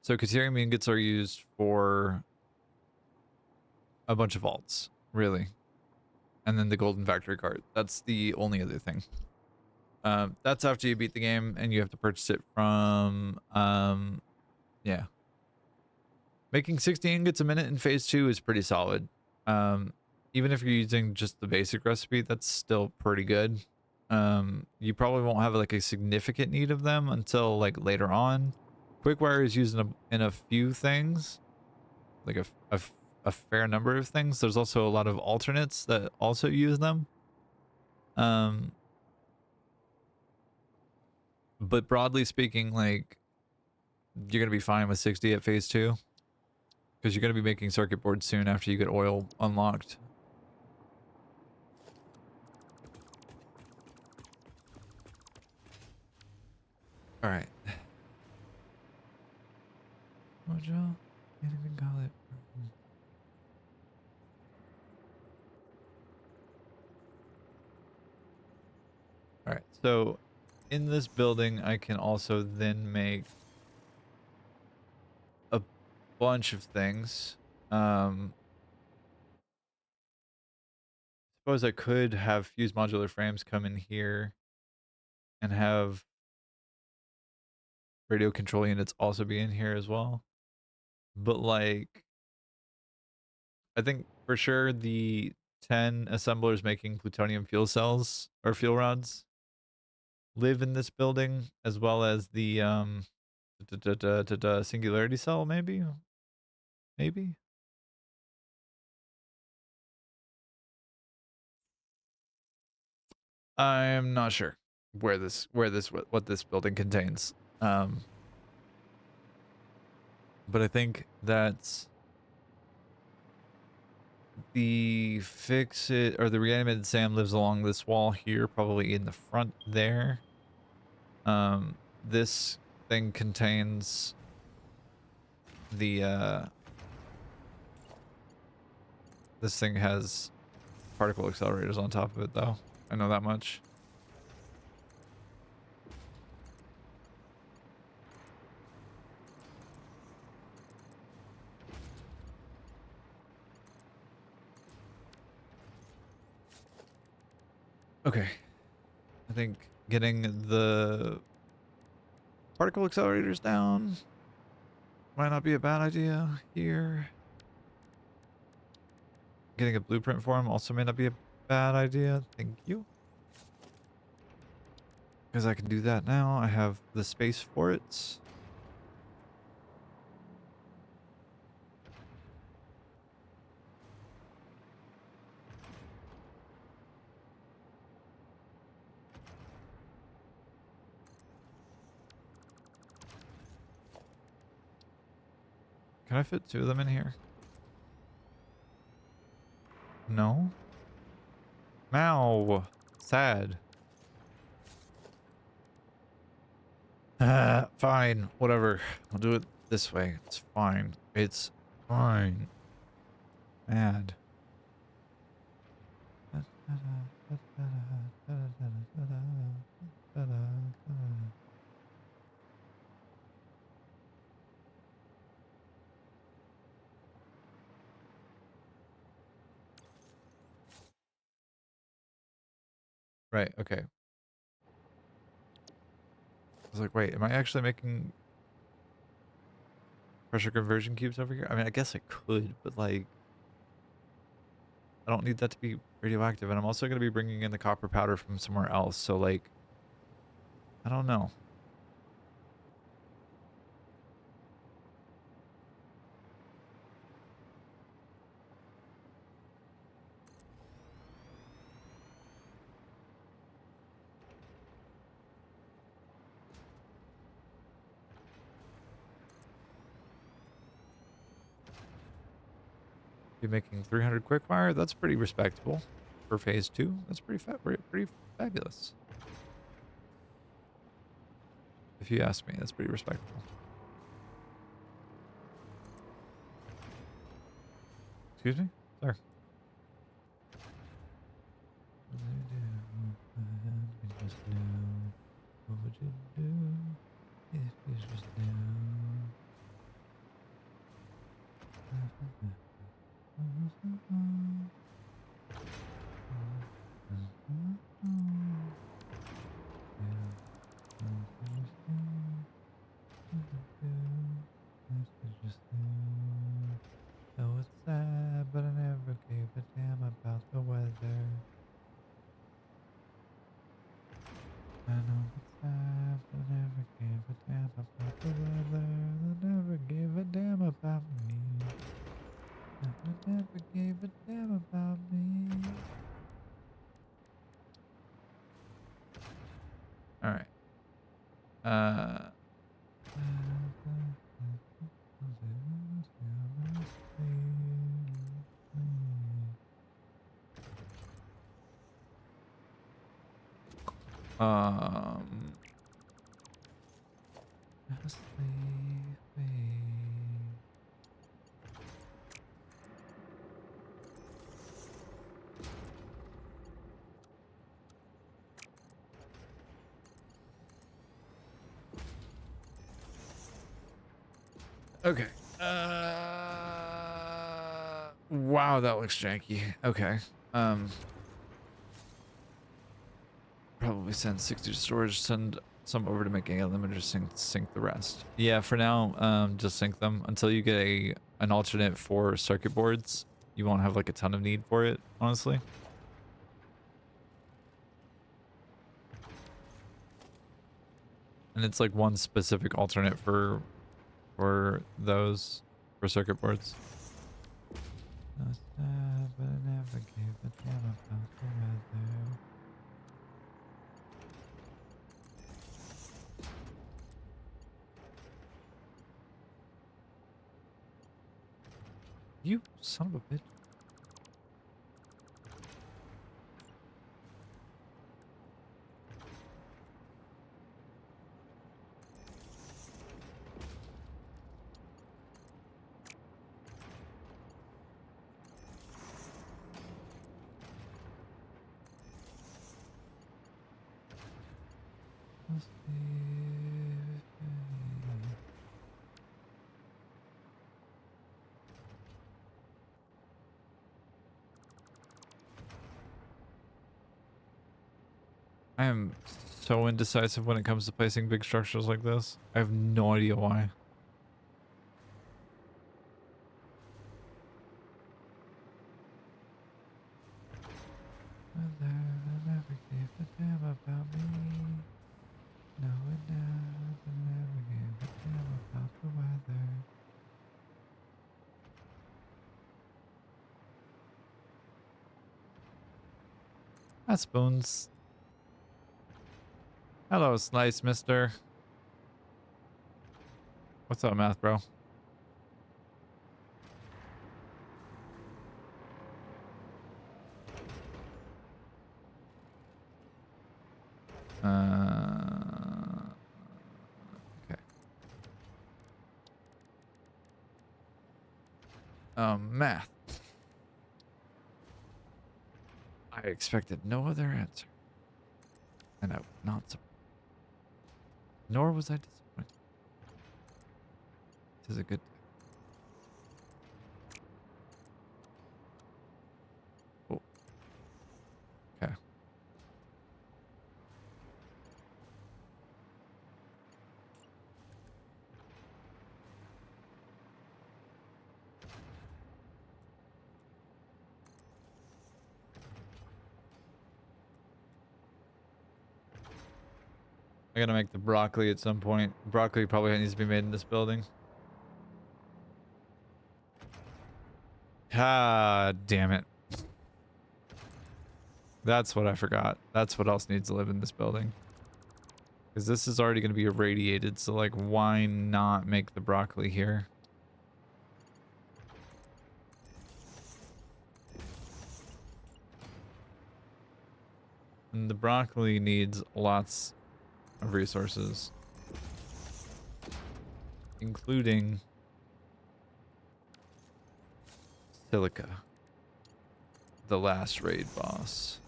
So Katerium ingots are used for a bunch of alts, really. And then the golden factory card. That's the only other thing. That's after you beat the game and you have to purchase it from, yeah. Making 60 ingots a minute in phase 2 is pretty solid. Even if you're using just the basic recipe, that's still pretty good. You probably won't have like a significant need of them until like later on. Quickwire is used in a few things, like a fair number of things. There's also a lot of alternates that also use them. But broadly speaking, like you're gonna be fine with 60 at phase 2 because you're gonna be making circuit boards soon after you get oil unlocked. All right. Mojo, can't even call it. All right, so in this building, I can also then make a bunch of things. Suppose I could have fused modular frames come in here and have radio control units also be in here as well. But like, I think for sure the 10 assemblers making plutonium fuel cells or fuel rods live in this building, as well as the singularity cell, maybe. I'm not sure what this building contains. But I think that the fix-it or the reanimated Sam lives along this wall here, probably in the front there. This thing contains the this thing has particle accelerators on top of it, though. I know that much. Okay. I think getting the particle accelerators down might not be a bad idea here. Getting a blueprint for him also may not be a bad idea. Thank you. Because I can do that now. I have the space for it. Can I fit 2 of them in here? No? Mao. Sad. Fine. Whatever. I'll do it this way. It's fine. It's fine. Mad. Right, okay. I was like, wait, am I actually making pressure conversion cubes over here? I mean, I guess I could, but like, I don't need that to be radioactive. And I'm also going to be bringing in the copper powder from somewhere else. So like, I don't know. Be making 300 quickfire. That's pretty respectable for phase 2. That's pretty fabulous. If you ask me, that's pretty respectable. Excuse me? Sir. What would you do if you just knew? Know it's sad, but I never gave a damn about the weather. I know it's sad, but I never gave a damn about the weather. I never gave a damn about me. I never gave a damn about me. All right. Okay. Wow, that looks janky. Okay. Probably send 60 to storage, send some over to making a limiter, sync the rest. Yeah, for now, just sync them until you get an alternate for circuit boards. You won't have like a ton of need for it, honestly. And it's like one specific alternate for those for circuit boards. But I never gave a damn about the weather. You son of a bitch. I am so indecisive when it comes to placing big structures like this. I have no idea why. Hi, Spoons. Hello, Slice, mister. What's up, math, bro? Okay. Math. I expected no other answer. And I was not surprised. Nor was I disappointed. This is a good day. Oh. Okay. I gotta make the broccoli at some point. Broccoli probably needs to be made in this building. Ah, damn it. That's what I forgot. That's what else needs to live in this building. Because this is already going to be irradiated, so like, why not make the broccoli here? And the broccoli needs lots of resources, including Silica. The last raid boss.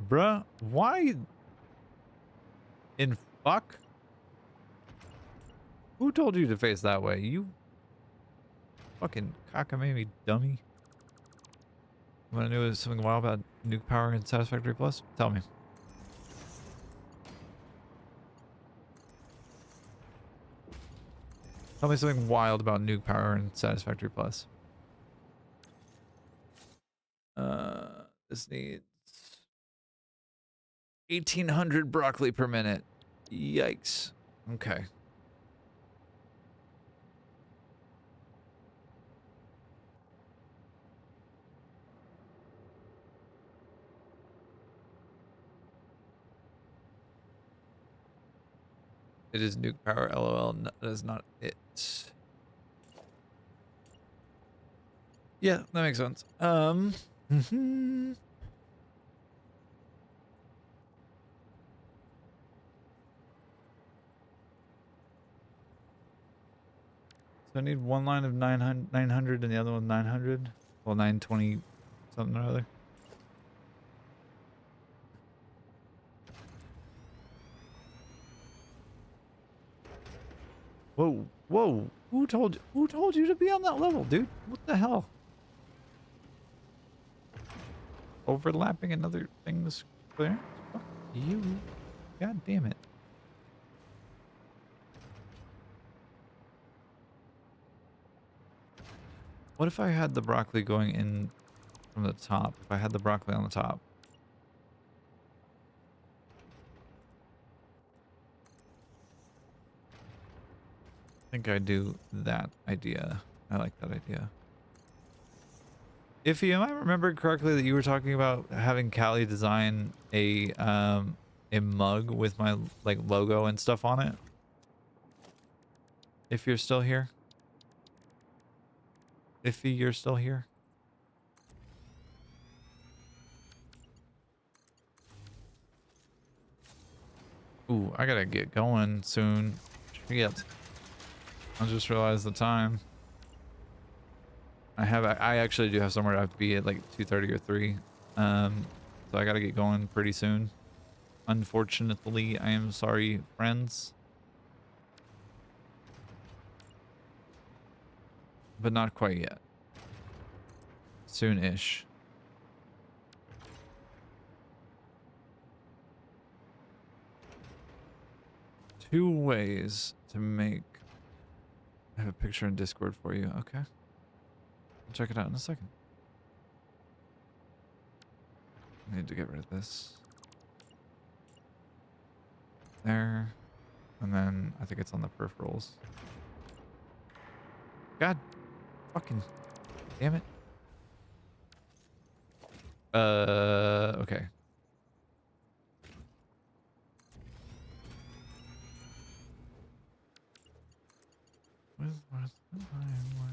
Bruh, why in fuck? Who told you to face that way? You fucking cockamamie dummy. You want to know something wild about nuke power and Satisfactory Plus? Tell me. Tell me something wild about nuke power and Satisfactory Plus. This needs 1,800 broccoli per minute. Yikes. Okay. It is nuke power, lol. No, that is not it. Yeah, that makes sense. So I need one line of 900 and the other one 900. Well, 920 something or other. Whoa, whoa. Who told you to be on that level, dude? What the hell? Overlapping another thing's clear? Fuck you. God damn it. What if I had the broccoli going in from the top? If I had the broccoli on the top. I think I do that idea. I like that idea. Iffy, am I remembered correctly that you were talking about having Callie design a mug with my like logo and stuff on it? If you're still here. Iffy, you're still here. Ooh, I gotta get going soon. Shit. I just realized the time. I actually do have somewhere I have to be at like 2:30 or 3. So I gotta get going pretty soon. Unfortunately, I am sorry, friends. But not quite yet. Soon-ish. Two ways to make... I have a picture in Discord for you. Okay. I'll check it out in a second. I need to get rid of this. There. And then I think it's on the peripherals. God fucking damn it. Okay. With worth the time worth.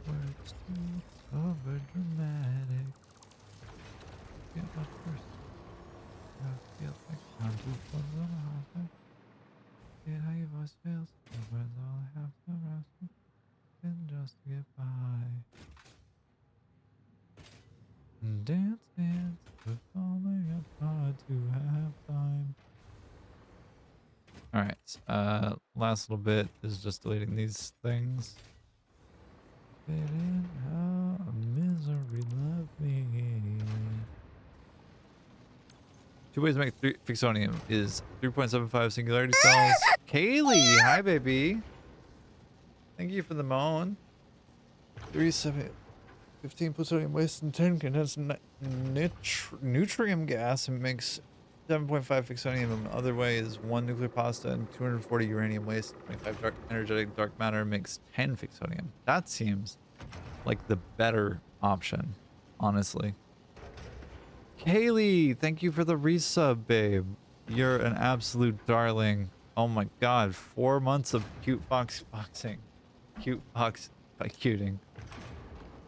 Words too over dramatic. Get what first. I feel like I'm too close on a high. Get how your voice feels. The words all I have to rest in just to get by. Dance, dance, we're falling apart to have time. Alright, last little bit is just deleting these things. Getting how misery love me. Two ways to make Fixonium is 3.75 singularity cells. Kaylee, hi baby. Thank you for the moan. 15 plutonium waste and 10 condensed nutrient gas and makes 7.5 fixonium. The other way is 1 nuclear pasta and 240 uranium waste. 25 energetic dark matter makes 10 fixonium. That seems like the better option, honestly. Kaylee, thank you for the resub, babe. You're an absolute darling. Oh my god, 4 months of cute fox boxing. Cute fox cuting.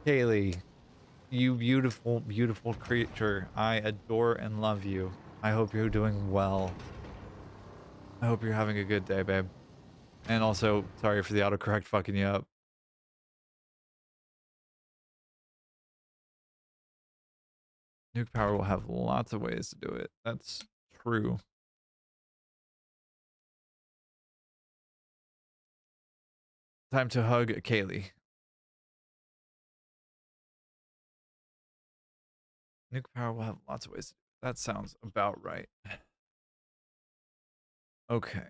Kaylee, you beautiful, beautiful creature. I adore and love you. I hope you're doing well. I hope you're having a good day, babe. And also, sorry for the autocorrect fucking you up. Nuke power will have lots of ways to do it. That's true. Time to hug Kaylee. Nuke power will have lots of ways. That sounds about right. Okay.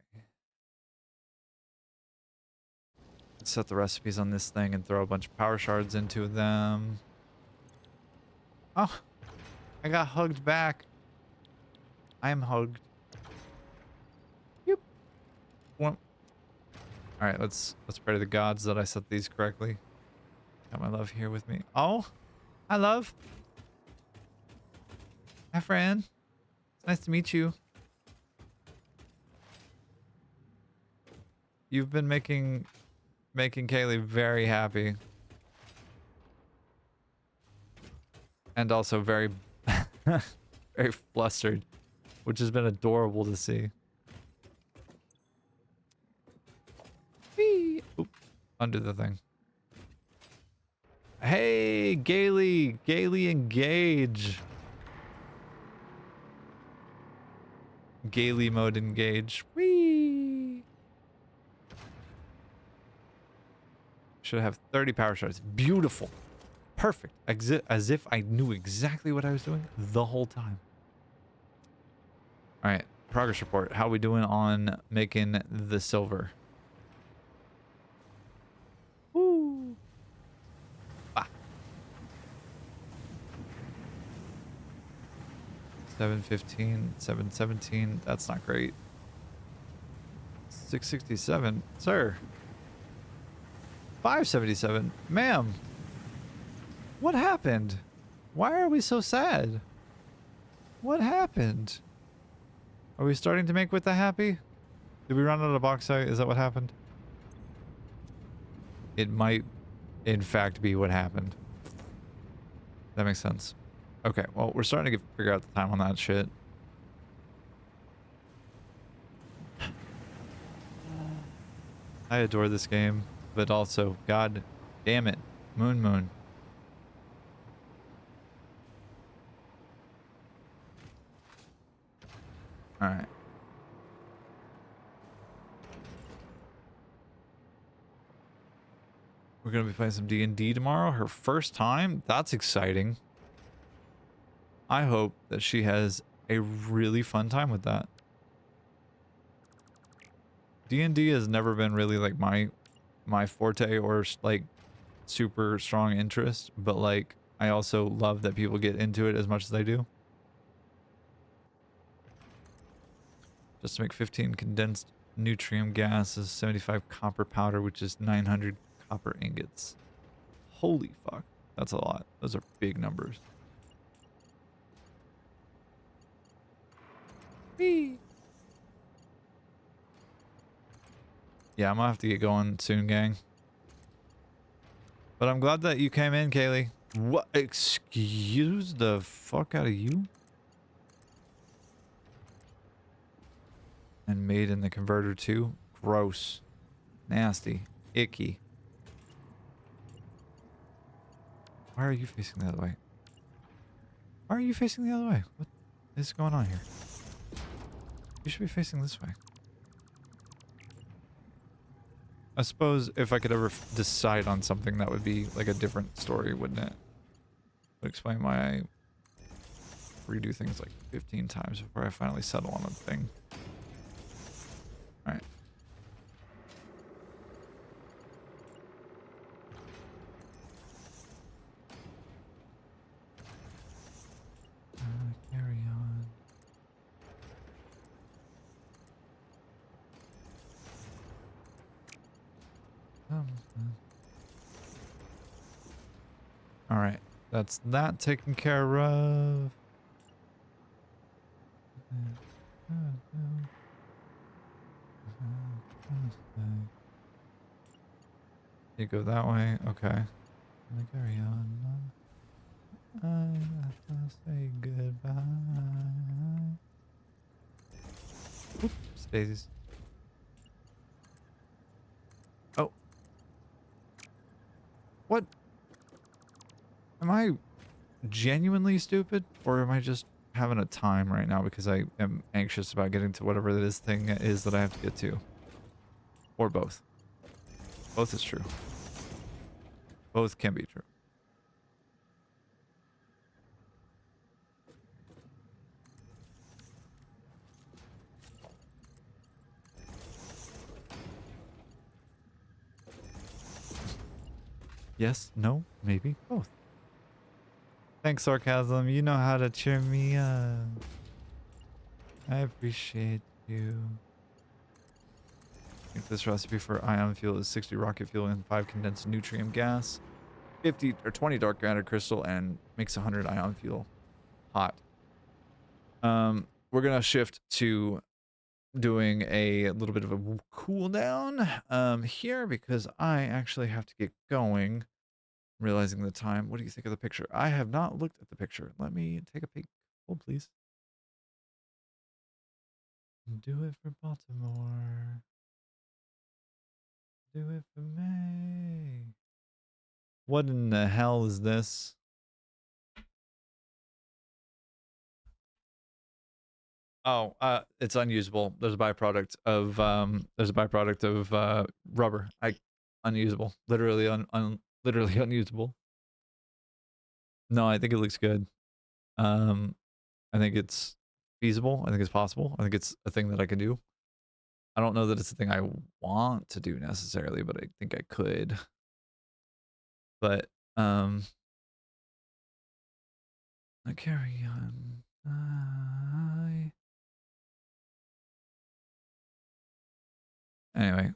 Let's set the recipes on this thing and throw a bunch of power shards into them. Oh, I got hugged back. I am hugged. Yep. Well, all right, let's pray to the gods that I set these correctly. Got my love here with me. Oh, hi, love. Hi, friend. It's nice to meet you. You've been making Kaylee very happy. And also very, very flustered, which has been adorable to see. Whee! Oop, under the thing. Hey, Gaily engage. Gaily mode engage. Whee! Should have 30 power shards. Beautiful. Perfect. As if I knew exactly what I was doing the whole time. All right. Progress report. How we doing on making the silver? Woo. Ah. 715, 717. That's not great. 667. Sir. 577. Ma'am. What happened? Why are we so sad? What happened? Are we starting to make with the happy? Did we run out of bauxite? Is that what happened? It might, in fact, be what happened. That makes sense. Okay, well, we're starting to figure out the time on that shit. I adore this game, but also, god damn it, Moon. All right. We're going to be playing some D&D tomorrow. Her first time? That's exciting. I hope that she has a really fun time with that. D&D has never been really like my forte or like super strong interest, but like I also love that people get into it as much as they do. Just to make 15 condensed nutrient gas is 75 copper powder, which is 900 copper ingots. Holy fuck. That's a lot. Those are big numbers. Whee! Yeah, I'm gonna have to get going soon, gang. But I'm glad that you came in, Kaylee. What? Excuse the fuck out of you? And made in the converter too? Gross. Nasty. Icky. Why are you facing the other way? Why are you facing the other way? What is going on here? You should be facing this way. I suppose if I could ever decide on something, that would be like a different story, wouldn't it? Would explain why I redo things like 15 times before I finally settle on a thing. Alright. Carry on. Alright. That's that taken care of. You go that way? Okay. Carry on. I have to say goodbye. Oops, daisies. Oh, what? Am I genuinely stupid, or am I just having a time right now because I am anxious about getting to whatever this thing is that I have to get to? Or both. Both is true. Both can be true. Yes, no, maybe both. Thanks, sarcasm. You know how to cheer me up. I appreciate you. I think this recipe for ion fuel is 60 rocket fuel and 5 condensed neutrium gas, 50 or 20 dark matter crystal, and makes 100 ion fuel hot. We're gonna shift to doing a little bit of a cooldown here because I actually have to get going. Realizing the time. What do you think of the picture? I have not looked at the picture. Let me take a peek. Hold, please. Do it for Baltimore. Do it for May. What in the hell is this? Oh, it's unusable. There's a byproduct of rubber. Unusable. Literally literally unusable. No, I think it looks good. I think it's feasible. I think it's possible. I think it's a thing that I can do. I don't know that it's a thing I want to do necessarily, but I think I could. But I carry on. Anyway,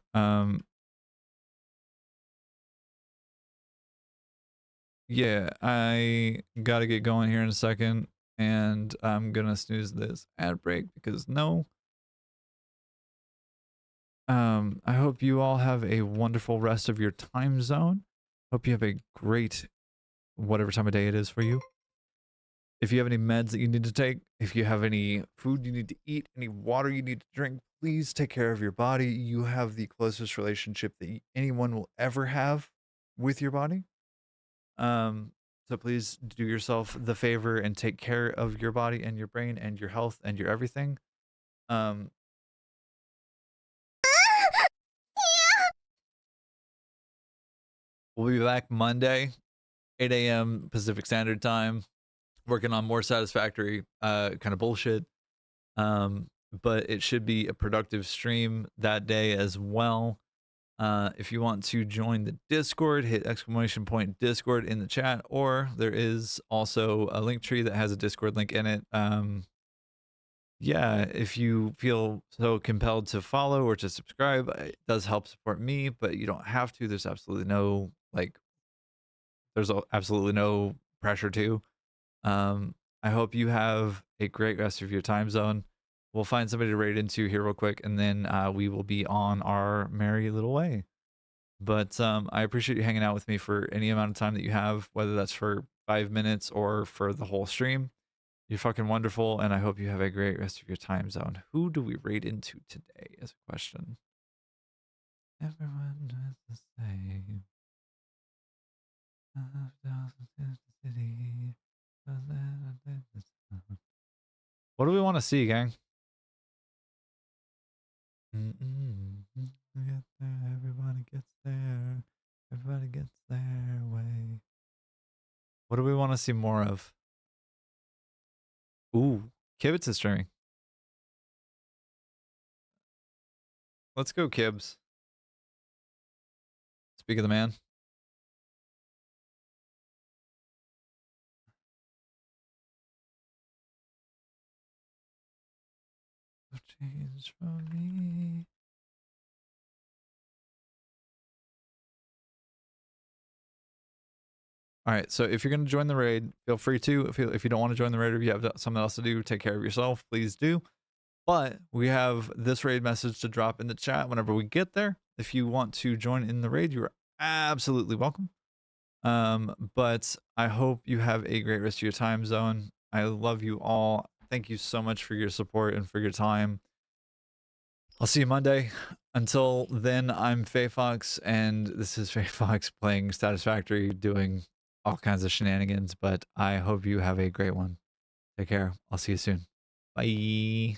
yeah, I gotta get going here in a second, and I'm gonna snooze this ad break because no. I hope you all have a wonderful rest of your time zone. Hope you have a great whatever time of day it is for you. If you have any meds that you need to take, if you have any food you need to eat, any water you need to drink, please take care of your body. You have the closest relationship that anyone will ever have with your body. So please do yourself the favor and take care of your body and your brain and your health and your everything. Um, we'll be back Monday, 8 a.m. Pacific Standard Time, working on more Satisfactory kind of bullshit. But it should be a productive stream that day as well. If you want to join the Discord, hit !point Discord in the chat, or there is also a link tree that has a Discord link in it. Yeah, if you feel so compelled to follow or to subscribe, it does help support me, but you don't have to. There's absolutely no absolutely no pressure to. I hope you have a great rest of your time zone. We'll find somebody to raid into here real quick, and then we will be on our merry little way. But I appreciate you hanging out with me for any amount of time that you have, whether that's for 5 minutes or for the whole stream. You're fucking wonderful, and I hope you have a great rest of your time zone. Who do we raid into today is a question. Everyone is the same. What do we want to see, gang? Everybody gets there. Everybody gets their way. What do we want to see more of? Ooh, Kibitz is streaming. Let's go, Kibs. Speak of the man. Change for me. All right, so if you're going to join the raid, feel free to. If you don't want to join the raid or you have something else to do, take care of yourself, please do. But we have this raid message to drop in the chat whenever we get there. If you want to join in the raid, you are absolutely welcome. But I hope you have a great rest of your time zone. I love you all. Thank you so much for your support and for your time. I'll see you Monday. Until then, I'm Faye Fox, and this is Faye Fox playing Satisfactory, doing all kinds of shenanigans, but I hope you have a great one. Take care. I'll see you soon. Bye.